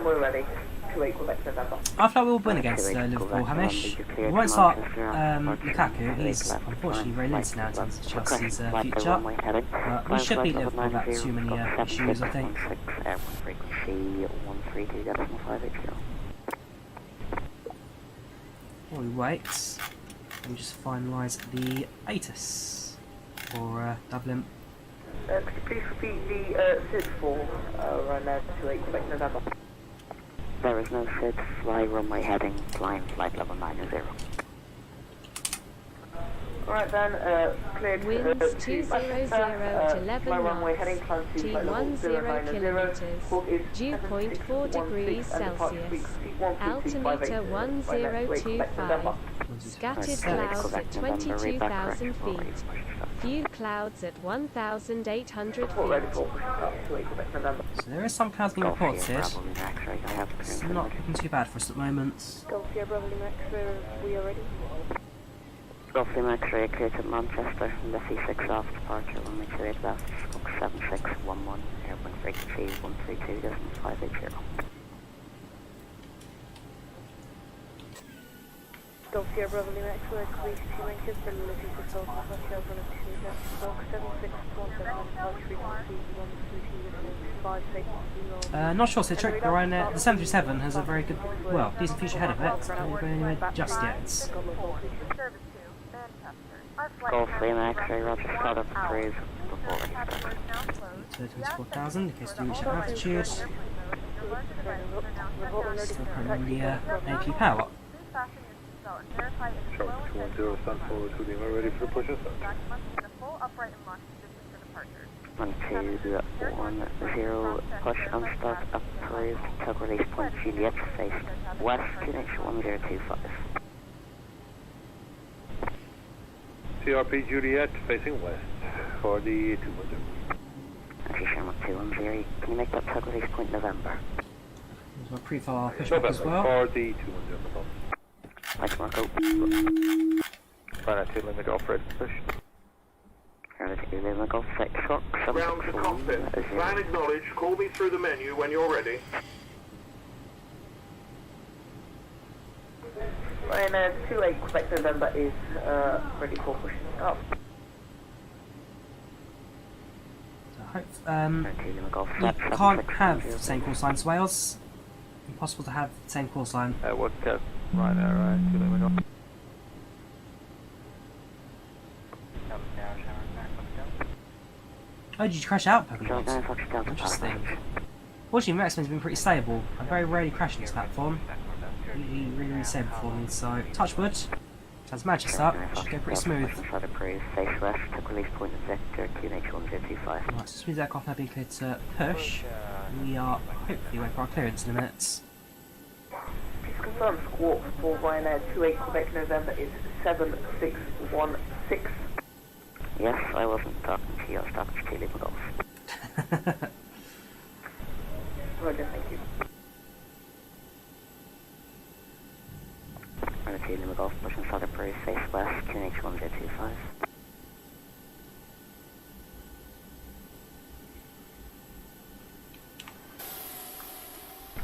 Speaker 8: We're ready. 2-8 Quebec, November.
Speaker 1: I feel like we'll win against Liverpool, Hamish. We won't start Lukaku. He's unfortunately very limited now in terms of Chelsea's future. But we should beat Liverpool without too many issues, I think. While we wait, let me just finalise the ATIS for Dublin.
Speaker 8: Could you please repeat the SID 4, Ryanair 28 Quebec November.
Speaker 6: There is no SID, fly runway heading, climb flight level 90.
Speaker 8: Alright then, cleared
Speaker 3: Winds 200 to 11 knots, G10 kilometers, dew point 4 degrees Celsius, altimeter 1025, scattered clouds at 22,000 feet, few clouds at 1,800 feet.
Speaker 1: So there is some clouds being reported. It's not looking too bad for us at the moment.
Speaker 5: Golf Sierra Bravo Lima X-ray, we are ready.
Speaker 6: Golf Lima X-ray cleared at Manchester, the C6 off departure, runway 28 left, stroke 7611, airborne frequency 132.580.
Speaker 5: Golf Sierra Bravo Lima X-ray, please 2 Manchester, looking for South North Shells on a 2 left, stroke 7617, approach frequency 132.5 seconds.
Speaker 1: Not sure, so check the Ryanair. The 737 has a very good, well, decent future ahead of it. It's not going anywhere just yet.
Speaker 6: Golf Lima X-ray, Roger, start up cruise before we
Speaker 1: 24,000 in case we reach that altitude. Still currently on the AP power.
Speaker 15: Sharp 210 stand forward to Lima, ready for the push and start.
Speaker 6: 1210, push and start approved, tug release point Juliet, face west, QNH 1025.
Speaker 15: CRP Juliet facing west for the 210.
Speaker 6: Actually, Shamrock 210, can you make that tug release point November?
Speaker 1: There's my pre-file pushback as well.
Speaker 15: For the 210.
Speaker 6: Thanks, Marco.
Speaker 4: Ryanair 2 Lima Golf, ready to push.
Speaker 6: Ryanair 2 Lima Golf, 6 Fox, 7
Speaker 9: Ground to cockpit. Plan acknowledge. Call me through the menu when you're ready.
Speaker 8: Ryanair 28 Quebec November is ready for pushing up.
Speaker 1: You can't have the same call sign as Wales. Impossible to have the same call sign.
Speaker 4: What's that? Ryanair 2 Lima Golf.
Speaker 1: Oh, did you crash out, Pokemon? Interesting. Fortunately, Maximum's been pretty stable. I very rarely crash on this platform. Really, really stable for me, so touch wood. As Manchester, should go pretty smooth. Right, so smooth aircraft now being cleared to push. We are hopefully waiting for our clearance in a minute.
Speaker 8: Please confirm squawk for Ryanair 28 Quebec November is 7616.
Speaker 6: Yes, I wasn't talking to you, I was talking to Lima Golf.
Speaker 8: Roger, thank you.
Speaker 6: Ryanair 2 Lima Golf, pushing south approved, face west, QNH 1025.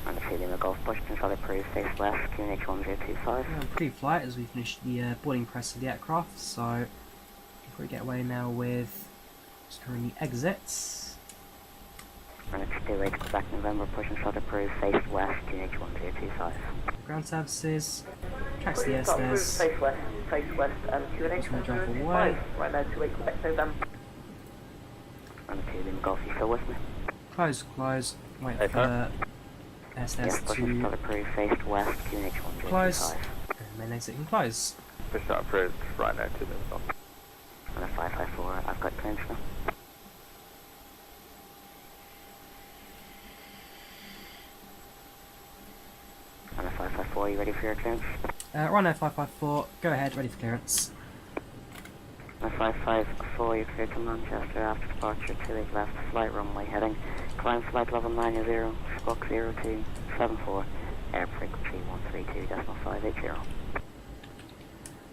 Speaker 6: Ryanair 2 Lima Golf, pushing south approved, face west, QNH 1025.
Speaker 1: Pre-flight as we finish the boarding press of the aircraft, so we get away now with currently exits.
Speaker 6: Ryanair 28 Quebec November, pushing south approved, face west, QNH 1025.
Speaker 1: Ground services, tracks the airspace.
Speaker 8: Face west, and QNH 1025. Ryanair 28 Quebec November.
Speaker 6: Ryanair 2 Lima Golf, you still with me?
Speaker 1: Close, wait for the airspace
Speaker 6: yes, pushing south approved, face west, QNH 1025.
Speaker 1: Close, and main exit can close.
Speaker 4: Push that approved, Ryanair 2 Lima Golf.
Speaker 6: On a 554, I've got clearance now. On a 554, you ready for your clearance?
Speaker 1: Ryanair 554, go ahead, ready for clearance.
Speaker 6: On a 554, you're cleared to Manchester after departure, 28 left, flight runway heading, climb flight level 90, squawk 0274, air frequency 132.580.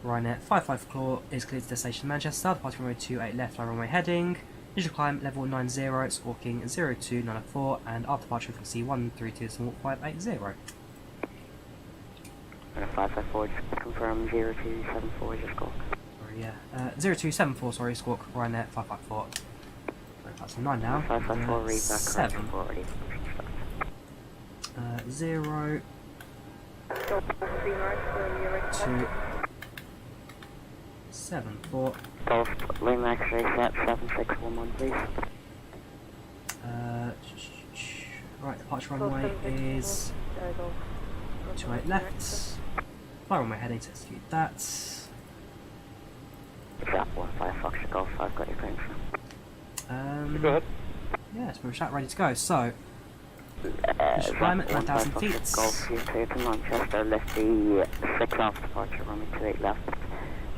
Speaker 1: Ryanair 554 is cleared to destination Manchester, departing runway 28 left, flight runway heading, visual climb level 90, squawking 02904, and after departure frequency 132.580.
Speaker 6: And a 554, just confirm 0274 is your squawk.
Speaker 1: Sorry, yeah. 0274, sorry, squawk, Ryanair 554. Sorry, that's 9 now.
Speaker 6: 554, read back,
Speaker 1: 7.
Speaker 6: Ready.
Speaker 1: 0 2 7 4
Speaker 6: Golf Lima X-ray set 7611, please.
Speaker 1: Right, departure runway is 28 left. Fly runway heading to execute that.
Speaker 6: Trap 15 Foxtrot Golf 5, got your claim.
Speaker 15: Go ahead.
Speaker 1: Yeah, it's pretty ready to go. So, push climb at 9,000 feet.
Speaker 6: Golf, you're clear to Manchester, left the 6 off departure, runway 28 left.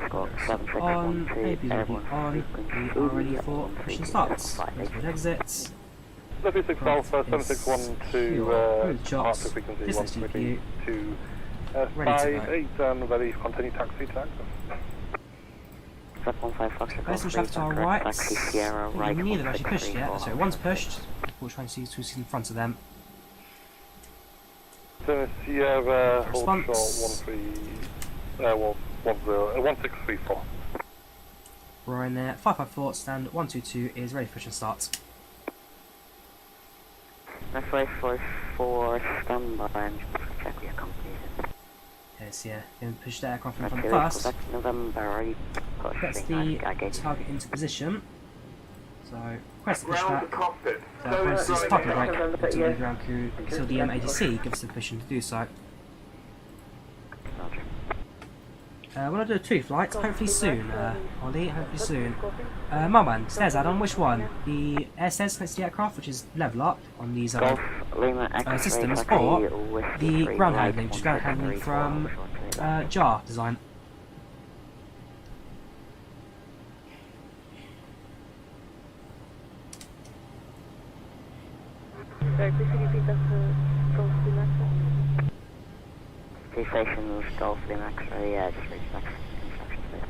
Speaker 6: Squawk 7612, airborne frequency.
Speaker 1: We are ready for pushing starts. Good exits.
Speaker 15: Left 6 Alpha 7612, departure frequency 132, 58, and ready to continue taxi to access.
Speaker 6: Trap 15 Foxtrot
Speaker 1: There's some
Speaker 6: Golf,
Speaker 1: shaft to our right.
Speaker 6: taxi Sierra, right.
Speaker 1: Neither have actually pushed yet. So one's pushed. We're trying to see in front of them.
Speaker 15: Sierra, hold short
Speaker 1: Response.
Speaker 15: 1634.
Speaker 1: Ryanair 554, stand 122 is ready for push and start.
Speaker 6: F544, stand by and check with your company.
Speaker 1: Yes, yeah, going to push the aircraft in front first.
Speaker 6: November,
Speaker 1: Gets the target into position. So, request the pushback. Once this parking brake until the ground crew, until the ADC gives the permission to do so. We're going to do 2 flights, hopefully soon, Ollie, hopefully soon. Mulman, stairs add-on, which one? The air stairs next to the aircraft, which is LevelUp on these systems, or the ground handling, which is ground handling from JAR design.
Speaker 5: Sorry, please could you repeat that for Golf Lima X-ray?
Speaker 6: Two stations, Golf Lima X-ray, yeah, just reach back instructions there.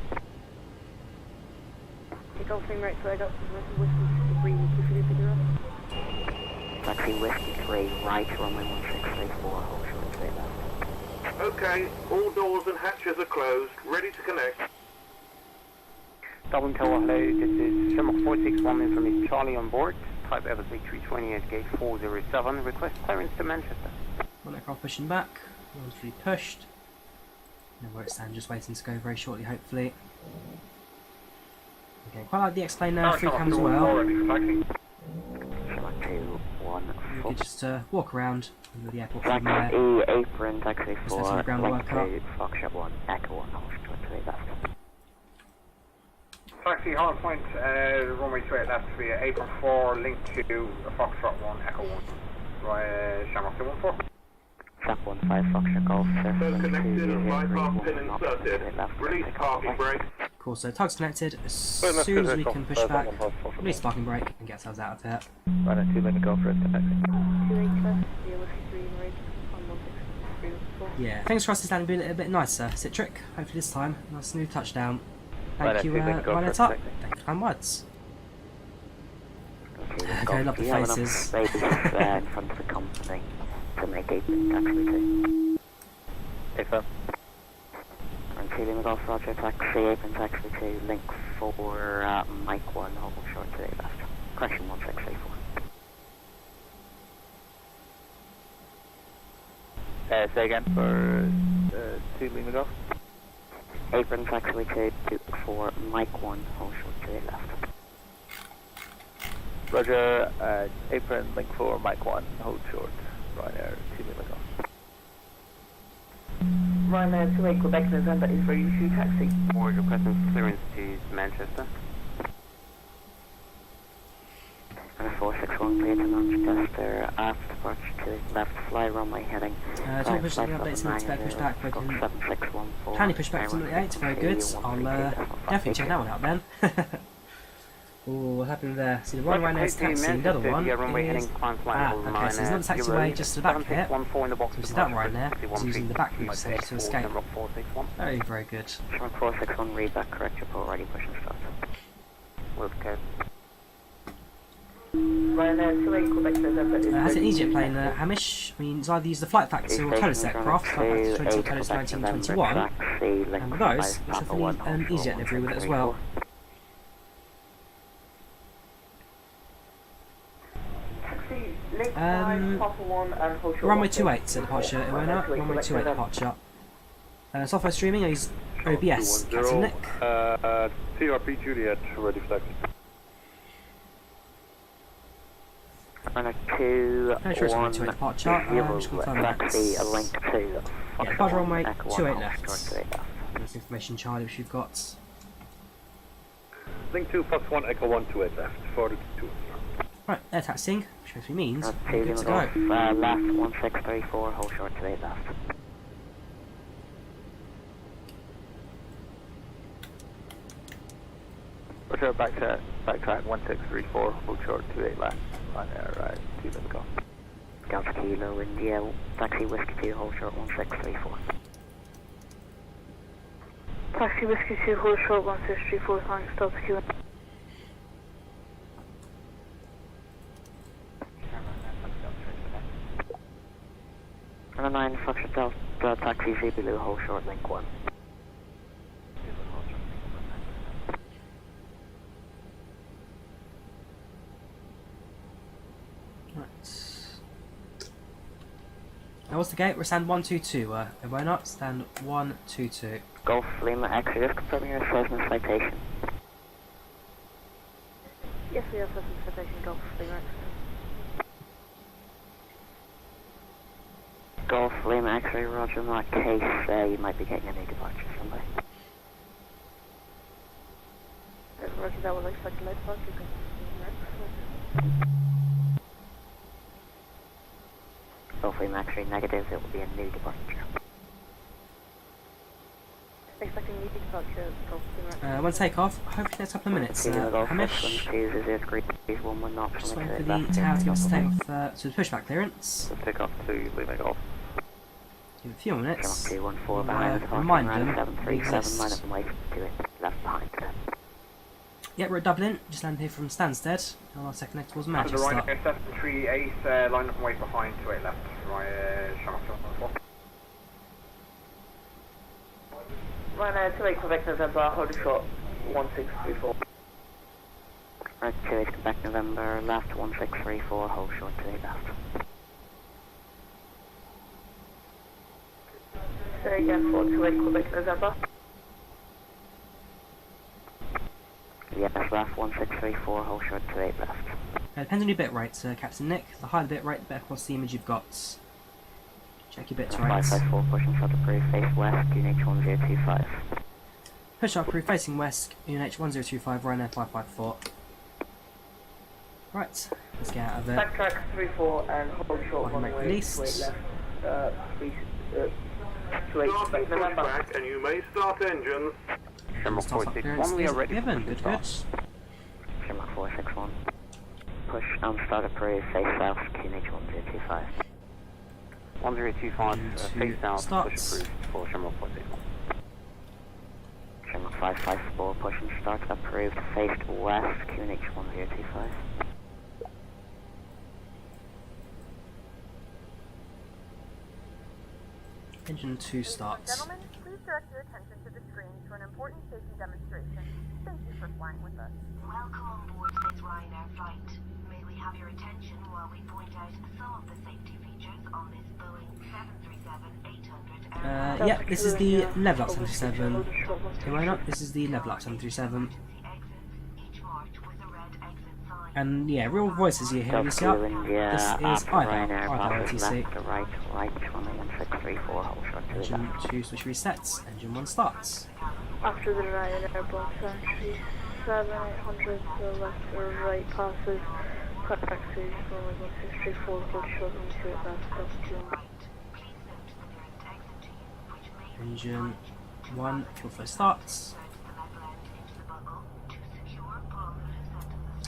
Speaker 5: Okay, Golf Lima X-ray, I got Whiskey 3, please could you repeat that?
Speaker 6: Taxi Whiskey 3, right, runway 1634, hold short straight left.
Speaker 9: Okay, all doors and hatches are closed, ready to connect.
Speaker 11: Dublin Tower, hello, this is Shamrock 461 information Charlie on board. Type Airbus A320 at gate 407, request clearance to Manchester.
Speaker 1: One aircraft pushing back, one's fully pushed. Know where it stands, just waiting to go very shortly, hopefully. Okay, quite like the explainer, 3 cams as well. You could just walk around the airport from there.
Speaker 6: Taxi apron, taxi
Speaker 1: Just let some
Speaker 6: 4,
Speaker 1: ground work up.
Speaker 6: Foxtrot 1, Echo 1, hold short straight left.
Speaker 9: Taxi Hard Point, runway 28 left via apron 4, link to Foxtrot 1, Echo 1, Shamrock 214.
Speaker 6: Trap 15 Foxtrot Golf,
Speaker 9: Connected and flight path pin inserted. Release parking brake.
Speaker 1: Cool, so tug's connected. As soon as we can push back, release parking brake and get ourselves out of here.
Speaker 4: Right at 2 minute Golf Red taxi.
Speaker 5: 28 left via Whiskey 3 and right on 1634.
Speaker 1: Yeah, thanks for us to stand and be a little bit nicer, Citric. Hopefully this time, nice smooth touchdown. Thank you, Volanta. Thank you for kind words. Okay, lovely faces.
Speaker 6: Space in front of the company to make a taxi 2.
Speaker 4: Affirm.
Speaker 6: And Lima Golf Roger, taxi apron, taxi 2, link for Mike 1, hold short to the left. Correction 1634.
Speaker 4: Say again for 2 Lima Golf.
Speaker 6: Apron taxi 2 for Mike 1, hold short to the left.
Speaker 4: Roger, apron link for Mike 1, hold short. Ryanair 2 Lima Golf.
Speaker 8: Ryanair 28 Quebec November is ready to shoot taxi.
Speaker 11: Forward requesting clearance to Manchester.
Speaker 6: And 461 clear to Manchester, after departure to left, fly runway heading.
Speaker 1: Talk push the updates and expect push back. Planning push back to 8, very good. I'll definitely check that one out then. Ooh, what happened there? See, the one right next taxi, the other one is... okay, so there's not a taxiway, just to the back of it. So we see that right there, it's using the back route stage to escape. Very, very good.
Speaker 6: 461, read back, correct report, ready, push and start.
Speaker 11: Okay.
Speaker 8: Ryanair 28 Quebec November is
Speaker 1: Has an EasyJet plane, Hamish. I mean, it's either use the Flight Factor or Totus aircraft, Flight Factor 20, Totus 1921. And with those, let's hopefully an EasyJet livery with it as well. Runway 28 at departure, Iwana. Runway 28 departure. Software streaming, I use OBS. Captain Nick.
Speaker 15: TRP Juliet, ready for taxi.
Speaker 6: Runner 2,
Speaker 1: No, sure it's on 28 departure. Just confirm that.
Speaker 6: Taxi, a link 2.
Speaker 1: Yeah, departure runway 28
Speaker 6: 28
Speaker 1: left. That's information, Charlie, which you've got.
Speaker 15: Link 2, Fox 1, Echo 1, 28 left. 42.
Speaker 1: Right, air taxiing, which hopefully means
Speaker 6: That's
Speaker 1: we're good to go.
Speaker 6: Left 1634, hold short 28 left.
Speaker 4: Roger, backtrack 1634, hold short 28 left. Ryanair, right, 2 minutes go.
Speaker 6: Delta Kilo, India, Taxi Whiskey 2, hold short 1634.
Speaker 5: Taxi Whiskey 2, hold short 1634, thanks, Delta Q.
Speaker 6: Runner 9, Foxtrot Delta, Taxi Zulu, hold short link 1.
Speaker 1: Now what's the gate? We're stand 122, everybody not? Stand 122.
Speaker 6: Golf Lima X, just confirming your assessment citation.
Speaker 5: Yes, we have assessment citation, Golf Lima X.
Speaker 6: Golf Lima X-ray, roger, in that case, you might be getting a new departure someday.
Speaker 5: Roger, that was expected late departure, you can
Speaker 6: Golf Lima X-ray negative, it will be a new departure.
Speaker 5: expecting new departure, Golf Lima X.
Speaker 1: One takeoff, hopefully that's a couple of minutes. Hamish, just waiting for the tower to give us a takeoff to the pushback clearance.
Speaker 4: So take off to Lima Golf.
Speaker 1: Give it a few more minutes.
Speaker 6: Remind
Speaker 1: them we exist. Yeah, we're at Dublin, just landed here from Stansted, on our second leg towards
Speaker 9: The
Speaker 1: Manchester.
Speaker 9: Ryanair 738, line up and wait behind, 28 left.
Speaker 8: Ryanair 28 Quebec November, hold short 1634.
Speaker 6: Right, 28 Quebec November, left 1634, hold short 28 left.
Speaker 8: Say again for 28 Quebec November.
Speaker 6: Yes, left 1634, hold short 28 left.
Speaker 1: Depends on your bit rate, Captain Nick. The higher the bit rate, the better quality image you've got. Check your bit rates.
Speaker 6: 554, pushing shot approved, face west, UNH 1025.
Speaker 1: Push up approved, facing west, UNH 1025, Ryanair 554. Right, let's get out of there.
Speaker 8: Backtrack 34 and hold short one way,
Speaker 1: released.
Speaker 8: 28 Quebec November.
Speaker 15: And you may start engines.
Speaker 1: Shamrock 461, we are ready. Given, good.
Speaker 6: Shamrock 461. Push and start approved, face south, QNH 1025.
Speaker 4: 1025, face south,
Speaker 1: starts.
Speaker 4: push approved for Shamrock 461.
Speaker 6: Shamrock 554, push and start approved, face west, QNH 1025.
Speaker 1: Engine 2 starts.
Speaker 16: Gentlemen, please direct your attention to the screens for an important safety demonstration. Thank you for flying with us.
Speaker 17: Welcome on board this Ryanair flight. May we have your attention while we point out some of the safety features on this Boeing 737-800
Speaker 1: yeah, this is the LevelUp 737. Am I not? This is the LevelUp 737. And yeah, real voices you hear. You see up? This is IVAO XU. Engine 2 switch resets. Engine 1 starts.
Speaker 5: After the Ryanair Boeing 737-800, the left or right passes. Contact stage runway 1634, hold short on 28 left,
Speaker 1: Engine 1 fuel flow starts.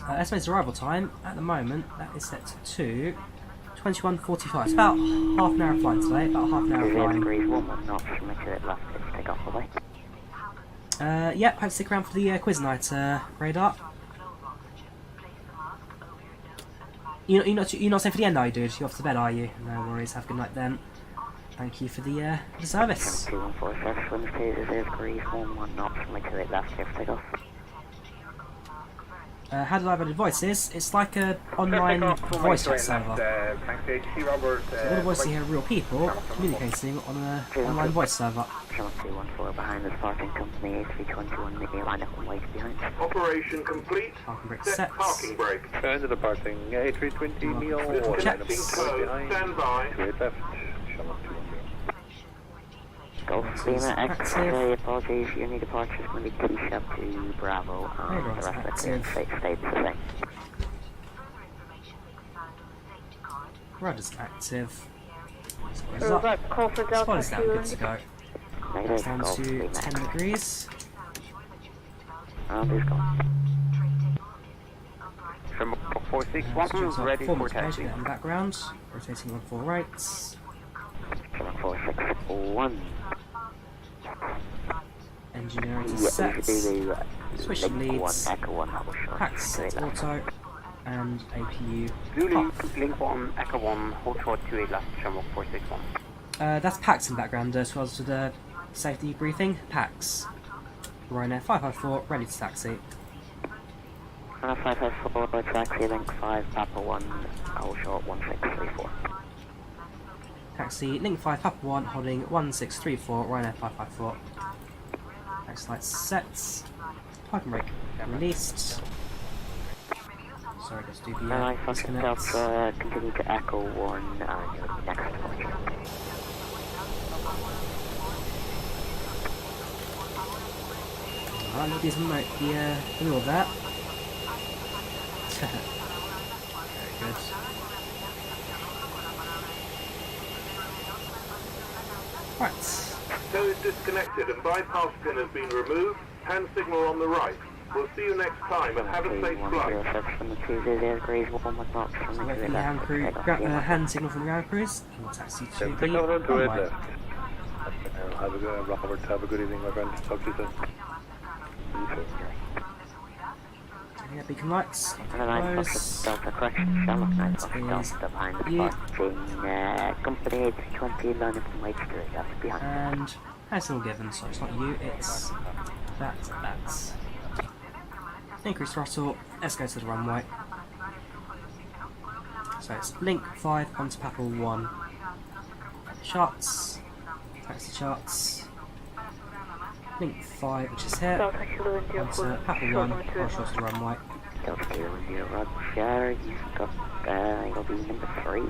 Speaker 1: Estimated arrival time at the moment that is set to 21:45. It's about half an hour flying today. About half an hour flying. Yep, hope to stick around for the quiz night, radar. You're not staying for the end, are you, dude? You're off to bed, are you? No worries. Have a good night then. Thank you for the service.
Speaker 6: 214, Wednesday, 0 degrees, 11 knots, from 28 left, here for takeoff.
Speaker 1: How do I have voices? It's like a online voice chat server. So all the voices here are real people communicating on an online voice server.
Speaker 6: 214 behind the parking company, A321 maybe line up and wait behind.
Speaker 12: Operation complete.
Speaker 1: Parking brake set.
Speaker 12: Parking brake.
Speaker 15: Into the parking, A320 Neo, line up behind.
Speaker 12: Stand by.
Speaker 15: 28 left.
Speaker 6: Golf Lima X-ray, apologies, your new departure is going to be T-Shep to Bravo, and the rest of the crew stays the same.
Speaker 1: Rudder's active.
Speaker 5: Call for Delta
Speaker 1: Spot is now good to go. It's down to 10 degrees.
Speaker 6: Who's gone?
Speaker 11: From 461, ready for taxi.
Speaker 1: In the background, rotating on 4 rights.
Speaker 6: 461.
Speaker 1: Engineering set. Switch leads. PACX auto. And APU.
Speaker 11: Zulu, link 1, Echo 1, hold short 28 left, Shamrock 461.
Speaker 1: That's PACX in the background as well as to the safety briefing. PACX. Ryanair 554, ready to taxi.
Speaker 6: 554, taxi, link 5, Papa 1, hold short 1634.
Speaker 1: Taxi, link 5, Papa 1, holding 1634, Ryanair 554. Next light sets. Parking brake released. Sorry, let's do the disconnect.
Speaker 6: Continue to Echo 1, next departure.
Speaker 1: I'll these remote the middle of that. Very good. Right.
Speaker 12: Tow is disconnected and bypass pin has been removed. Hand signal on the right. We'll see you next time and have a safe flight.
Speaker 1: Wait for the hand crew, hand signal from the ground crews, and we'll taxi to the runway.
Speaker 15: Have a good evening, my friend. Talk to you soon.
Speaker 1: Yeah, beacon lights. Close.
Speaker 6: Delta correction, Shamrock 9 Delta behind the parking, company 820, line up and wait to it, that's behind.
Speaker 1: And hand signal given, so it's not you, it's that's. Increase throttle, let's go to the runway. So it's link 5 onto Papa 1. Charts, taxi charts. Link 5, which is here, onto Papa 1, or short to the runway.
Speaker 6: Delta Kilo 0, Roger, you've got, it'll be number 3.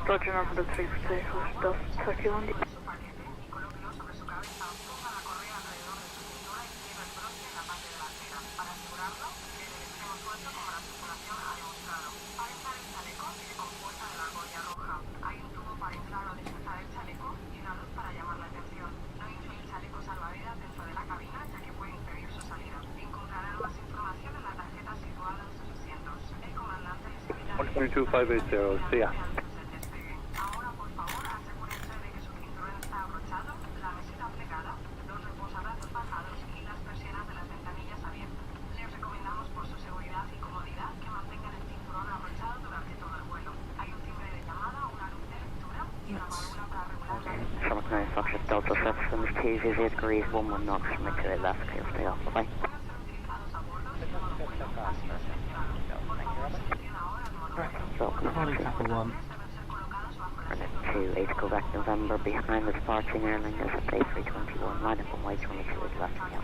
Speaker 5: Roger, number 3 for takeoff, Delta Kilo 1.
Speaker 15: One 2580, see ya.
Speaker 6: Shamrock 9 Foxtrot Delta 7 2 degrees, 11 knots, make sure it left, clear, stay off, bye-bye.
Speaker 1: Holding Papa 1.
Speaker 6: Running 2, 8 Quebec November, behind the departing airline is at A321, line up on way 22 left beyond.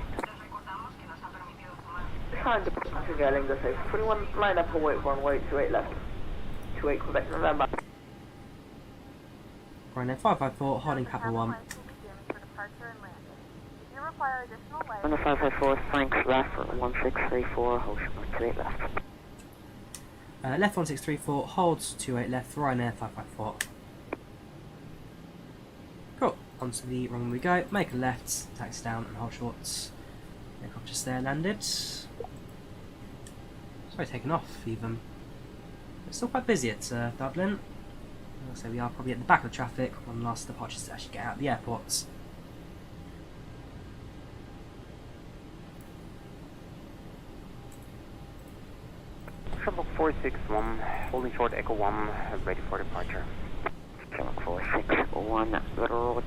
Speaker 8: Behind the departing airline is A321, line up on way 28 left. 28 Quebec November.
Speaker 1: Ryanair 554, holding Papa 1.
Speaker 6: On the 554, Franks left, 1634, hold short 28 left.
Speaker 1: Left 1634, holds 28 left, Ryanair 554. Cool, onto the runway we go, make a left, taxi down and hold short. Aircraft just there landed. Sorry, taken off even. It's still quite busy at Dublin. So we are probably at the back of the traffic, one of the last departures to actually get out of the airports.
Speaker 11: Shamrock 461, holding short Echo 1, ready for departure.
Speaker 6: Shamrock 461, Roger,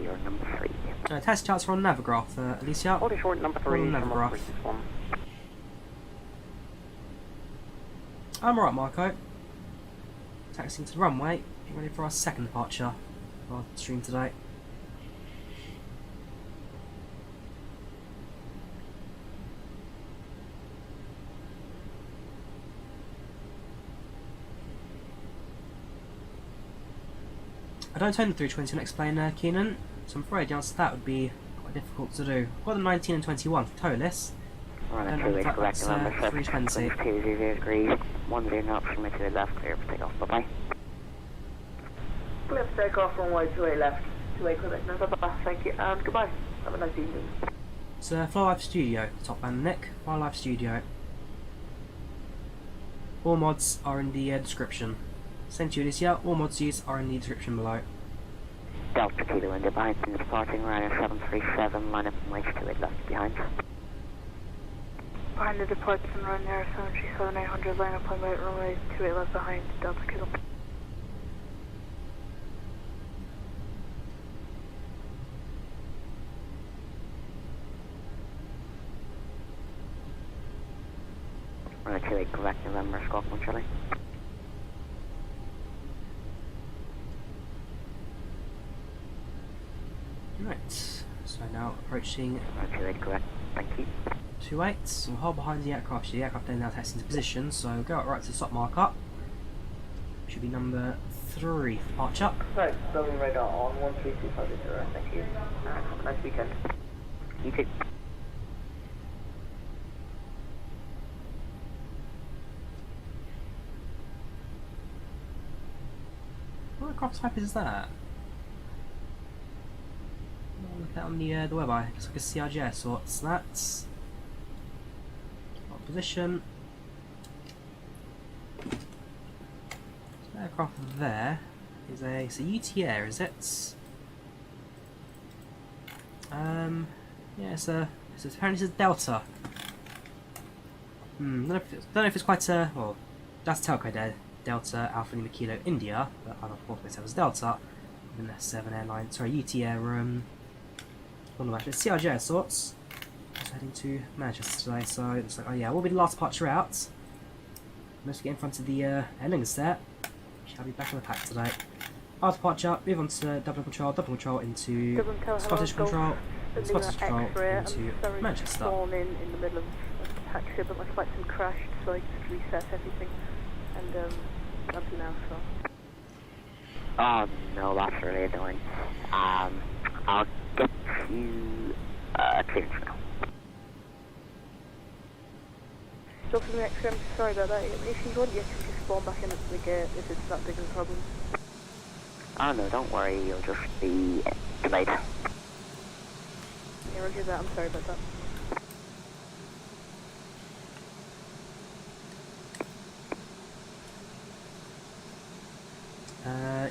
Speaker 6: you're number 3.
Speaker 1: Test charts are on Navigraph, Alicia.
Speaker 11: Hold short number 3,
Speaker 1: Navigraph. I'm alright, Marco. Taxiing to the runway, getting ready for our second departure for our stream today. I don't own the 320 on X-Plane, Keenan, so I'm afraid the answer to that would be quite difficult to do. I've got the 19 and 21 for Tolis.
Speaker 6: Right, that's correct. Number
Speaker 1: 320.
Speaker 6: 20 degrees, 10 knots from to the left, clear for takeoff. Bye-bye.
Speaker 8: Clear for takeoff, runway 28 left, 28 Quebec, no, bye-bye, thank you, and goodbye. Have a nice evening.
Speaker 1: It's FlyLive Studio, top band Nick, FlyLive Studio. All mods are in the description. Same to you, Alicia. All mods used are in the description below.
Speaker 6: Delta Kilo in behind, departing Ryanair 737, line up and wait to it left behind.
Speaker 5: Behind the departure from Ryanair 737 800, line up on right runway 28 left behind, Delta Kilo.
Speaker 6: Runway 28 correct, November, Squawk 1 Charlie.
Speaker 1: Right, so now approaching
Speaker 6: 28 correct, thank you.
Speaker 1: 28, so we'll hold behind the aircraft. The aircraft then now takes into position, so go right to the stop marker. Should be number 3 for departure.
Speaker 8: Right, Dublin radar on 13250, thank you. Have a nice weekend.
Speaker 6: You too.
Speaker 1: What aircraft type is that? Look at that on the web eye. Looks like a CRJ, so what's that? Position. So the aircraft there is it's a UTR, is it? Yeah, it's apparently it's a Delta. Don't know if it's quite a well. That's Telco there. Delta Alpha Lima Kilo India, but I don't know if it was Delta. And the 7 airline, sorry, UTR. It's CRJ of sorts. Just heading to Manchester today, so it's like, oh yeah, we'll be the last departure out. Once we get in front of the airlings there, shall be back on the pack today. After departure, move on to double control into Scottish control, Scottish control into Manchester.
Speaker 5: In the middle of a taxi, but my flight's been crashed, so I just reset everything, and up to now, so.
Speaker 6: Oh no, that's really annoying. I'll get you clearance for now.
Speaker 5: So for the next time, sorry about that. If you want, you can just spawn back in at the gate if it's that big of a problem.
Speaker 6: Oh no, don't worry, you'll just be delayed.
Speaker 5: Yeah, roger that, I'm sorry about that.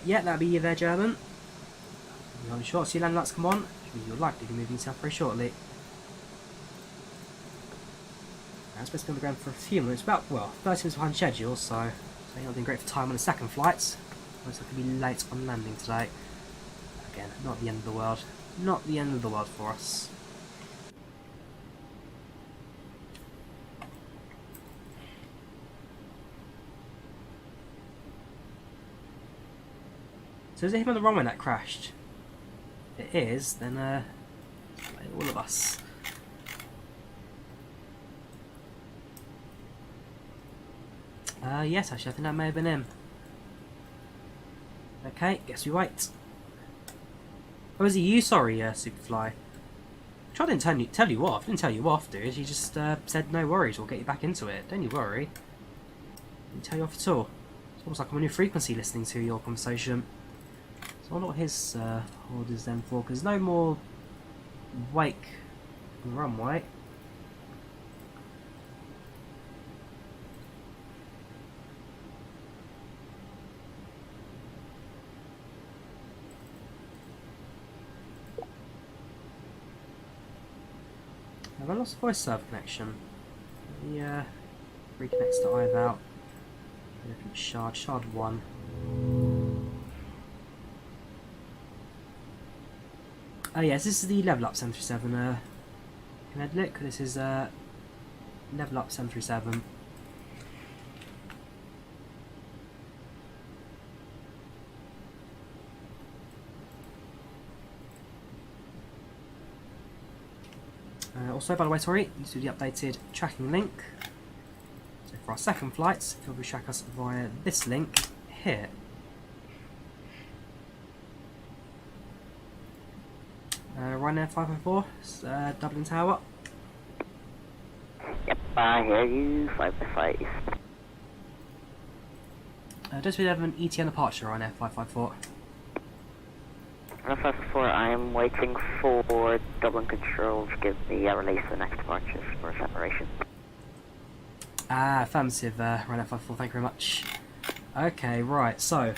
Speaker 1: Yeah, that'll be you there, German. You're on short, so your land lights come on. You're likely to be moving yourself very shortly. I'm supposed to be on the ground for a few minutes, about, well, 30 minutes behind schedule, so you're not doing great for time on the second flight. Looks like I could be late on landing today. Again, not the end of the world. Not the end of the world for us. So is it him on the runway that crashed? If it is, then all of us. Yes, actually, I think that may have been him. Okay, guess we wait. Oh, is it you? Sorry, Superfly. Which I didn't tell you off. Didn't tell you off, dude. You just said no worries. We'll get you back into it. Don't you worry. Didn't tell you off at all. It's almost like I'm on a new frequency listening to your conversation. So I wonder what his orders then for, because no more wake on the runway. Have I lost voice server connection? Yeah, reconnects to IVAO. Different shard 1. Yes, this is the LevelUp 737. Can I look? This is LevelUp 737. Also, by the way, sorry, this is the updated tracking link. So for our second flights, feel free to track us via this link here. Ryanair 554, Dublin Tower.
Speaker 6: Yep, I hear you, 555.
Speaker 1: Does we have an ETN departure, Ryanair 554?
Speaker 6: 554, I am waiting for Dublin Control to give me a release for the next departures for separation.
Speaker 1: Affirmative, Ryanair 554, thank you very much. Okay, right, so,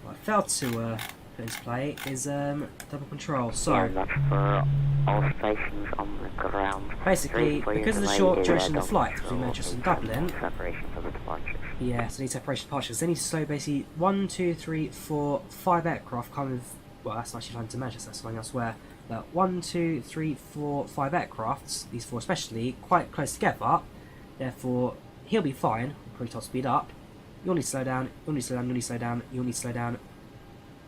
Speaker 1: what I failed to put into play is Double Control, so...
Speaker 6: Yeah, that's for all stations on the ground.
Speaker 1: Basically, because of the short duration of the flight between Manchester and Dublin...
Speaker 6: Separation for the departures.
Speaker 1: Yeah, so they need separation departures. They need to slow basically 1, 2, 3, 4, 5 aircraft kind of... Well, that's not actually flying to Manchester, that's flying elsewhere. But 1, 2, 3, 4, 5 aircrafts, these 4 especially, quite close together. Therefore, he'll be fine, probably top speed up. You'll need to slow down, you'll need to slow down, you'll need to slow down, you'll need to slow down,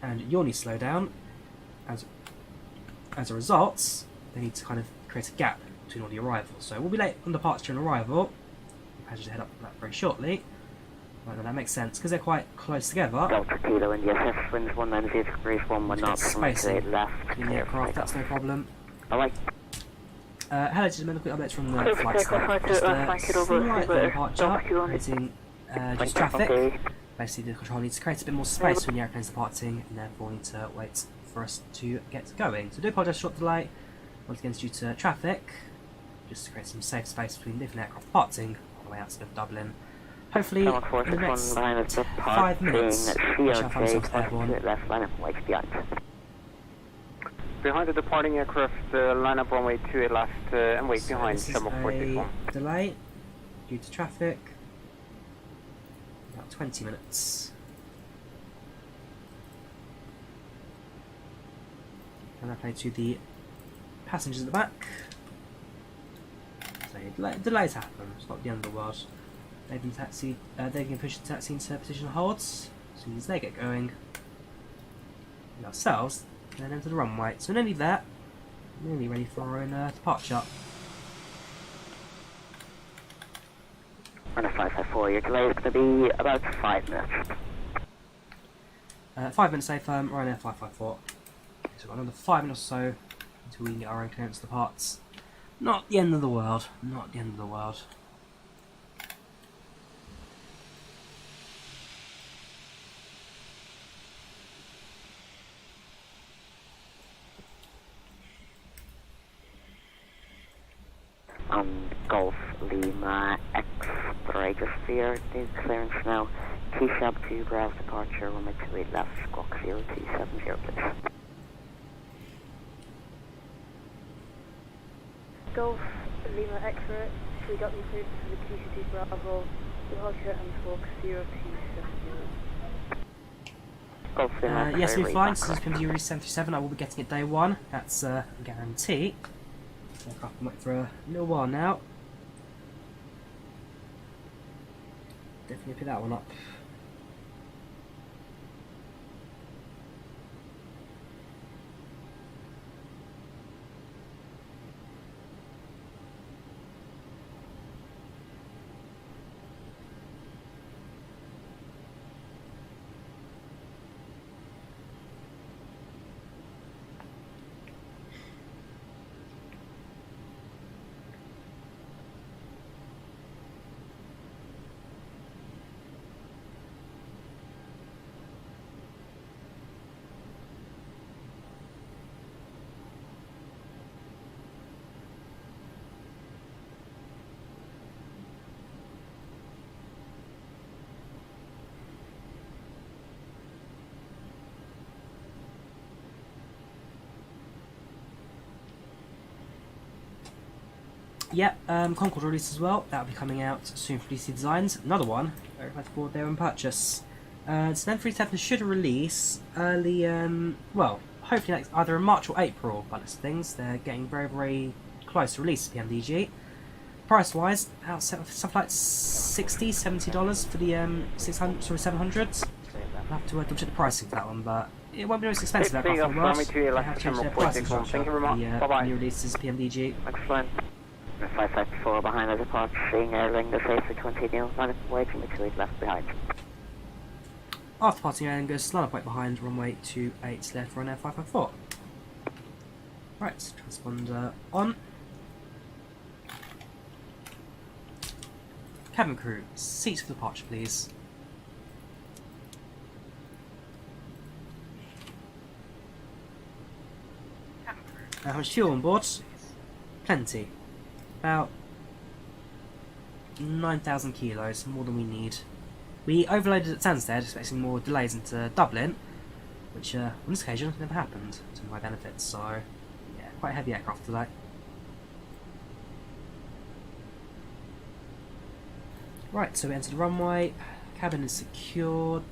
Speaker 1: and you'll need to slow down. As a result, they need to kind of create a gap between all the arrivals. So we'll be late on departure and arrival. I'll just head up that very shortly. Right, then that makes sense because they're quite close together.
Speaker 6: Delta Kilo India, winds 190 degrees, 1 knot,
Speaker 1: spacing
Speaker 6: left.
Speaker 1: in the aircraft, that's no problem.
Speaker 6: Alright.
Speaker 1: Hello, gentlemen, quick updates from the flight staff. Just slight departure, creating just traffic. Basically, the control needs to create a bit more space when the airplane's departing, and therefore need to wait for us to get going. So do apologise for short delay. Once again, it's due to traffic, just to create some safe space between different aircraft departing on the way out of Dublin. Hopefully, in the next 5 minutes, we shall find ourselves airborne.
Speaker 11: Behind the departing aircraft, line up runway 28 left and wait behind Channel 41.
Speaker 1: Delay due to traffic. About 20 minutes. And I play to the passengers at the back. So delays happen, it's not the end of the world. They can push the taxi into position holds as soon as they get going. And ourselves then enter the runway. So nearly there, nearly ready for our own departure.
Speaker 6: On a 554, your delay is going to be about 5 minutes.
Speaker 1: 5 minutes safe, Ryanair 554. So we've got another 5 minutes or so until we can get our own clearance to the parts. Not the end of the world, not the end of the world.
Speaker 6: Golf Lima X3, just for new clearance now. T-Shab 2, Bravo departure, runway 28 left, squawk 0270, please.
Speaker 5: Golf Lima X-ray, we got you through to the QCT Bravo, departure and squawk 0270.
Speaker 1: Yes, we're flying. This is going to be release 737. I will be getting it day 1. That's a guarantee. I've been waiting for a little while now. Definitely pick that one up. Yep, Concorde release as well. That'll be coming out soon for DC Designs. Another one, very glad to board there and purchase. So then 37 should release early, well, hopefully next, either in March or April by those things. They're getting very, very close to release of PMDG. Price wise, about stuff like $60, $70 for the 700s. I'll have to double check the pricing for that one, but it won't be most expensive. That they have changed their pricing structure for the new releases of PMDG.
Speaker 6: Excellent. 554 behind the departure, seeing airline the face to continue, not waiting the 28 left behind.
Speaker 1: After parting air, goes line up right behind, runway 28 left, Ryanair 554. Right, transponder on. Cabin crew, seats for departure please. How much fuel on board? Plenty. About 9,000 kilos, more than we need. We overloaded at Stansted, expecting more delays into Dublin, which on this occasion never happened, to my benefit, so yeah, quite a heavy aircraft today. Right, so we enter the runway, cabin is secured.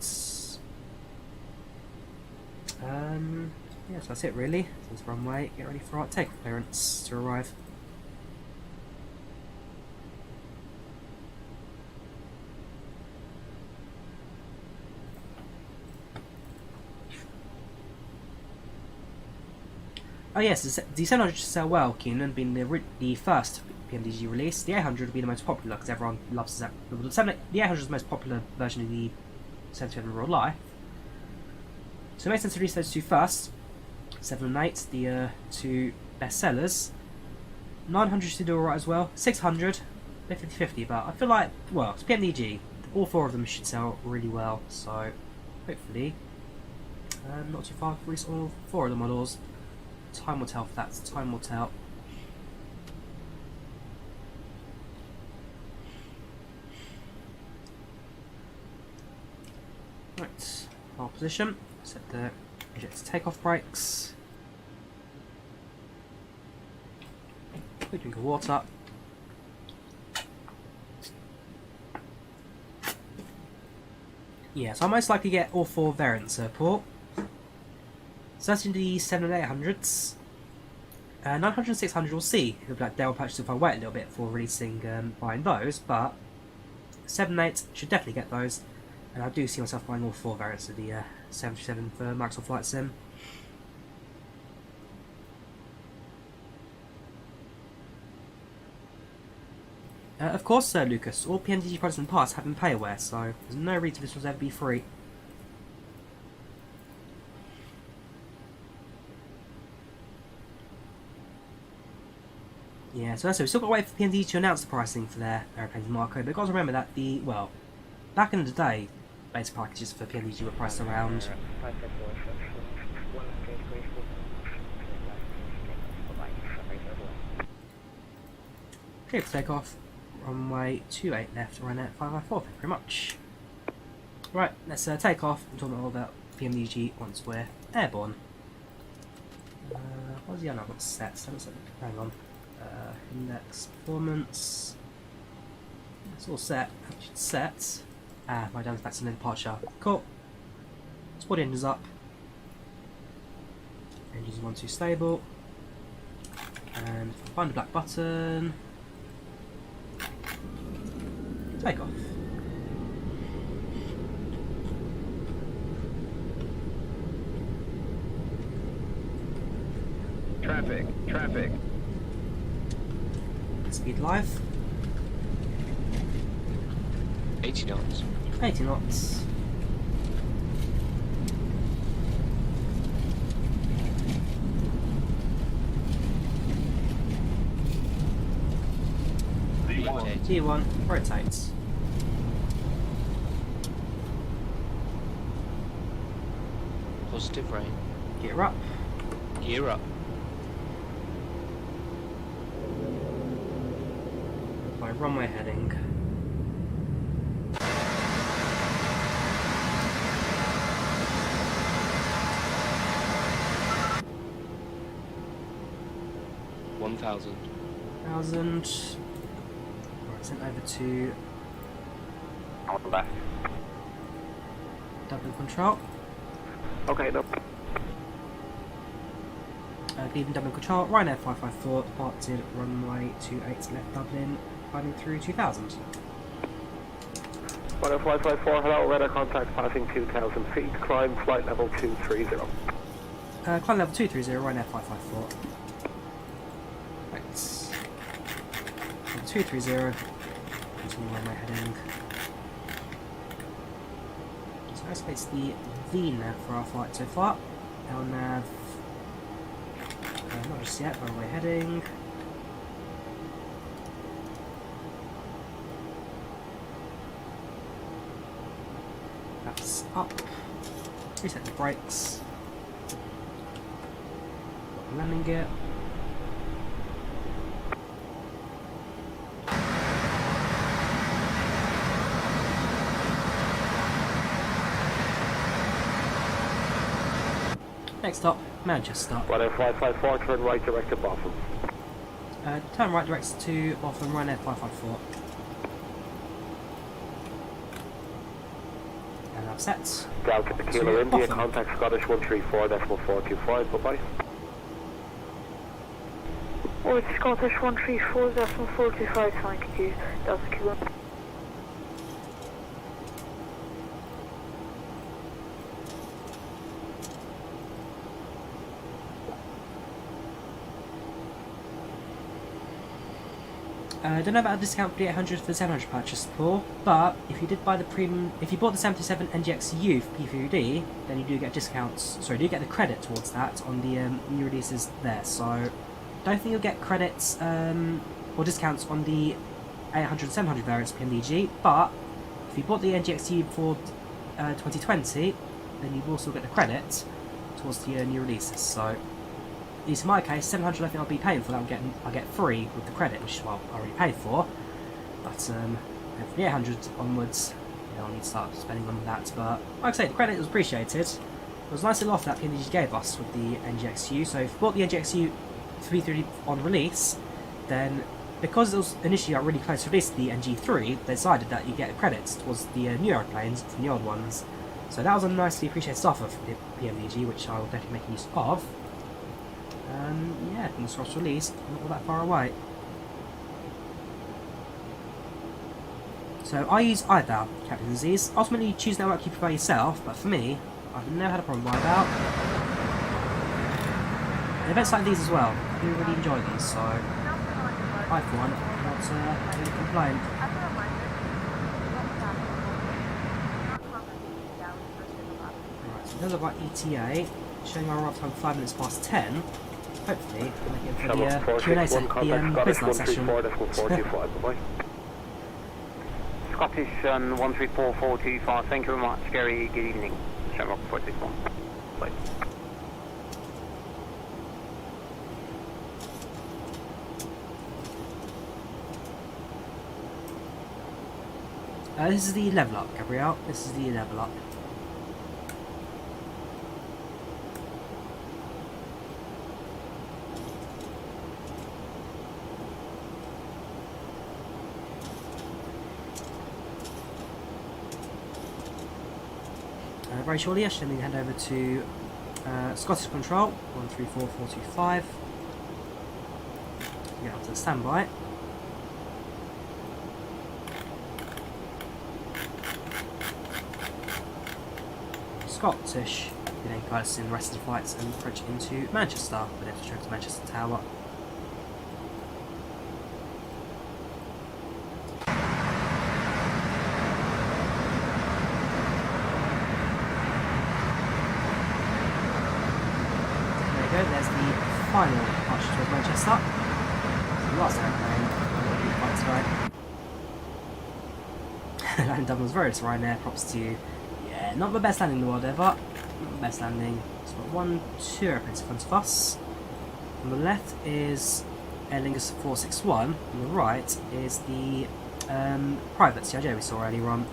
Speaker 1: Yeah, so that's it really. So it's runway, get ready for our takeoff clearance to arrive. Oh yes, the 700 should sell well, Keenan, being the first PMDG release. The 800 will be the most popular because everyone loves that. The 800 is the most popular version of the 727 in real life. So it makes sense to release those two first. 7 and 8, the two best sellers. 900 should do alright as well. 600, they're 50-50, but I feel like, well, it's PMDG. All four of them should sell really well, so hopefully not too far to release all four of the models. Time will tell for that, time will tell. Right, our position, set the eject takeoff brakes. Quick drink of water. Yeah, so I most likely get all four variants of port. So that's in the 7 and 800s. 900 and 600 we'll see. It'll be like Dell patches if I wait a little bit before releasing buying those, but 7 and 8 should definitely get those. And I do see myself buying all four variants of the 737 for Microsoft Flight Sim. Of course, Lucas, all PMDG products in the past have been payware, so there's no reason this will ever be free. Yeah, so we've still got to wait for PMDG to announce the pricing for their aeroplanes in Marco, but you've got to remember that well, back in the day, basic packages for PMDG were priced around clear for takeoff, runway 28 left, Ryanair 554, thank you very much. Right, let's take off and talk all about PMDG once we're airborne. What was the other one I've got set? So hang on. Index performance. It's all set. It's set. My down's back to the departure. Cool. Spot the engines up. Engines 1, 2 stable. And find the black button. Take off.
Speaker 18: Traffic.
Speaker 1: Speed live.
Speaker 10: 80 knots.
Speaker 1: 80 knots. T1, rotates.
Speaker 10: Positive rain.
Speaker 1: Gear up.
Speaker 10: Gear up.
Speaker 1: By runway heading.
Speaker 10: $1,000.
Speaker 1: 1,000. Right, sent over to
Speaker 2: On the left.
Speaker 1: Dublin control.
Speaker 2: Okay, no.
Speaker 1: Leaving Dublin Control, Ryanair 554, departed runway 28 left Dublin, climbing through 2000.
Speaker 15: Ryanair 554, hello, radar contact passing 2000 feet, climb flight level 230.
Speaker 1: Climb level 230, Ryanair 554. Right. Level 230, continue runway heading. So let's place the VNAV for our flight so far. LNAV, not just yet, runway heading. That's up. Reset the brakes. Landing gear. Next stop, Manchester.
Speaker 15: Ryanair 554, turn right direct to Botham.
Speaker 1: Turn right directs to Botham, Ryanair 554. And that's set.
Speaker 15: Delta Kilo India, contact Scottish 134.425, bye bye.
Speaker 5: With Scottish 134.425, thank you. Delta Kilo.
Speaker 1: I don't know about a discount for the 800 for the 700 purchase, Paul, but if you did buy the if you bought the 77 NGXU for P3D, then you do get discounts. Sorry, you do get the credit towards that on the new releases there. So, don't think you'll get credits or discounts on the 800 and 700 variants PMDG, but if you bought the NGXU for 2020, then you will still get the credit towards the new releases. So. At least in my case, 700 I think I'll be paying for that. I'll get free with the credit, which is what I already paid for. But from the 800 onwards, I'll need to start spending on that. But like I say, the credit was appreciated. It was a nice little offer that PMDG gave us with the NGXU. So if you bought the NGXU 330 on release, then because it was initially really close to release to the NG3, they decided that you get credits towards the new aeroplanes from the old ones. So that was a nicely appreciated offer from the PMDG, which I will definitely make use of. Yeah, fingers crossed released, not all that far away. So I use IVAO Captain Disease. Ultimately choose the network you prefer yourself, but for me, I've never had a problem with IVAO. Events like these as well, I do really enjoy these, so I for one, not really complain. Right, so in terms of our ETA, showing our arrival time 5 minutes past 10. Hopefully, we'll make it for the Q&A session, the quiz night session.
Speaker 11: Scottish 134.425, thank you very much, Gary, good evening. Shamrock 461. Bye.
Speaker 1: This is the LevelUp, Gabrielle. This is the LevelUp. Very shortly, I should then hand over to Scottish Control 134.425. Get up to the standby. Scottish, we then guide us in the rest of the flights and approach into Manchester. We're then to to Manchester Tower. There's the final departure towards Manchester. The last airplane tonight. Landing Dublin was very to Ryanair, props to you. Yeah, not the best landing in the world ever. Not the best landing. So we've got 2 airplanes in front of us. On the left is Aer Lingus 461. On the right is the private CIJ we saw earlier on.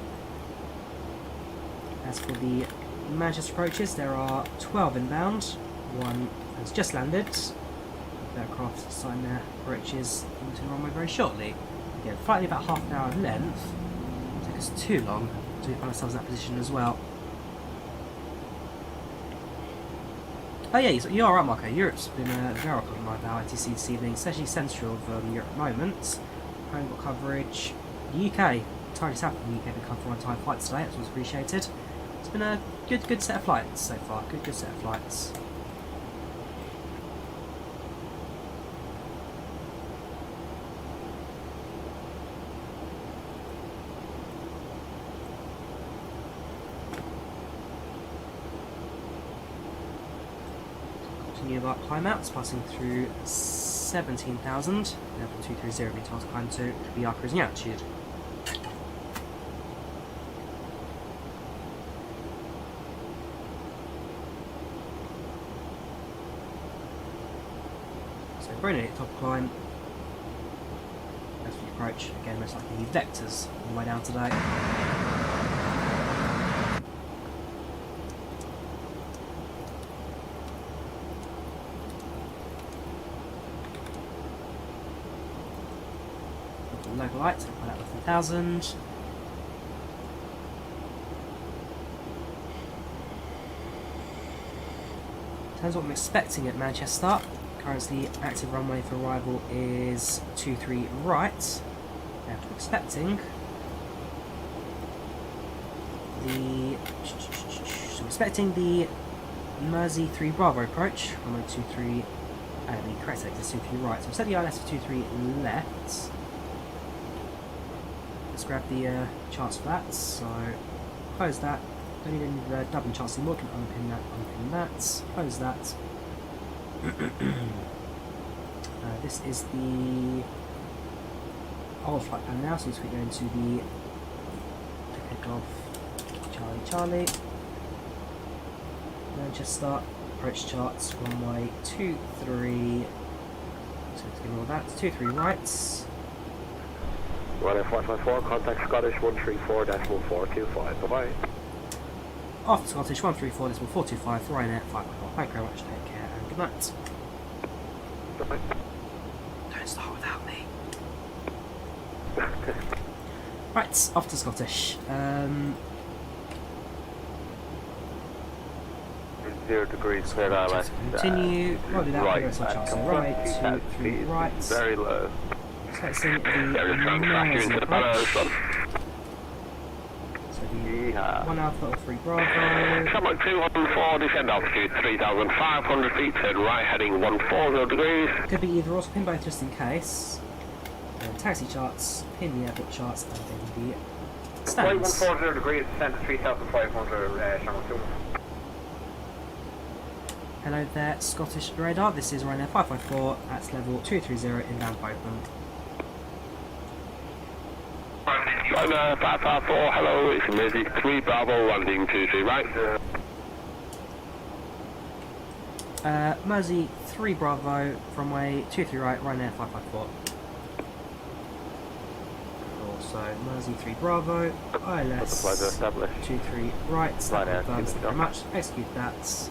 Speaker 1: As for the Manchester approaches, there are 12 inbound. One has just landed. The aircraft starting their approaches into the runway very shortly. Again, slightly about half an hour of length. It took us too long to find ourselves in that position as well. Oh yeah, you are right, Marco. Europe's been very welcome by our ITC this evening, especially central of Europe at the moment. Home got coverage. The UK, entirely south of the UK, been covered for on-time flights today. That was appreciated. It's been a good set of flights so far. Good set of flights. Continue about climb outs, passing through 17,000. Level 230 being told to climb to be our cruising altitude. So very nearly top climb. As we approach, again most likely vectors all the way down today. Local lights, I'll find out with 1,000. In terms of what I'm expecting at Manchester, currently active runway for arrival is 23 right. So I'm expecting the Mersey 3 Bravo approach, runway 23, the correct exit is 23 right. So I've set the ILS for 23 left. Let's grab the charts for that, so close that, don't need any Dublin charts anymore, can unpin that, close that. This is the old flight plan now, so let's quickly go into the pick of Charlie, Manchester, approach charts, runway 23, so let's ignore that, 23 rights.
Speaker 15: Ryanair 554, contact Scottish 134.425. Bye-bye.
Speaker 1: After Scottish 134.425, Ryanair 554. Thank you very much, take care, and good night.
Speaker 15: Bye-bye.
Speaker 1: Don't start without me. Right, off to Scottish.
Speaker 4: 0 degrees clear ILS.
Speaker 1: Continue, rolling out
Speaker 4: right,
Speaker 1: right, 2, 3 right.
Speaker 4: Very low.
Speaker 1: Expecting the Mersey approach. So the 1 Alpha or 3 Bravo.
Speaker 11: Summit 204, descend altitude 3,500 feet, turn right heading 140 degrees.
Speaker 1: Could be either, also pin both just in case. Then taxi charts, pin the airport charts, and then the stands.
Speaker 9: 140 degrees, descend to 3,500, channel 2.
Speaker 1: Hello there, Scottish radar. This is Ryanair 554 at level 230 inbound open.
Speaker 11: Ryanair 554, hello, it's Mersey 3 Bravo, landing 23 right.
Speaker 1: Mersey 3 Bravo, runway 23 right, Ryanair 554. Also, Mersey 3 Bravo, ILS 23 right, thank you very much, execute that.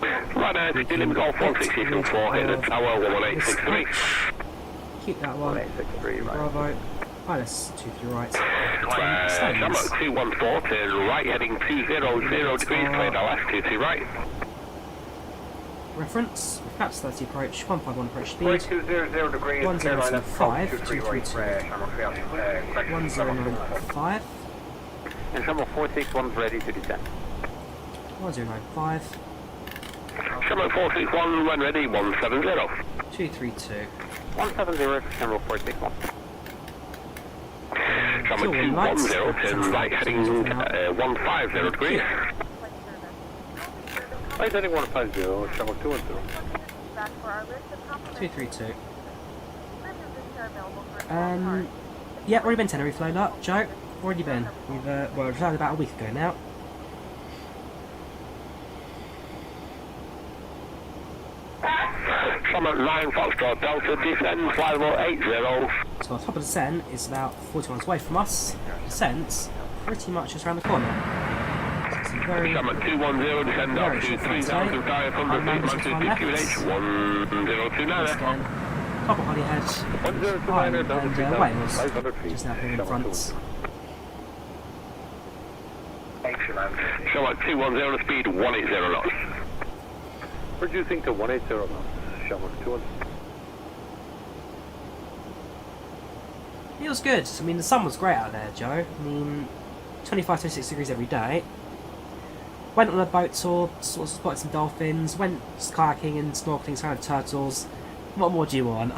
Speaker 11: Ryanair, dealing with Golf 164, hit the tower 1863.
Speaker 1: Keep that one,
Speaker 4: 1863 right.
Speaker 1: Bravo. ILS 23 right.
Speaker 11: Summit 214, turn right heading 200 degrees, cleared ILS 23 right.
Speaker 1: Reference, flaps 30 approach, 151 approach speed.
Speaker 9: 200 degrees,
Speaker 1: 1095, 232. 1095.
Speaker 4: And Summit 461 ready to descend.
Speaker 1: 1095.
Speaker 11: Summit 461, when ready, 170.
Speaker 1: 232.
Speaker 4: 170, Summit 461.
Speaker 11: Summit 210, turn right heading 150 degrees.
Speaker 15: Right heading 150, Summit 210.
Speaker 1: 232. Yeah, already been Tenerife LevelUp, Joe. Already been. We've well, it was about a week ago now.
Speaker 11: Summit 9 Foxtrot Delta, descend, fly level 80.
Speaker 1: So our top of the descent is about 40 miles away from us. Descent's pretty much just around the corner. So very,
Speaker 11: Summit 210, descend up to 3,500 feet, altitude QH 1029.
Speaker 1: Again, top of Holyhead, Ireland and Wales, just now here in front.
Speaker 11: Summit 210, speed 180 knots.
Speaker 15: Reducing to 180 knots, Shamrock 200.
Speaker 1: It was good. I mean, the sun was great out there, Joe. I mean, 25, 26 degrees every day. Went on a boat tour, sort of spotted some dolphins, went kayaking and snorkeling, surrounded turtles. What more do you want?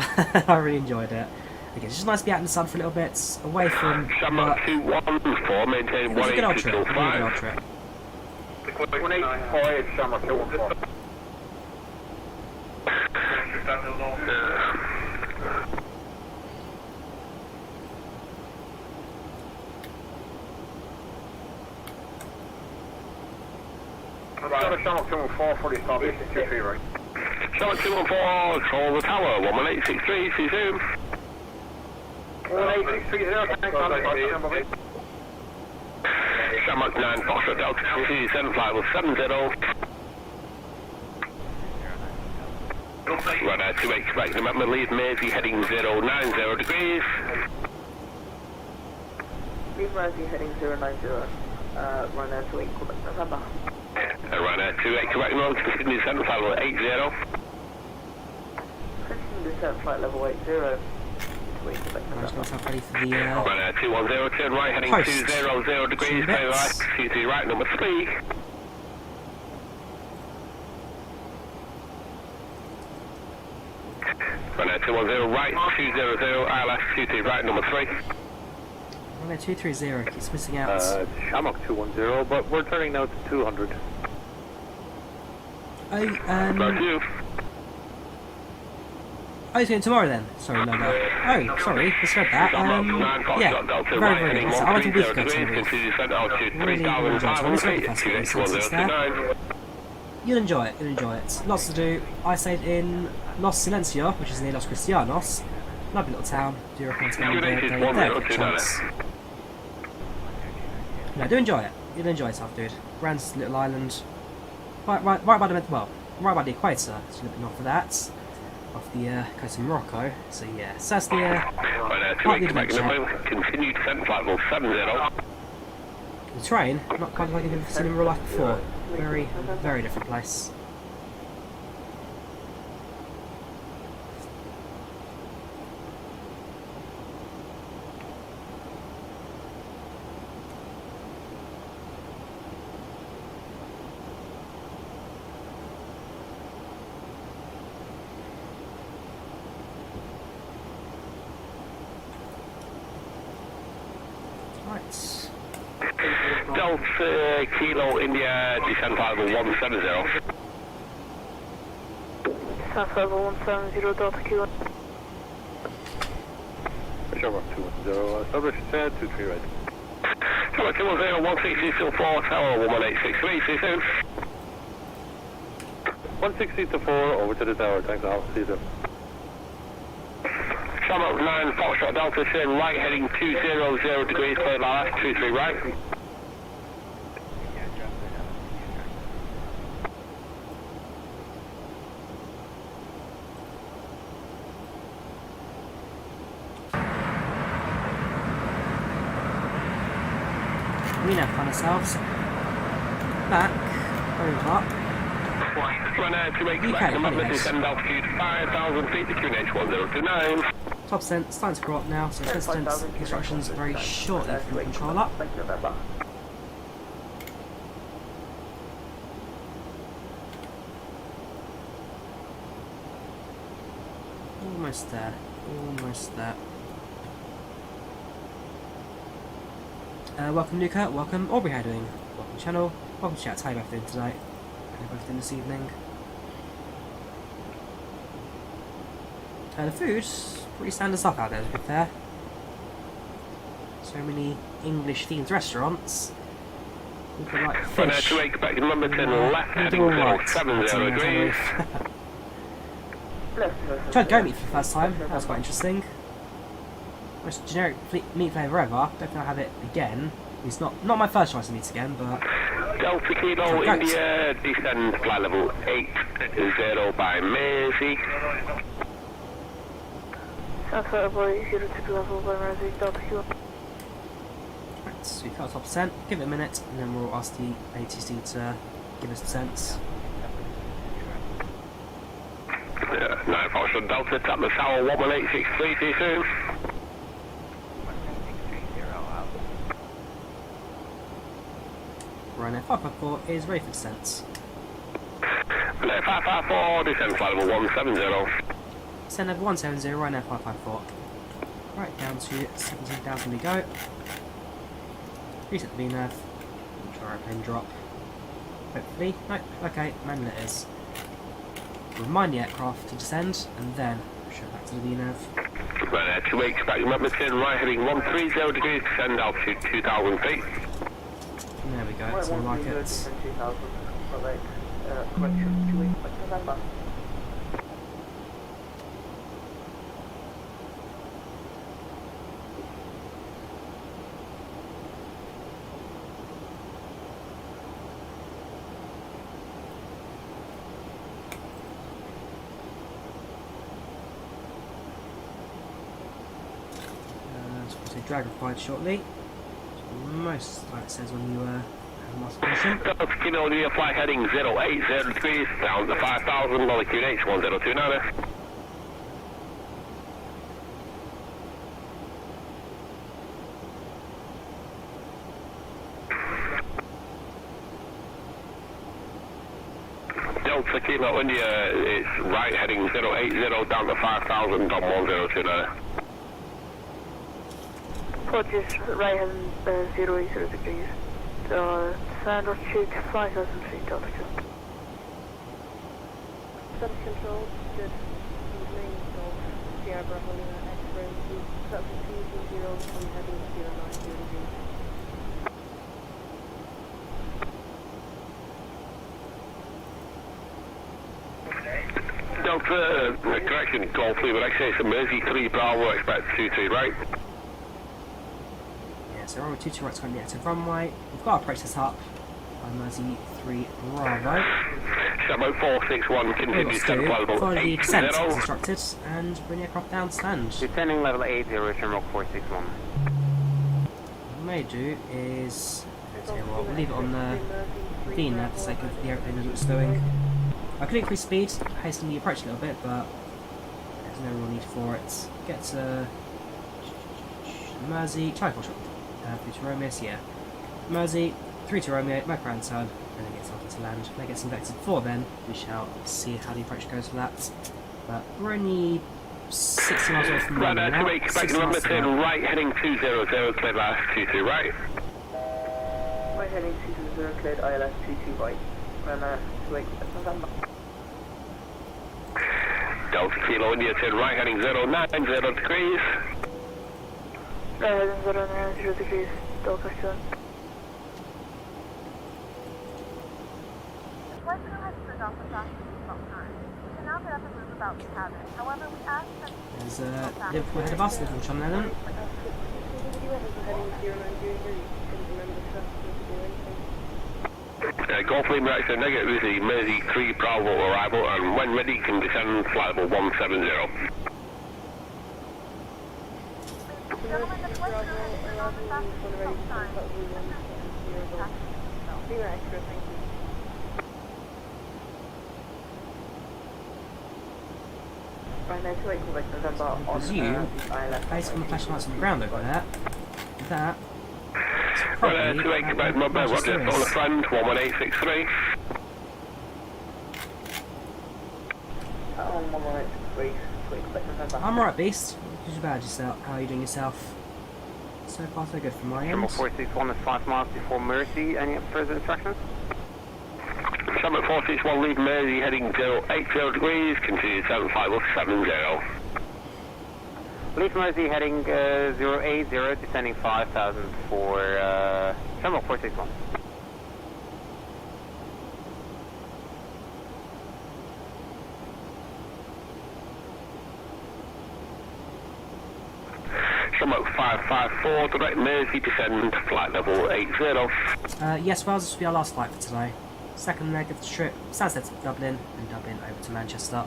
Speaker 1: I really enjoyed it. Okay, it's just nice to be out in the sun for a little bit, away from
Speaker 11: Shamrock 214, maintain 18225.
Speaker 1: It was a good old trip. Really good old trip.
Speaker 9: 185, Shamrock 214. Shamrock 214, 40 stop, 23 right.
Speaker 11: Shamrock 214, call the tower, 11863, see you soon.
Speaker 9: 18630, thanks, man.
Speaker 11: Shamrock 9, Foxtrot Delta 27, flight was 70. Radar 28, Quebec, November, leave Mersey, heading 090 degrees.
Speaker 8: Leave Mersey, heading 090, Ryanair 28, Quebec, November.
Speaker 11: Ryanair 28, Quebec, November, continue descent, flight level 80.
Speaker 8: Continue descent, flight level 80.
Speaker 1: Ready for the
Speaker 11: Ryanair 210, turn right, heading 200 degrees, play right, CT right, number 3. Ryanair 210, right, 200, ILS, CT right, number 3.
Speaker 1: Ryanair 230 keeps missing out.
Speaker 15: Shamrock 210, but we're turning now to 200.
Speaker 1: Oh, he's going tomorrow then? Sorry, no. Oh, sorry, misread that. Yeah, very good. I went a week ago to the really enjoyed it. I misread the festival there. You'll enjoy it, Lots to do. I stayed in Los Silencio, which is near Los Cristianos. Lovely little town. Do you recommend spending a day there? Good chance. No, do enjoy it. You'll enjoy yourself, dude. Grand little island. Right by the equator. It's a little bit north of that. Off the coast of Morocco, so yeah, so that's the quite the adventure.
Speaker 11: Continue descent, flight level 70.
Speaker 1: The train, not quite like I've seen in real life before. Very, very different place.
Speaker 11: Delta Kilo India descent flight level 170.
Speaker 5: Descent level 170, Delta Kilo.
Speaker 15: Shamrock 210, established 23 right.
Speaker 11: Shamrock 210, 160 till 4, tower 11863, see you soon.
Speaker 15: 160 to 4, over to the tower, thanks, I'll see you there.
Speaker 11: Shamrock 9, Foxtrot Delta, turn right, heading 200 degrees, clear last, 23 right.
Speaker 1: We now find ourselves back over UK
Speaker 11: descend altitude 5,000 feet to QNH 1029.
Speaker 1: Top percent starting to grow up now, so distance instructions very shortly from control up. Almost there, almost there. Welcome Nuka, welcome Aubrey, how are you doing? Welcome to the channel, welcome to chat, how are you both doing tonight? How are you both doing this evening? The food's pretty standard stuff out there, to be fair. So many English themed restaurants. People like fish.
Speaker 11: Number 10 left, heading 070 degrees.
Speaker 1: Tried goat meat for the first time, that was quite interesting. Most generic meat flavour ever, don't think I'll have it again. It's not my first choice of meat again, but...
Speaker 11: Delta Kilo India, descend flight level 80 by Mersey.
Speaker 5: South boy, 02 level by Mersey, Delta Kilo.
Speaker 1: Right, so we've got top percent, give it a minute, and then we'll ask the ATC to give us the sense.
Speaker 11: No, Foxtrot Delta, tap the tower 1186322.
Speaker 1: Ryanair 554 is ready for descent.
Speaker 11: No, 554, descend flight level 170.
Speaker 1: Descend level 170, Ryanair 554. Right, down to 17,000 we go. Reset the VNAV. Try airplane drop. Hopefully. No, okay, manual it is. Remind the aircraft to descend, and then show back to the VNAV.
Speaker 11: Right, 2 weeks, back remember turn right heading 130 degrees, descend altitude 2,000 feet.
Speaker 1: There we go, it's more like it.
Speaker 8: Correction, 2 weeks, November.
Speaker 1: Drag required shortly. Most like it says when you have modification.
Speaker 11: Kilo India flight heading 080 degrees, down to 5,000, altitude H1029. Delta Kilo India, it's right heading 080 down to 5,000 on 1029.
Speaker 5: Apologies, right hand 080 degrees. Sand altitude 5,000 feet altitude. Status control, good. Main Golf, Sierra Bravo Lima X-ray, that's a 220 from heading 090 degrees.
Speaker 11: Delta, correction, Golf Lima X-ray, it's a Mersey 3 Bravo, expect 23 right.
Speaker 1: So runway 22 right's going to the active runway. We've got our process up. Mersey 3 Bravo.
Speaker 11: Shadow 461, continue descent level
Speaker 1: follow the descent as
Speaker 11: 80.
Speaker 1: instructed and bring the aircraft down to stand.
Speaker 14: Descending level 80, Shamrock 461.
Speaker 1: What we may do is, we'll leave it on the VNAV for the sake of the airplane as it's doing. I could increase speed, hasten the approach a little bit, but there's no real need for it. Get to Mersey, try 3 to Romeo, yeah. Mersey, 3 to Romeo, make around turn, and then get started to land. When it gets inverted before then, we shall see how the approach goes for that. But we're only 60 miles away from London now.
Speaker 11: Expecting number 10, right heading 200, cleared last 22 right.
Speaker 8: Right heading 200, cleared ILS 22 right. And 28 November.
Speaker 11: Delta Kilo India 10, right heading 090 degrees.
Speaker 5: Right heading 090 degrees, Delta Kilo.
Speaker 16: Flight crew has turned off the fast seatbelt time. You can now get up and move about the cabin. However, we ask that
Speaker 1: there's Liverpool ahead of us, Liverpool John Lennon.
Speaker 11: Golf Lima X negative is the Mersey 3 Bravo arrival, and when ready can descend flight level 170.
Speaker 16: Gentlemen, the flight crew has turned off the fast seatbelt time.
Speaker 1: Presume, based on the flashing lights on the ground over there, that
Speaker 11: Well, 28 Quebec, Roger, on the front, 11863.
Speaker 1: I'm alright, Beast. What you bad yourself? How are you doing yourself? So far, so good from my end.
Speaker 14: Number 461 is 5 miles before Mersey. Any further instructions?
Speaker 11: Summit 461, leave Mersey heading 080 degrees, continue 7570.
Speaker 14: Leave Mersey heading 080, descending 5,000 for Summit 461.
Speaker 11: Summit 554, direct Mersey, descend flight level 80.
Speaker 1: Yes, well, this will be our last flight for today. Second leg of the trip, Stansted to Dublin, and Dublin over to Manchester.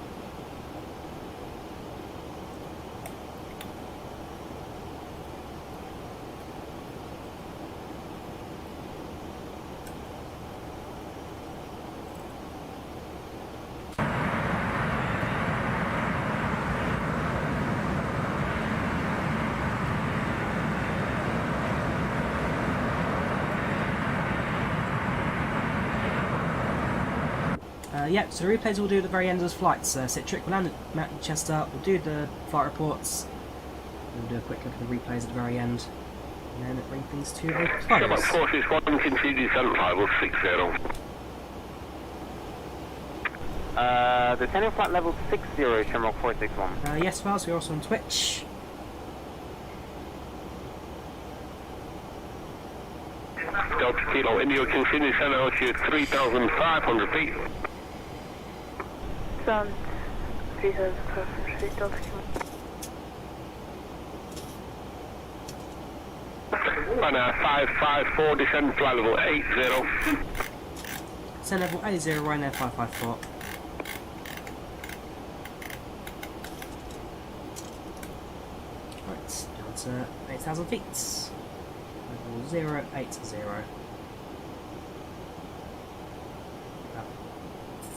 Speaker 1: Yep, so the replays we'll do at the very end of the flights. Citric will land at Manchester, we'll do the flight reports, we'll do a quick look at the replays at the very end, and then bring things to a close.
Speaker 11: About forces, 1 continue 7560.
Speaker 14: Descending flight level 60, Shamrock 461.
Speaker 1: Yes, Miles, we're also on Twitch.
Speaker 11: Delta Kilo, India continue center altitude 3,500 feet.
Speaker 5: Sound 3,500 feet, Delta Kilo.
Speaker 11: Ryanair 554, descend flight level 80.
Speaker 1: Descend level 80, Ryanair 554. Right, down to 8,000 feet. Level 080. About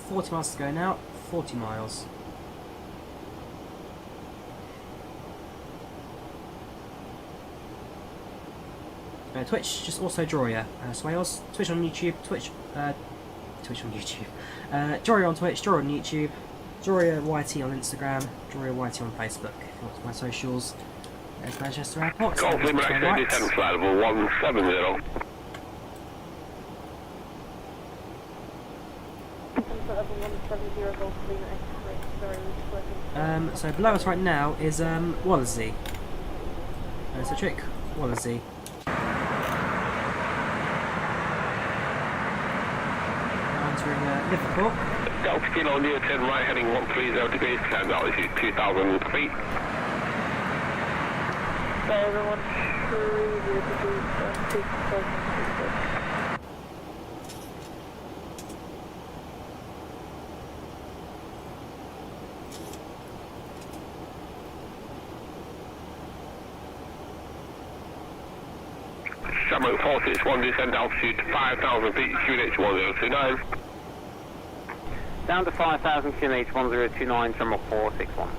Speaker 1: 40 miles to go now, 40 miles. Twitch, just also Drawyah. Swales, Twitch on YouTube, Twitch on YouTube. Drawyah on Twitch, Drawyah on YouTube, Drawyah YT on Instagram, Drawyah YT on Facebook. If you want to my socials, there's Manchester Airport.
Speaker 11: Golf Lima X-ray descend flight level 170.
Speaker 1: So below us right now is Wallasey. It's a trick, Wallasey. Entering Liverpool.
Speaker 11: Delta Kilo near 10 right heading 130 degrees, descend altitude 2,000 feet.
Speaker 5: Everyone, 30 degrees, 2,000 feet.
Speaker 11: Shamrock 461, descend altitude 5,000 feet, QNH 1029.
Speaker 14: Down to 5,000, QNH 1029, Shamrock 461.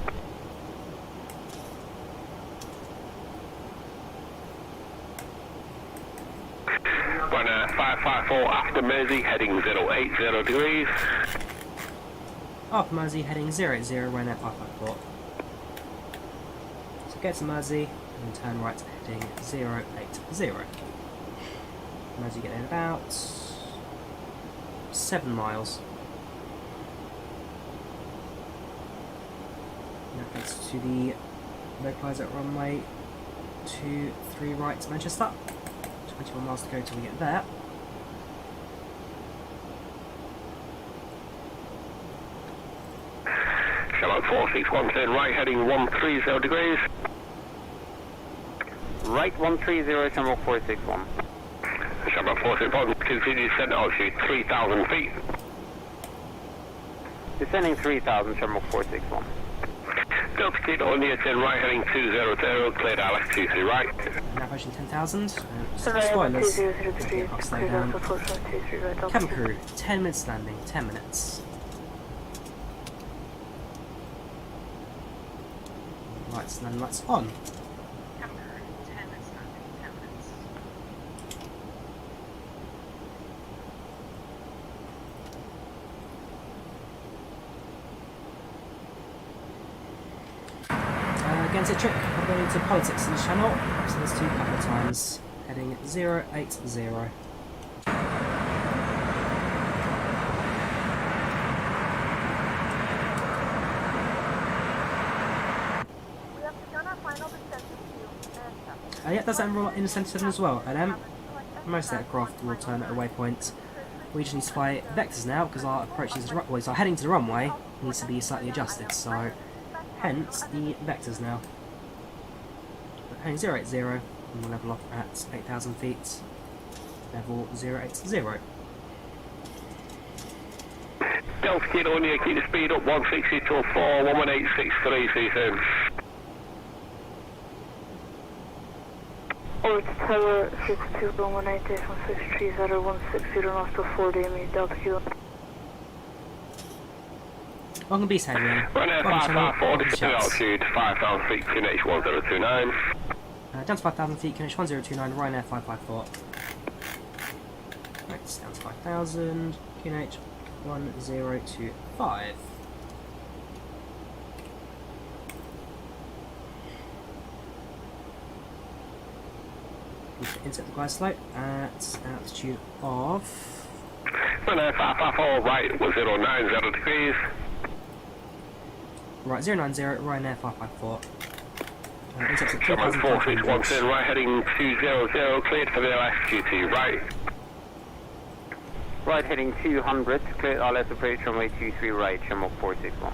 Speaker 11: Ryanair 554, after Mersey, heading 080 degrees.
Speaker 1: After Mersey, heading 080, Ryanair 554. So get to Mersey, and turn right, heading 080. Mersey get in about 7 miles. That gets to the localizer runway 23 right to Manchester. 21 miles to go till we get there.
Speaker 11: Shamrock 461, turn right heading 130 degrees.
Speaker 14: Right 130, Shamrock 461.
Speaker 11: Shamrock 461, continue descent altitude 3,000 feet.
Speaker 14: Descending 3,000, Shamrock 461.
Speaker 11: Delta Kilo near 10 right heading 200, cleared Alex 23 right.
Speaker 1: Now approaching 10,000. Spoilers. I'll slow down. Cabin crew, 10 minutes landing, 10 minutes. Lights and then lights on. Against a trick, I'm going into politics in the channel, so there's 2 couple of times, heading 080. Yeah, that's in the centre 7 as well, and most aircraft will turn at a waypoint. We just need to fly vectors now, because our approach is our heading to the runway needs to be slightly adjusted, so hence the vectors now. Heading 080, and we'll level off at 8,000 feet, level 080.
Speaker 11: Delta Kilo near, keep the speed up 160 till 4, 11863, see you soon.
Speaker 5: Orbit Tower 62, 118, 163, 160, north to 40, me, Delta Kilo.
Speaker 1: Welcome to Beast Heading.
Speaker 11: Ryanair 554, descend altitude 5,000 feet, QNH 1029.
Speaker 1: Down to 5,000 feet, QNH 1029, Ryanair 554. Right, down to 5,000, QNH 1025. Insert the glide slope at altitude of...
Speaker 11: Runway 554, right, 1090 degrees.
Speaker 1: Right, 090, Ryanair 554. Insert at
Speaker 11: Runway
Speaker 1: 3,500.
Speaker 11: 4612, right, heading 200, cleared for the LSQT, right.
Speaker 14: Right, heading 200, cleared RLS approach, runway 23 right, channel 461.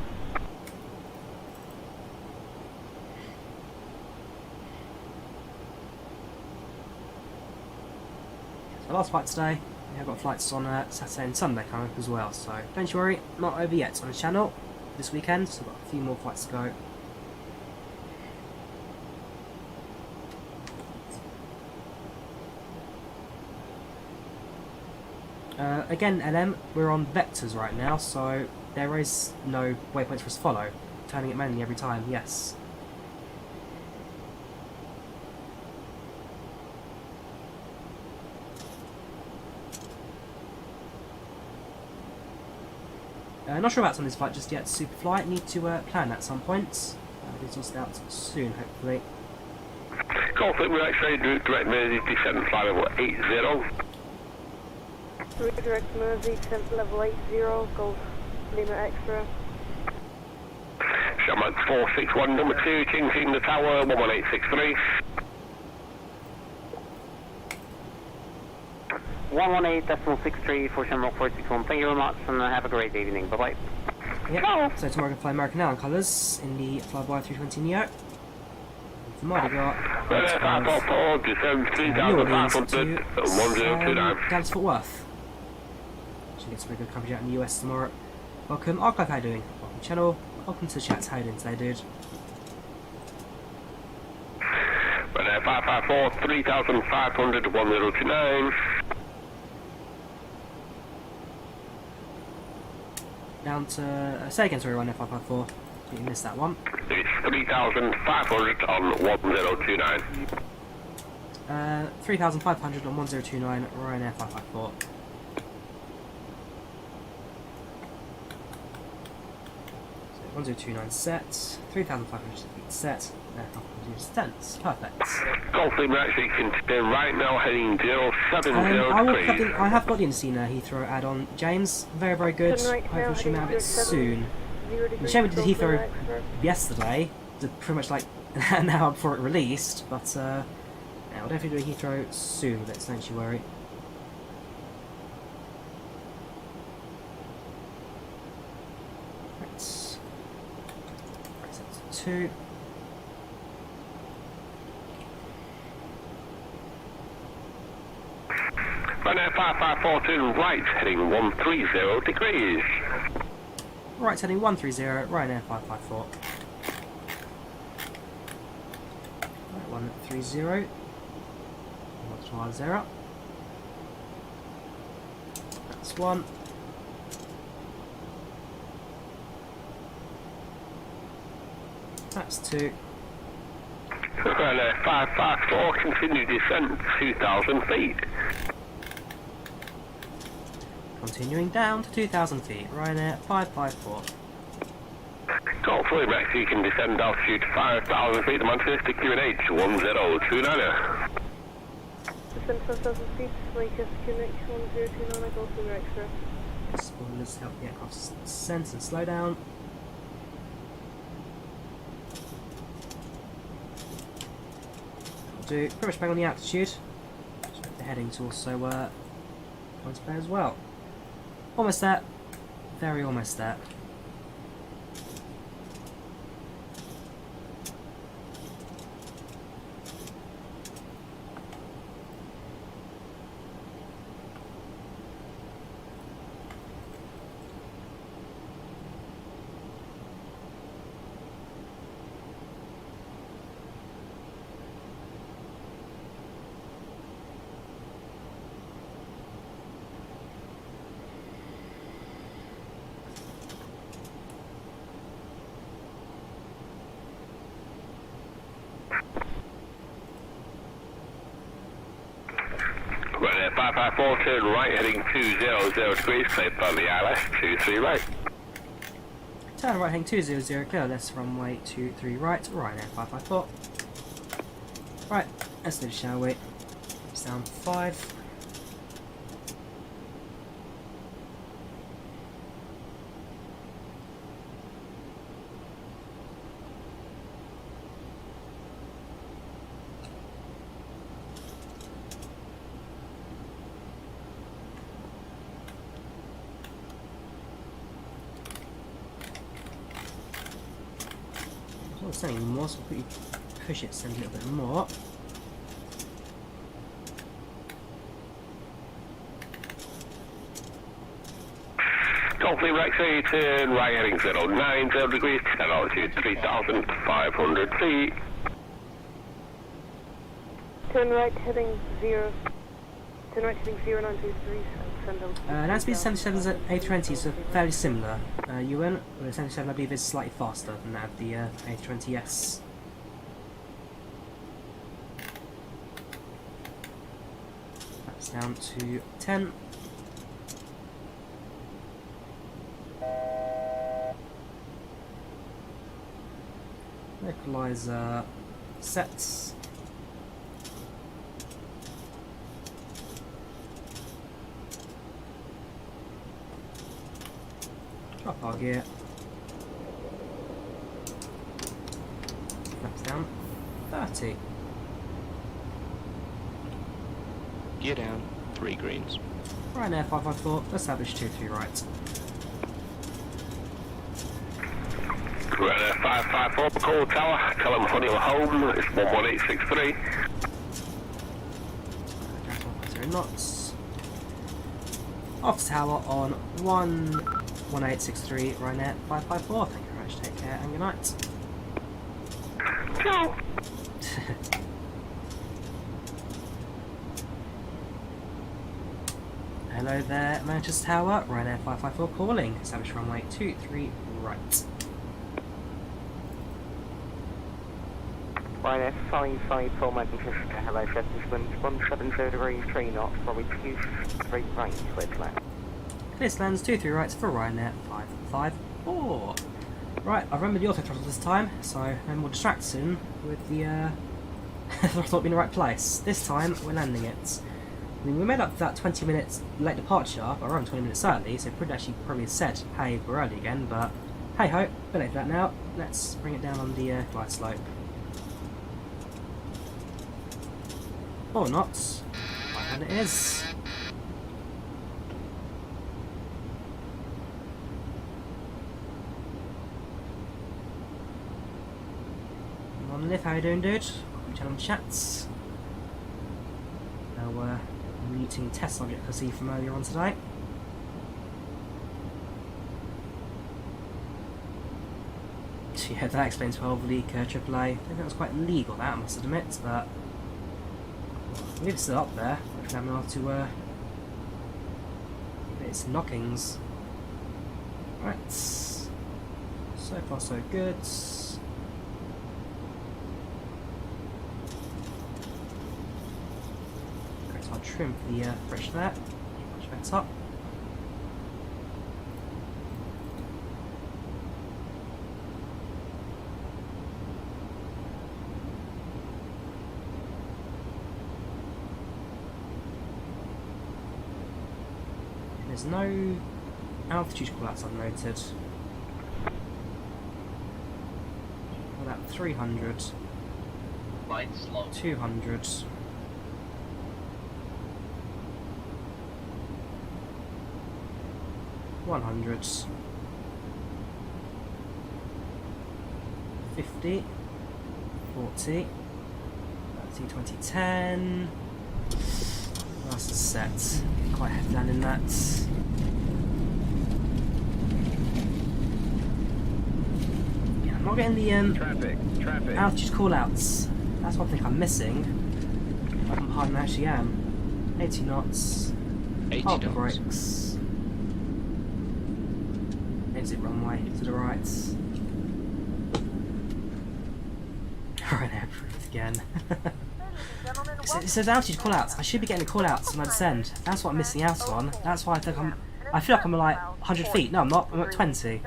Speaker 1: So last flight today. We have got flights on Saturday and Sunday coming up as well, so don't you worry, not over yet on the channel this weekend, so we've got a few more flights to go. Again, LM, we're on vectors right now, so there is no waypoints for us to follow. Turning it manually every time, yes. Not sure about some of this flight just yet. Superflight, need to plan at some point. That'll be sorted out soon, hopefully.
Speaker 11: Conflict, we're actually direct Mersey, descent flight level 80.
Speaker 5: Redirect Mersey, descent level 80, Golf Lima Extra.
Speaker 11: Shaman 461, number 2, changing the tower, 11863.
Speaker 14: 118.63 for Shamrock 461. Thank you very much and have a great evening. Bye bye.
Speaker 1: Yep. So tomorrow we can fly American Airline colours in the Flyby 320 Neo. From Mardi Gras, New Orleans to Dallas Fort Worth. Should get some very good coverage out in the US tomorrow. Welcome, Archive, how you doing? Welcome to the channel. Welcome to the chat. How you doing today, dude?
Speaker 11: 554, 3,500, 1029.
Speaker 1: Down to, say again, sorry, 554. You missed that one.
Speaker 11: It's 3,500 on 1029.
Speaker 1: 3,500 on 1029, Ryanair 554. So 1029 set, 3,500 feet set, 500 perfect.
Speaker 11: Golf Lima actually continue right now heading 070 degrees.
Speaker 1: I have got the Insina Heathrow add-on. James, very, very good. Hopefully we should have it soon. The shame we did Heathrow yesterday, pretty much like an hour before it released, but yeah, we'll definitely do a Heathrow soon with it, so don't you worry. Right. Set to 2.
Speaker 11: Ryanair 554 to right, heading 130 degrees.
Speaker 1: Right, heading 130, Ryanair 554. Right, 130. 150. That's 1. That's 2.
Speaker 11: Ryanair 554, continue descent 2,000 feet.
Speaker 1: Continuing down to 2,000 feet, Ryanair 554.
Speaker 11: Golf Lima actually can descend altitude 5,000 feet to Manchester QNH 1029.
Speaker 5: Descend 5,000 feet, Manchester QNH 1029, Golf Lima Extra.
Speaker 1: Spoilers help the aircraft descend and slow down. I'll do pretty much bang on the altitude. Check the headings also points play as well. Almost there. Very almost there.
Speaker 11: 554, turn right, heading 200 degrees, cleared by the ILS, 23 right.
Speaker 1: Turn right, heading 200, clear LS runway 23 right, Ryanair 554. Right, let's do it, shall we? Sound 5. Not sending more, so we'll push it, send a little bit more.
Speaker 11: Golfly Rexy, turn right heading 090 degrees, 10 altitude 3,500 feet.
Speaker 5: Turn right heading 093, send them.
Speaker 1: Land speed 77's at A20, so fairly similar. UN, the 77 I believe is slightly faster than that of the A20S. That's down to 10. Equalizer sets. Drop our gear. Flaps down. 30.
Speaker 10: Gear down, 3 greens.
Speaker 1: Ryanair 554, establish 23 right.
Speaker 11: Ryanair 554, call tower, tell them honey home, it's 11863.
Speaker 1: 0 knots. Off tower on 11863, Ryanair 554. Thank you very much, take care and good night.
Speaker 11: Ciao.
Speaker 1: Hello there, Manchester Tower, Ryanair 554 calling. Establish runway 23 right.
Speaker 6: Ryanair 554 Manchester, hello, Sheffield, 170 degrees, 3 knots, probably 23 right, switch left.
Speaker 1: Clear lands 23 rights for Ryanair 554. Right, I remember the auto throttle this time, so no more distracting with the throttle being in the right place. This time, we're landing it. I mean, we made up for that 20 minutes late departure, but around 20 minutes early, so pretty actually probably said, hey, we're early again, but hey ho, we're late for that now. Let's bring it down on the glide slope. Or not. And it is. Monolith, how you doing, dude? Welcome to channel chats. Now meeting test subject I see from earlier on today. Yeah, that explains 12 league AAA. I think that was quite legal, that I must admit, but we're still up there. Hopefully I'm able to it's knockings. Right. So far so good. Great, so I'll trim for the fresh there. Much better. There's no altitude callouts I've noted. About 300, 200, 100, 50, 40, 30, 20, 10. That's the set. Quite heavy landing that. Yeah, I'm not getting the
Speaker 18: traffic.
Speaker 1: altitude callouts. That's what I think I'm missing. If I'm hard, I actually am. 80 knots.
Speaker 10: 80
Speaker 1: Hold the
Speaker 10: knots.
Speaker 1: brakes. Exit runway to the right. Alright, there, approved again. It says altitude callouts. I should be getting the callouts when I descend. That's what I'm missing out on. That's why I think I feel like I'm like 100 feet. No, I'm not. I'm at 20.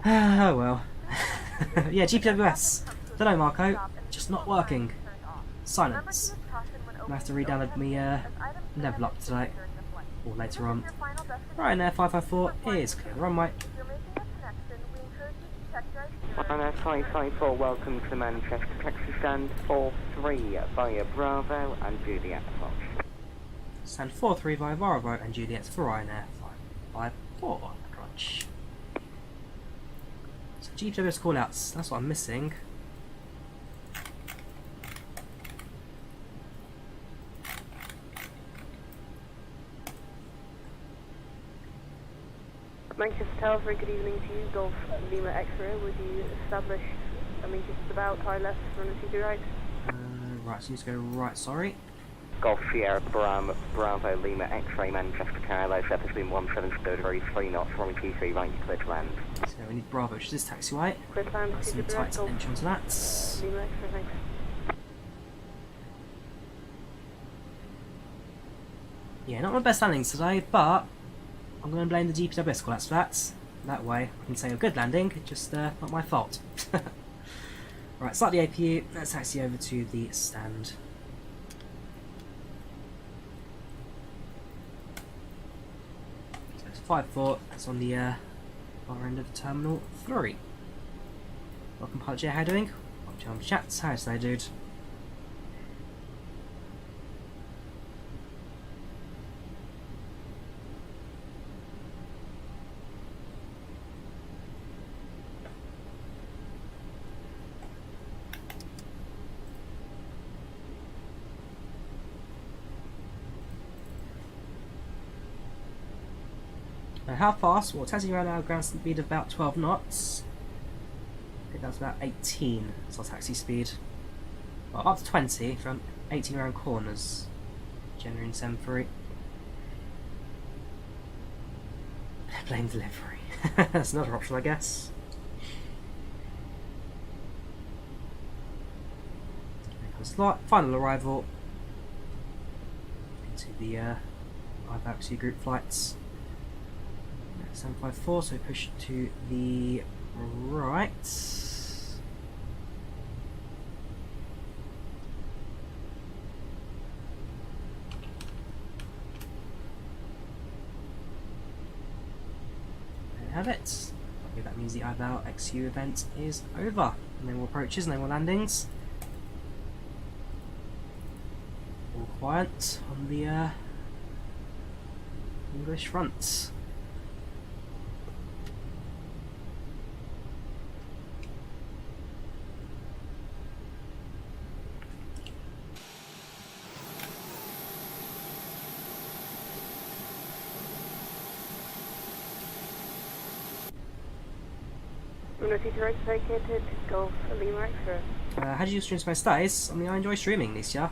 Speaker 1: Oh well. Yeah, GPWS. Don't know, Marco. Just not working. Silence. I'm gonna have to re-download me LevelUp today. Or later on. Ryanair 554 is clear the runway.
Speaker 6: Ryanair 554, welcome to Manchester. Taxi stand 43 via Bravo and Juliet Fox.
Speaker 1: Stand 43 via Bravo and Juliet for Ryanair 554. Crunch. So GPWS callouts, that's what I'm missing.
Speaker 5: Manchester Tower, very good evening to you. Golf Lima X-ray, would you establish, just about high left, run a CP right?
Speaker 1: Right, so you just go right, sorry.
Speaker 6: Golf Sierra Bravo Lima X-ray Manchester Tower, low surface wind 17 degrees 3 knots, runway T3 right, clear to land.
Speaker 1: So we need Bravo, which is this taxiway.
Speaker 5: Clear to land,
Speaker 1: Some tight entry onto that.
Speaker 5: Lima X-ray, thanks.
Speaker 1: Yeah, not my best landings today, but I'm going to blame the GPWS callouts for that. That way I can say a good landing, just not my fault. Right, start the APU, let's taxi over to the stand. So it's 5-4, that's on the far end of Terminal 3. Welcome Palit, how you doing? Welcome to chats, how's they, dude? How fast? Well, taxiing around our ground speed of about 12 knots. I think that's about 18. That's our taxi speed. Well, up to 20 from 18 around corners. Generally in 7-3. Blame delivery. That's another option, I guess. There comes final arrival into the IVAO XU group flights. 754, so push to the right. There we have it. Okay, that means the IVAO XU event is over. No more approaches, no more landings. All quiet on the English front.
Speaker 5: Right vacated, Golf Lima X-ray.
Speaker 1: How do you stream my stays? I mean, I enjoy streaming these, yeah.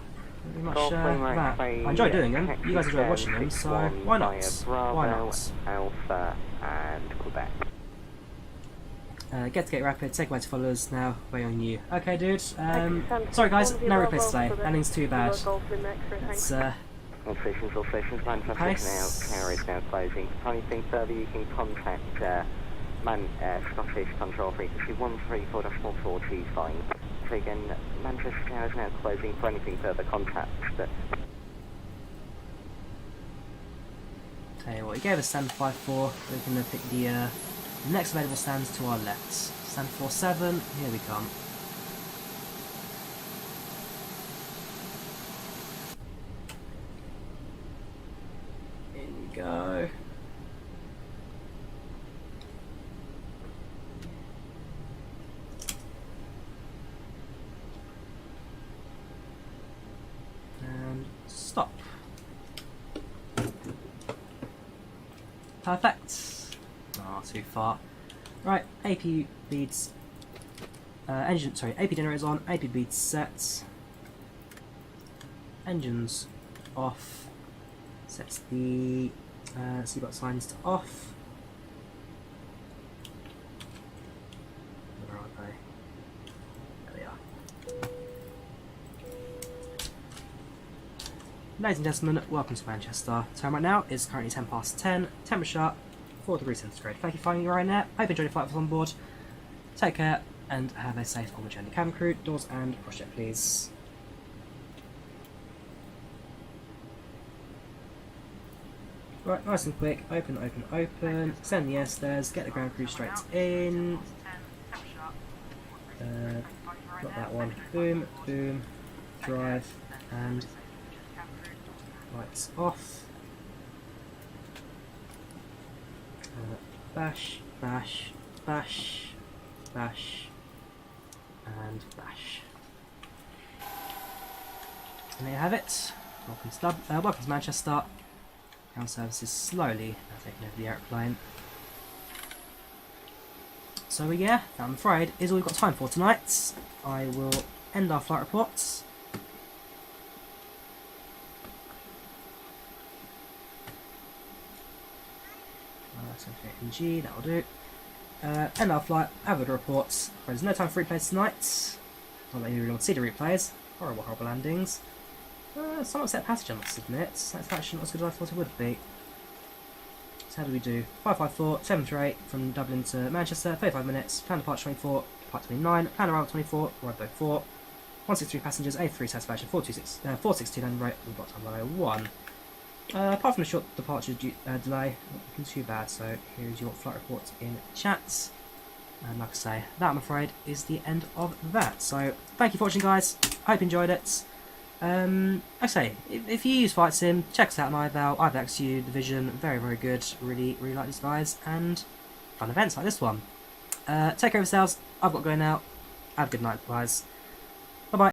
Speaker 1: Very much that. I enjoy doing them. You guys enjoy watching them, so why not? Why not?
Speaker 6: Alpha and Quebec.
Speaker 1: Get to get rapid, take away to followers now, way on you. Okay, dude. Sorry guys, no replays today. Landing's too bad. It's
Speaker 6: All stations, Manchester now, carriage now closing. For anything further, you can contact Scottish Control Frequency 134.4 G fine. So again, Manchester Tower is now closing. For anything further, contact that.
Speaker 1: Tell you what, he gave us stand 5-4. We're going to pick the next available stands to our left. Stand 4-7, here we come. In we go. Stop. Perfect. Ah, too far. Right, AP beads. AP generators on. AP beads set. Engines off. Sets the seatbelt signs to off. Where are they? There they are. ladies and gentlemen, welcome to Manchester. Time right now is currently 10 past 10, temperature 4 degrees centigrade. Thank you for flying your Ryanair. Hope you enjoyed your flight with us on board. Take care and have a safe onward journey. Cabin crew, doors and cross check please. Right, nice and quick, open, open, open, send the air stairs, get the ground crew straight in. Not that one. Boom, boom, drive, and lights off. Bash, bash, bash, bash, and bash. And there you have it. Welcome to Manchester. Ground services slowly now taking over the aeroplane. So yeah, I'm afraid is all we've got time for tonight. I will end our flight reports. So G, that'll do. End our flight, have the reports. There's no time for replays tonight. Not that you really want to see the replays. Horrible, horrible landings. Some upset passenger, I must admit. That's actually not as good as I thought it would be. So how do we do? 554, 738 from Dublin to Manchester, 35 minutes, plan departure 24, depart 29, plan arrival 24, arrival 4, 163 passengers, A3 satisfaction, 462 landing rate, we've got time below 1. Apart from a short departure delay, not looking too bad, so here's your flight report in chat. And like I say, that I'm afraid is the end of that. So thank you for watching guys, hope you enjoyed it. Like I say, if you use Flight Sim, check us out on IVAO XU Division, very very good, really like these guys, and fun events like this one. Take care of yourselves, I've got going now, have a good night guys.